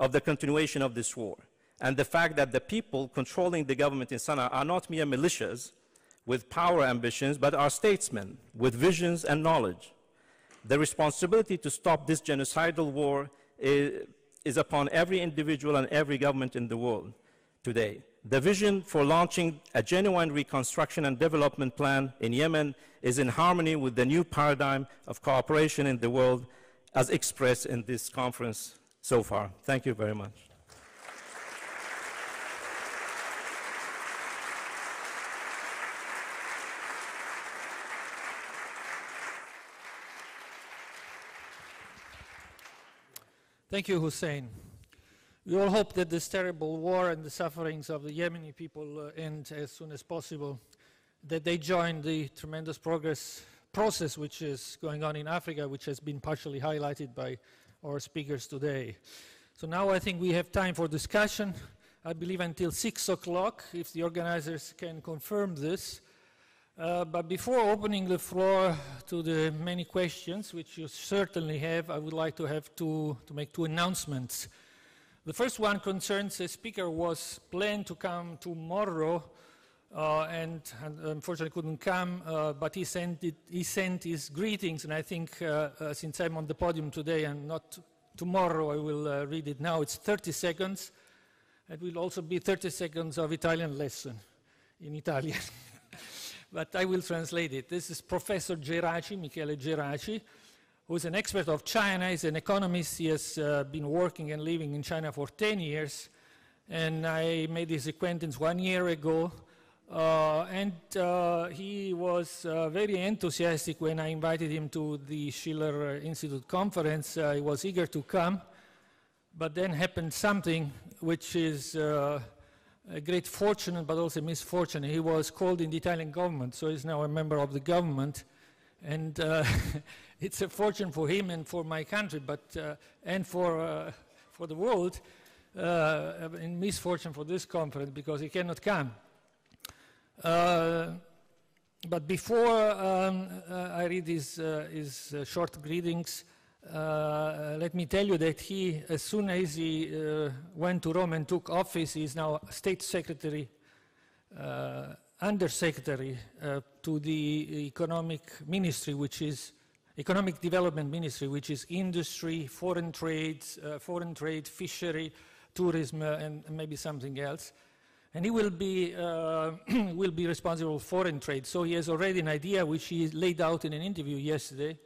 S2: of the continuation of this war, and the fact that the people controlling the government in Sana'a are not mere militias with power ambitions, but are statesmen with visions and knowledge. The responsibility to stop this genocidal war is upon every individual and every government in the world today. The vision for launching a genuine reconstruction and development plan in Yemen is in harmony with the new paradigm of cooperation in the world as expressed in this conference so far. Thank you very much.
S1: Thank you, Hussein. We all hope that this terrible war and the sufferings of the Yemeni people end as soon as possible, that they join the tremendous process which is going on in Africa, which has been partially highlighted by our speakers today. So now I think we have time for discussion. I believe until 6 o'clock, if the organizers can confirm this. But before opening the floor to the many questions, which you certainly have, I would like to make two announcements. The first one concerns a speaker who was planned to come tomorrow and unfortunately couldn't come, but he sent his greetings, and I think since I'm on the podium today and not tomorrow, I will read it now. It's 30 seconds. It will also be 30 seconds of Italian lesson in Italian. But I will translate it. This is Professor Geraci, Michele Geraci, who is an expert of China. He's an economist. He has been working and living in China for 10 years. And I made his acquaintance 1 year ago. He was very enthusiastic when I invited him to the Schiller Institute conference. He was eager to come. But then happened something which is a great fortune, but also misfortune. He was called in the Italian government, so he's now a member of the government. And it's a fortune for him and for my country, but and for the world, and misfortune for this conference because he cannot come. But before I read his short greetings, let me tell you that he, as soon as he went to Rome and took office, he is now State Secretary, Undersecretary to the Economic Ministry, which is Economic Development Ministry, which is industry, foreign trade, fishery, tourism, and maybe something else. And he will be responsible for foreign trade. So he has already an idea, which he laid out in an interview yesterday,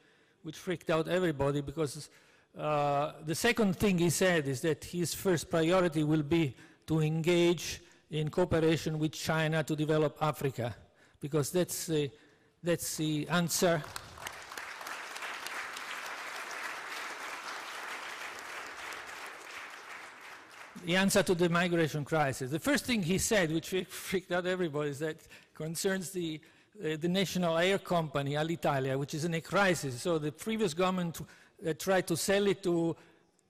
S1: which freaked out everybody because the second thing he said is that his first priority will be to engage in cooperation with China to develop Africa, because that's the answer. The answer to the migration crisis. The first thing he said, which freaked out everybody, is that concerns the national air company, Alitalia, which is in a crisis. So the previous government tried to sell it to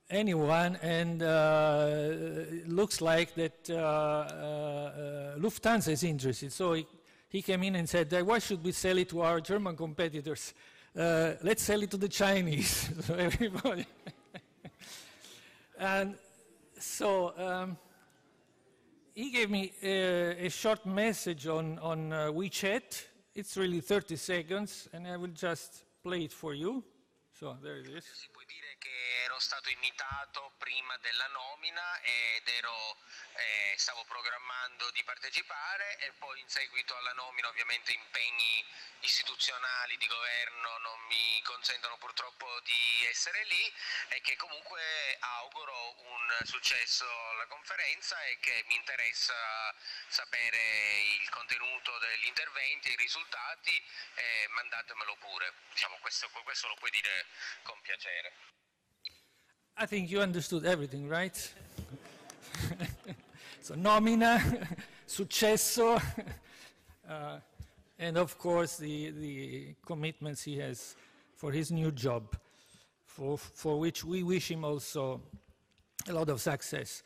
S1: anyone, and it looks like that Lufthansa is interested. So he came in and said, why should we sell it to our German competitors? Let's sell it to the Chinese. So everybody. And so he gave me a short message on WeChat. It's really 30 seconds, and I will just play it for you. So there it is.
S10: Si può dire che ero stato invitato prima della nomina ed stavo programmando di partecipare, e poi in seguito alla nomina ovviamente impegni istituzionali di governo non mi consentono purtroppo di essere lì, e che comunque auguro un successo alla conferenza e che mi interessa sapere il contenuto degli interventi, i risultati, mandatemelo pure. Diciamo, questo lo puoi dire con piacere.
S1: I think you understood everything, right? So nomina, successo, and of course the commitments he has for his new job, for which we wish him also a lot of success.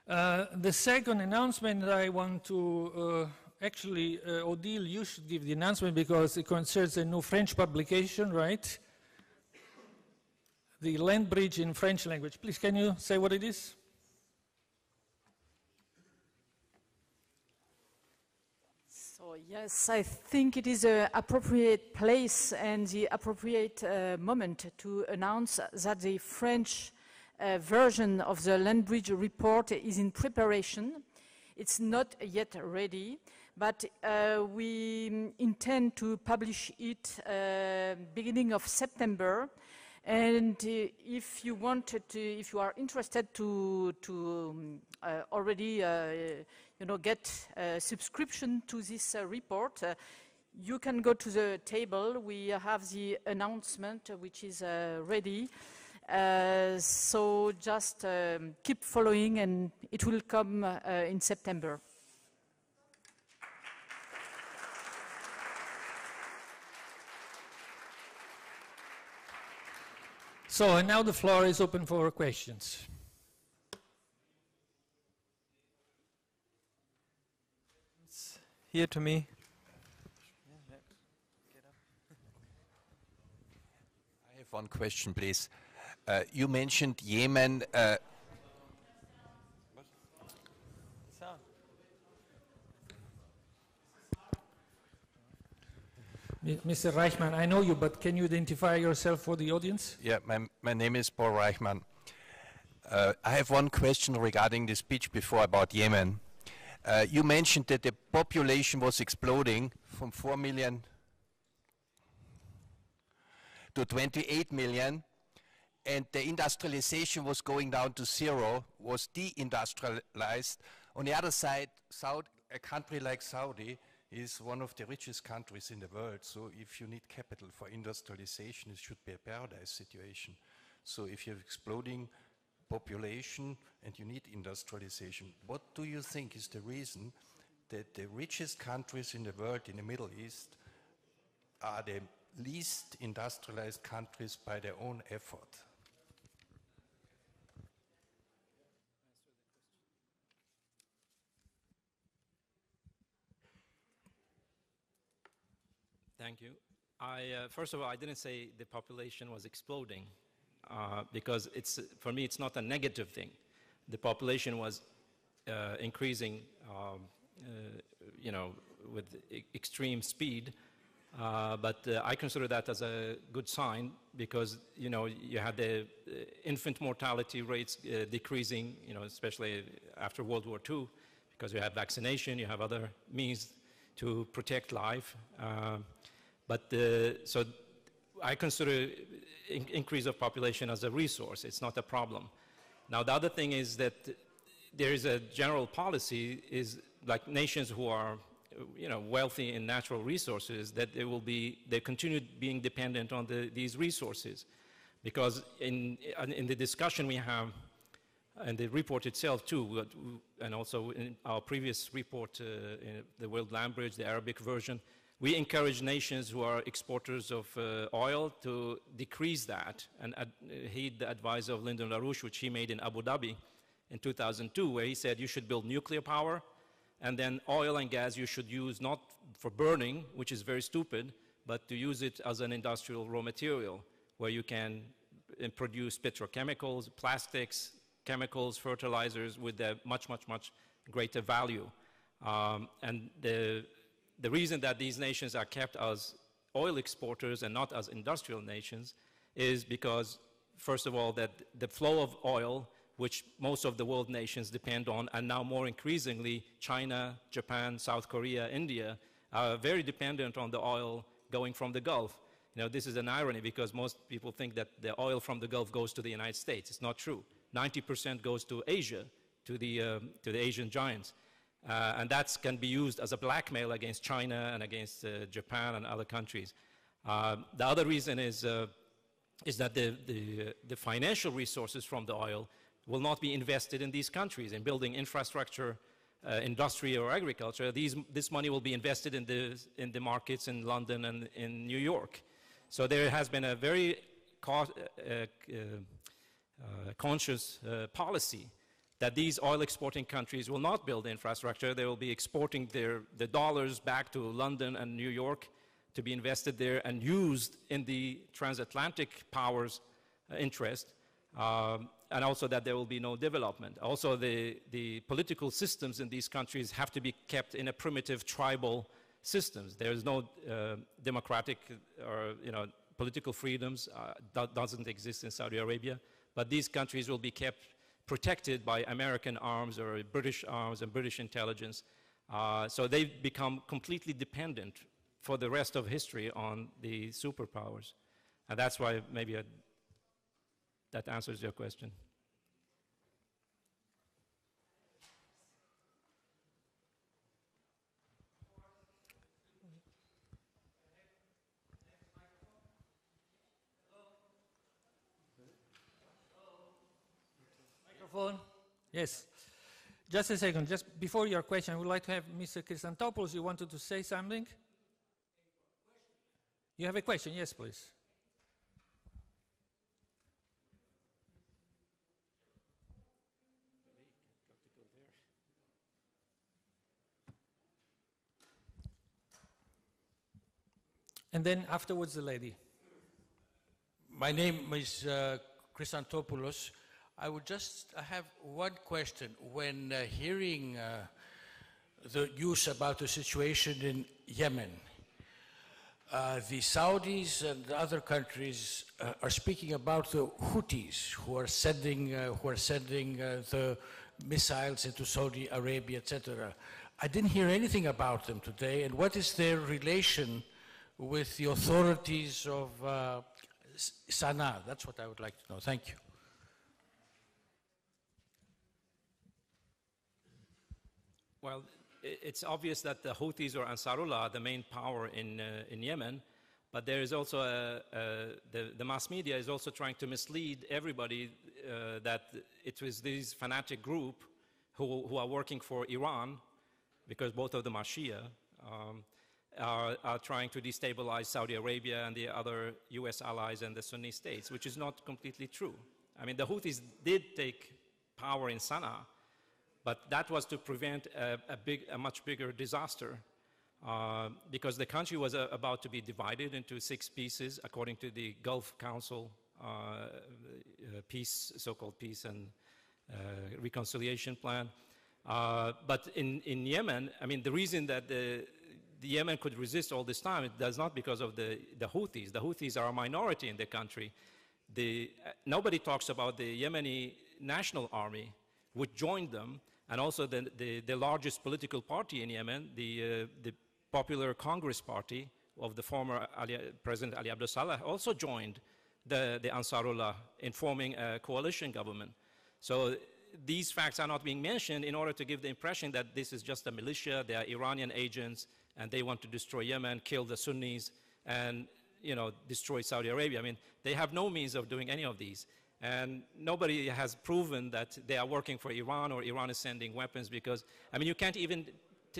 S1: The second announcement I want to, actually, Odile, you should give the announcement because it concerns a new French publication, right? The Land Bridge in French language. Please, can you say what it is?
S11: So
S9: So yes, I think it is an appropriate place and the appropriate moment to announce that the French version of the Land Bridge report is in preparation. It's not yet ready, but we intend to publish it beginning of September. And if you wanted to, if you are interested to already, get a subscription to this report, you can go to the table. We have the announcement, which is ready. So just keep following, and it will come in September.
S1: So, and now the floor is open for questions.
S11: It's here to me.
S12: I have one question, please. You mentioned Yemen.
S1: Mr. Reichman, I know you, but can you identify yourself for the audience?
S12: Yeah, my name is Paul Reichman. I have one question regarding the speech before about Yemen. You mentioned that the population was exploding from 4 million to 28 million, and the industrialization was going down to zero, was deindustrialized. On the other side, a country like Saudi is one of the richest countries in the world. So if you need capital for industrialization, it should be a paradise situation. So if you have exploding population and you need industrialization, what do you think is the reason that the richest countries in the world in the Middle East are the least industrialized countries by their own effort?
S11: Thank you. First of all, I didn't say the population was exploding because for me, it's not a negative thing. The population was increasing, with extreme speed, but I consider that as a good sign because, you had the infant mortality rates decreasing, especially after World War II, because you have vaccination, you have other means to protect life. So I consider increase of population as a resource. It's not a problem. Now, the other thing is that there is a general policy is like nations who are, wealthy in natural resources, that they continue being dependent on these resources. Because in the discussion we have, and the report itself too, and also in our previous report, in the World Land Bridge, the Arabic version, we encourage nations who are exporters of oil to decrease that and heed the advice of Lyndon LaRouche, which he made in Abu Dhabi in 2002, where he said you should build nuclear power, and then oil and gas you should use not for burning, which is very stupid, but to use it as an industrial raw material, where you can produce petrochemicals, plastics, chemicals, fertilizers with a much, much, much greater value. And the reason that these nations are kept as oil exporters and not as industrial nations is because, first of all, that the flow of oil, which most of the world nations depend on, and now more increasingly China, Japan, South Korea, India, are very dependent on the oil going from the Gulf. This is an irony because most people think that the oil from the Gulf goes to the United States. It's not true. 90% goes to Asia, to the Asian giants. And that can be used as a blackmail against China and against Japan and other countries. The other reason is that the financial resources from the oil will not be invested in these countries, in building infrastructure, industry or agriculture. This money will be invested in the markets in London and in New York. So there has been a very conscious policy that these oil exporting countries will not build infrastructure. They will be exporting the dollars back to London and New York to be invested there and used in the transatlantic powers' interest, and also that there will be no development. Also, the political systems in these countries have to be kept in a primitive tribal systems. There's no democratic or political freedoms that doesn't exist in Saudi Arabia, but these countries will be kept protected by American arms or British arms and British intelligence. So they've become completely dependent for the rest of history on the superpowers. And that's why maybe that answers your question.
S1: Microphone? Yes. Just a second. Just before your question, I would like to have Mr. Christantopoulos. You wanted to say something? You have a question? Yes, please. And then afterwards, the lady.
S13: My name is Christantopoulos. I would just have one question. When hearing the news about the situation in Yemen, the Saudis and other countries are speaking about the Houthis who are sending the missiles into Saudi Arabia, etc. I didn't hear anything about them today. And what is their relation with the authorities of Sana'a? That's what I would like to know. Thank you.
S11: Well, it's obvious that the Houthis or Ansarullah are the main power in Yemen, but there is also the mass media is also trying to mislead everybody that it was this fanatic group who are working for Iran, because both of them are Shia, are trying to destabilize Saudi Arabia and the other US allies and the Sunni states, which is not completely true. I mean, the Houthis did take power in Sana'a, but that was to prevent a much bigger disaster because the country was about to be divided into 6 pieces according to the Gulf Council peace, so-called peace and reconciliation plan. But in Yemen, I mean, the reason that the Yemen could resist all this time, it does not because of the Houthis. The Houthis are a minority in the country. Nobody talks about the Yemeni National Army, which joined them, and also the largest political party in Yemen, the Popular Congress Party of the former President Ali Abdel Saleh, also joined the Ansarullah in forming a coalition government. So these facts are not being mentioned in order to give the impression that this is just a militia, they are Iranian agents, and they want to destroy Yemen, kill the Sunnis, and destroy Saudi Arabia. I mean, they have no means of doing any of these. And nobody has proven that they are working for Iran or Iran is sending weapons because, I mean, you can't even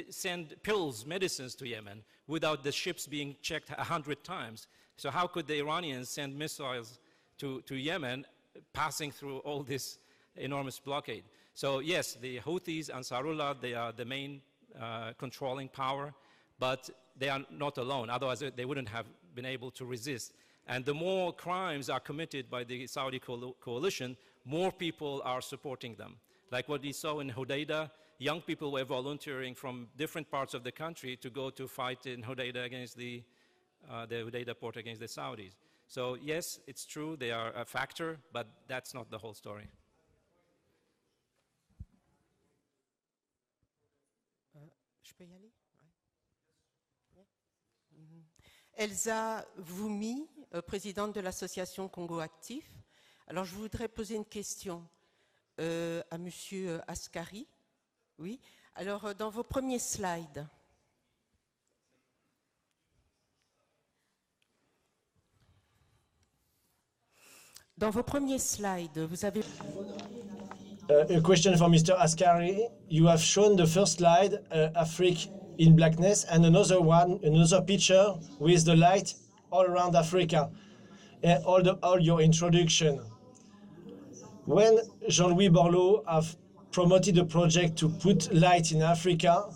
S11: send pills, medicines to Yemen without the ships being checked 100 times. So how could the Iranians send missiles to Yemen passing through all this enormous blockade? So yes, the Houthis, Ansarullah, they are the main controlling power, but they are not alone. Otherwise, they wouldn't have been able to resist. And the more crimes are committed by the Saudi coalition, more people are supporting them. Like what we saw in Hodeidah, young people were volunteering from different parts of the country to go to fight in Hodeidah against the Hodeidah port against the Saudis. So yes, it's true, they are a factor, but that's not the whole story.
S14: Je peux y aller? Elsa Voumi, présidente de l'association Congo Actif. Alors, je voudrais poser une question à Monsieur Askary. Oui. Alors, dans vos premiers slides, vous avez...
S15: A question for Mr. Askary. You have shown the first slide, Africa in blackness, and another picture with the light all around Africa, and all your introduction. When Jean-Louis Borloo have promoted a project to put light in Africa,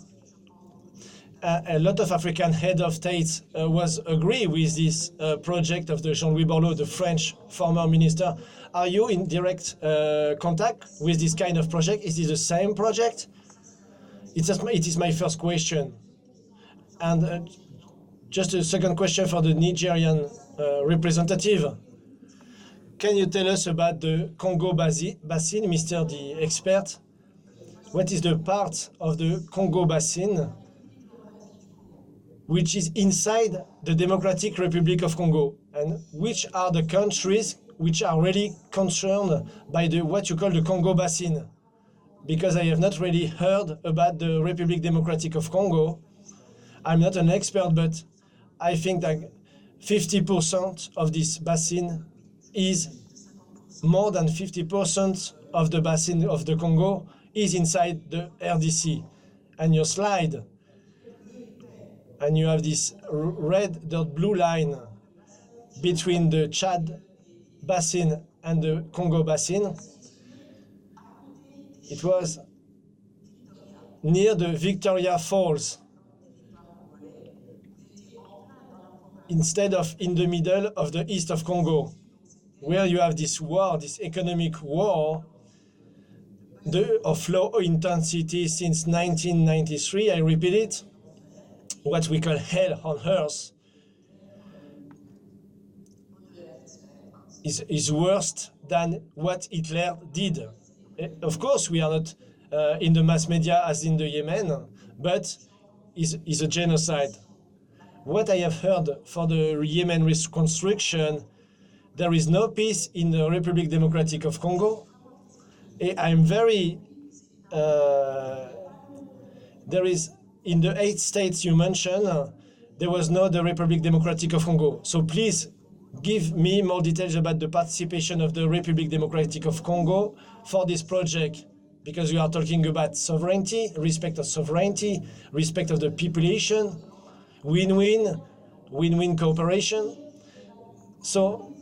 S15: a lot of African head of states was agree with this project of the Jean-Louis Borloo, the French former minister. Are you in direct contact with this kind of project? Is it the same project? It is my first question. And just a second question for the Nigerian representative. Can you tell us about the Congo Basin, Mr. the expert? What is the part of the Congo Basin which is inside the Democratic Republic of Congo? And which are the countries which are really concerned by what you call the Congo Basin? Because I have not really heard about the Republic Democratic of Congo. I'm not an expert, but I think that 50% of this basin is more than 50% of the basin of the Congo is inside the RDC. And your slide, and you have this red dot blue line between the Chad basin and the Congo basin. It was near the Victoria Falls, instead of in the middle of the east of Congo, where you have this war, this economic war of low intensity since 1993. I repeat it, what we call hell on earth is worse than what Hitler did. Of course, we are not in the mass media as in the Yemen, but is a genocide. What I have heard for the Yemen reconstruction, there is no peace in the Republic Democratic of Congo. I'm very, there is, in the 8 states you mentioned, there was no the Republic Democratic of Congo. So please give me more details about the participation of the Republic Democratic of Congo for this project, because we are talking about sovereignty, respect of sovereignty, respect of the population, win-win, win-win cooperation. So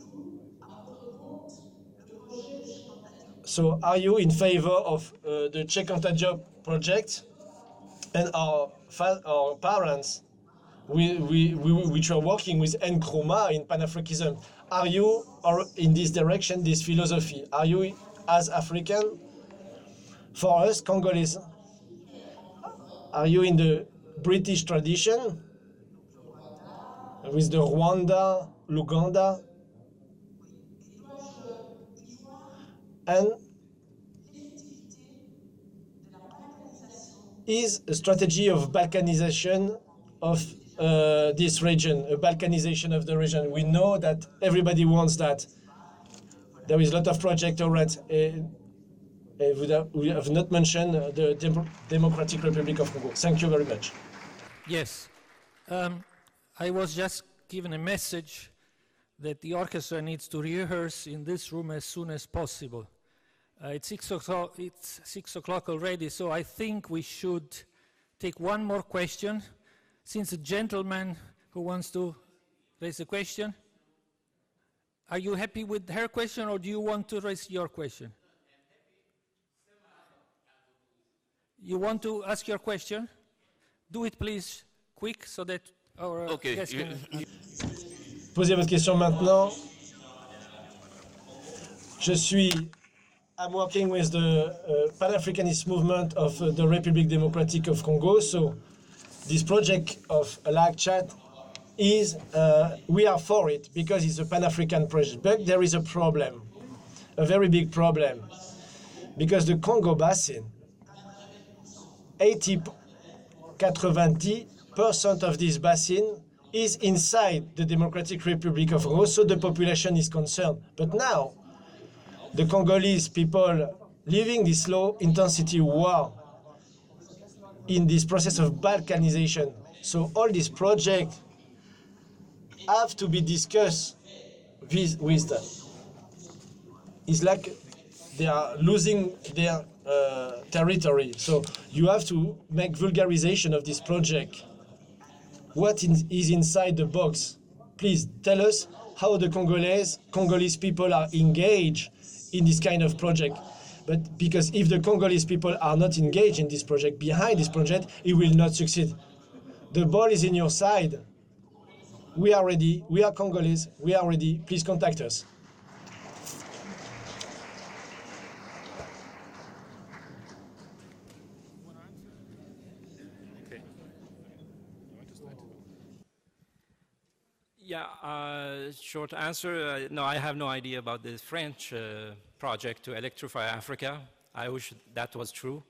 S15: are you in favor of the Check on Job project? And our parents, which are working with Nkrumah in Pan-Africanism, are you in this direction, this philosophy? Are you as African? For us, Congolese, are you in the British tradition with the Rwanda, Uganda? And is a strategy of Balkanization of this region, a Balkanization of the region? We know that everybody wants that. There is a lot of projects around. We have not mentioned the Democratic Republic of Congo. Thank you very much.
S1: Yes. I was just given a message that the orchestra needs to rehearse in this room as soon as possible. It's 6 o'clock already, so I think we should take one more question. Since a gentleman who wants to raise a question, are you happy with her question, or do you want to raise your question? You want to ask your question? Do it, please, quick, so that our guests can...
S15: Posez votre question maintenant. I'm working with the Pan-Africanist movement of the Republic Democratic of Congo. So this project of Lac Chad is, we are for it because it's a Pan-African project. But there is a problem, a very big problem, because the Congo Basin, 90% of this basin is inside the Democratic Republic of Congo, so the population is concerned. But now, the Congolese people living this low-intensity war in this process of Balkanization. So all these projects have to be discussed with them. It's like they are losing their territory. So you have to make vulgarization of this project. What is inside the box? Please tell us how the Congolese people are engaged in this kind of project. But because if the Congolese people are not engaged in this project, behind this project, it will not succeed. The ball is in your side. We are ready. We are Congolese. We are ready. Please contact us.
S11: Yeah, short answer, no, I have no idea about the French project to electrify Africa. I wish that was true.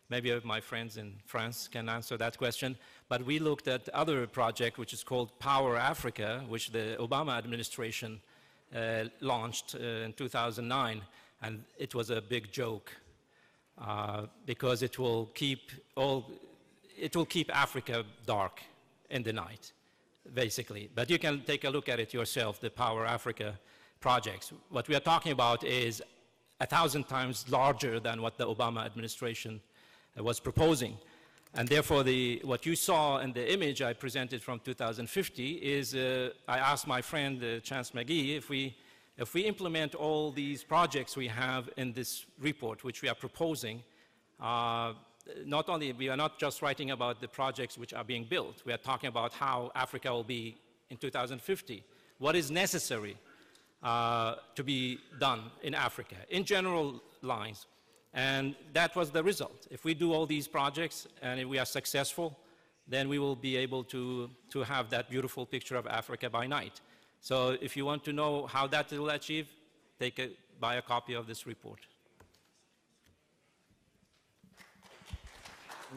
S11: Maybe my friends in France can answer that question. But we looked at other project, which is called Power Africa, which the Obama administration launched in 2009. And it was a big joke because it will keep Africa dark in the night, basically. But you can take a look at it yourself, the Power Africa projects. What we are talking about is 1,000 times larger than what the Obama administration was proposing. And therefore, what you saw in the image I presented from 2050 is, I asked my friend Chance McGee, if we implement all these projects we have in this report, which we are proposing, not only, we are not just writing about the projects which are being built, we are talking about how Africa will be in 2050. What is necessary to be done in Africa, in general lines. And that was the result. If we do all these projects and if we are successful, then we will be able to have that beautiful picture of Africa by night. So if you want to know how that will achieve, buy a copy of this report.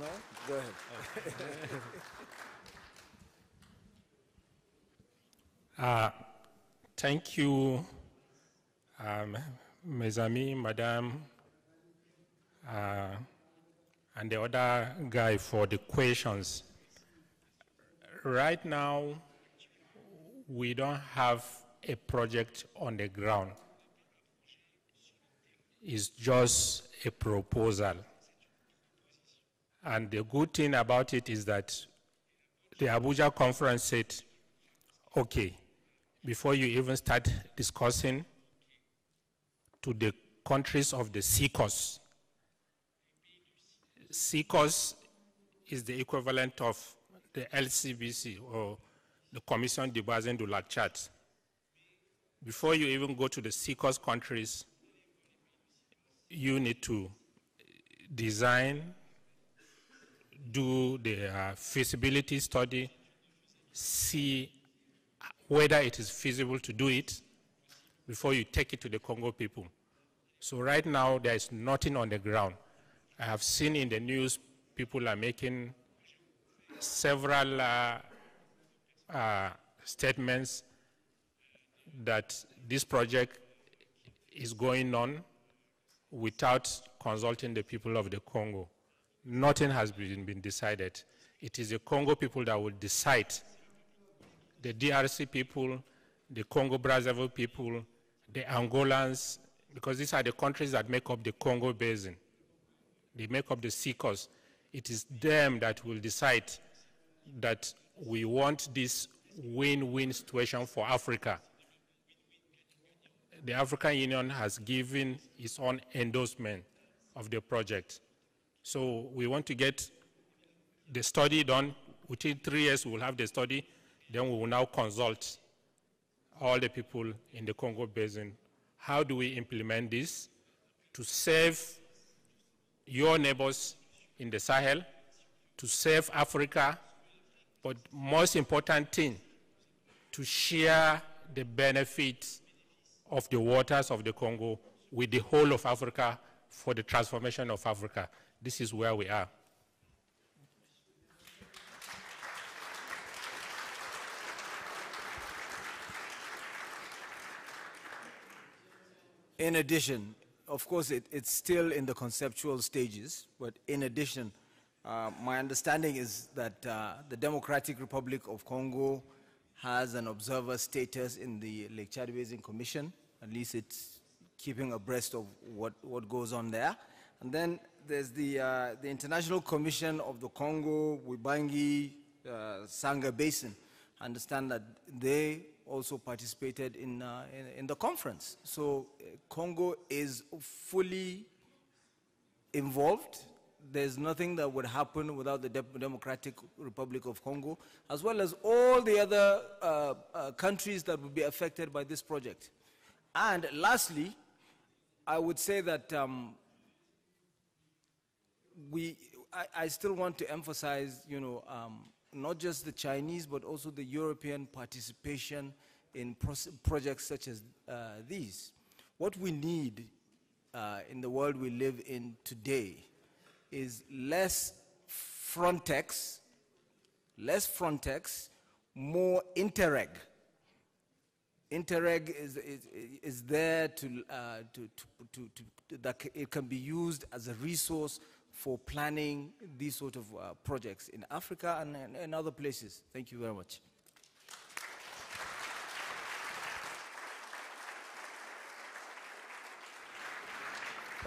S4: No? Go ahead.
S5: Thank you, mes amis, madame, and the other guy for the questions. Right now, we don't have a project on the ground. It's just a proposal. And the good thing about it is that the Abuja conference said, okay, before you even start discussing to the countries of the seacoast. Seacoast is the equivalent of the LCBC, or the Commission de Basin du Lac Chad. Before you even go to the seacoast countries, you need to design, do the feasibility study, see whether it is feasible to do it before you take it to the Congo people. So right now, there is nothing on the ground. I have seen in the news people are making several statements that this project is going on without consulting the people of the Congo. Nothing has been decided. It is the Congo people that will decide. The DRC people, the Congo-Brazzaville people, the Angolans, because these are the countries that make up the Congo Basin. They make up the seacoast. It is them that will decide that we want this win-win situation for Africa. The African Union has given its own endorsement of the project. So we want to get the study done. Within 3 years, we will have the study. Then we will now consult all the people in the Congo Basin. How do we implement this to save your neighbors in the Sahel, to save Africa, but most important thing, to share the benefits of the waters of the Congo with the whole of Africa for the transformation of Africa. This is where we are.
S4: In addition, of course, it's still in the conceptual stages, but in addition, my understanding is that the Democratic Republic of Congo has an observer status in the Lake Chad Basin Commission. At least it's keeping abreast of what goes on there. And then there's the International Commission of the Congo, Wibangi, Sangha Basin. I understand that they also participated in the conference. So Congo is fully involved. There's nothing that would happen without the Democratic Republic of Congo, as well as all the other countries that would be affected by this project. And lastly, I would say that I still want to emphasize, not just the Chinese, but also the European participation in projects such as these. What we need in the world we live in today is less Frontex, more Interreg. Interreg is there that it can be used as a resource for planning these sort of projects in Africa and other places. Thank you very much.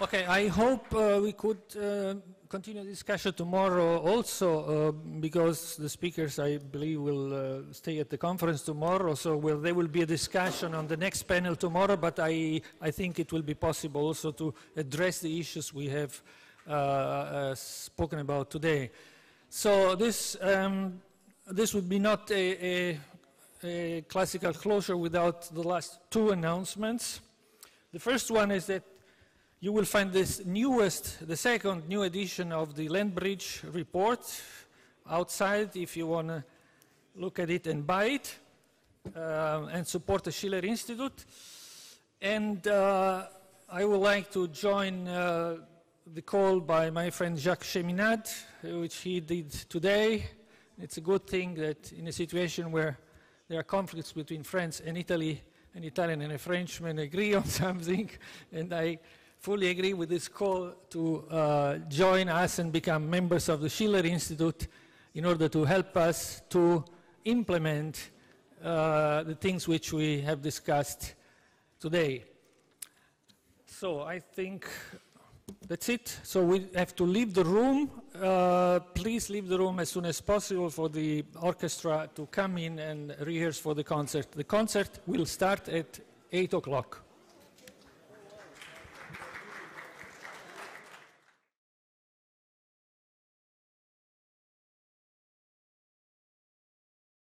S1: Okay, I hope we could continue the discussion tomorrow also, because the speakers, I believe, will stay at the conference tomorrow, so there will be a discussion on the next panel tomorrow, but I think it will be possible also to address the issues we have spoken about today. So this would be not a classical closure without the last two announcements. The first one is that you will find this the second new edition of the Land Bridge report outside if you want to look at it and buy it and support the Schiller Institute. And I would like to join the call by my friend Jacques Cheminade, which he did today. It's a good thing that in a situation where there are conflicts between France and Italy, an Italian and a Frenchman agree on something, and I fully agree with this call to join us and become members of the Schiller Institute in order to help us to implement the things which we have discussed today. So I think that's it. So we have to leave the room. Please leave the room as soon as possible for the orchestra to come in and rehearse for the concert. The concert will start at 8 o'clock.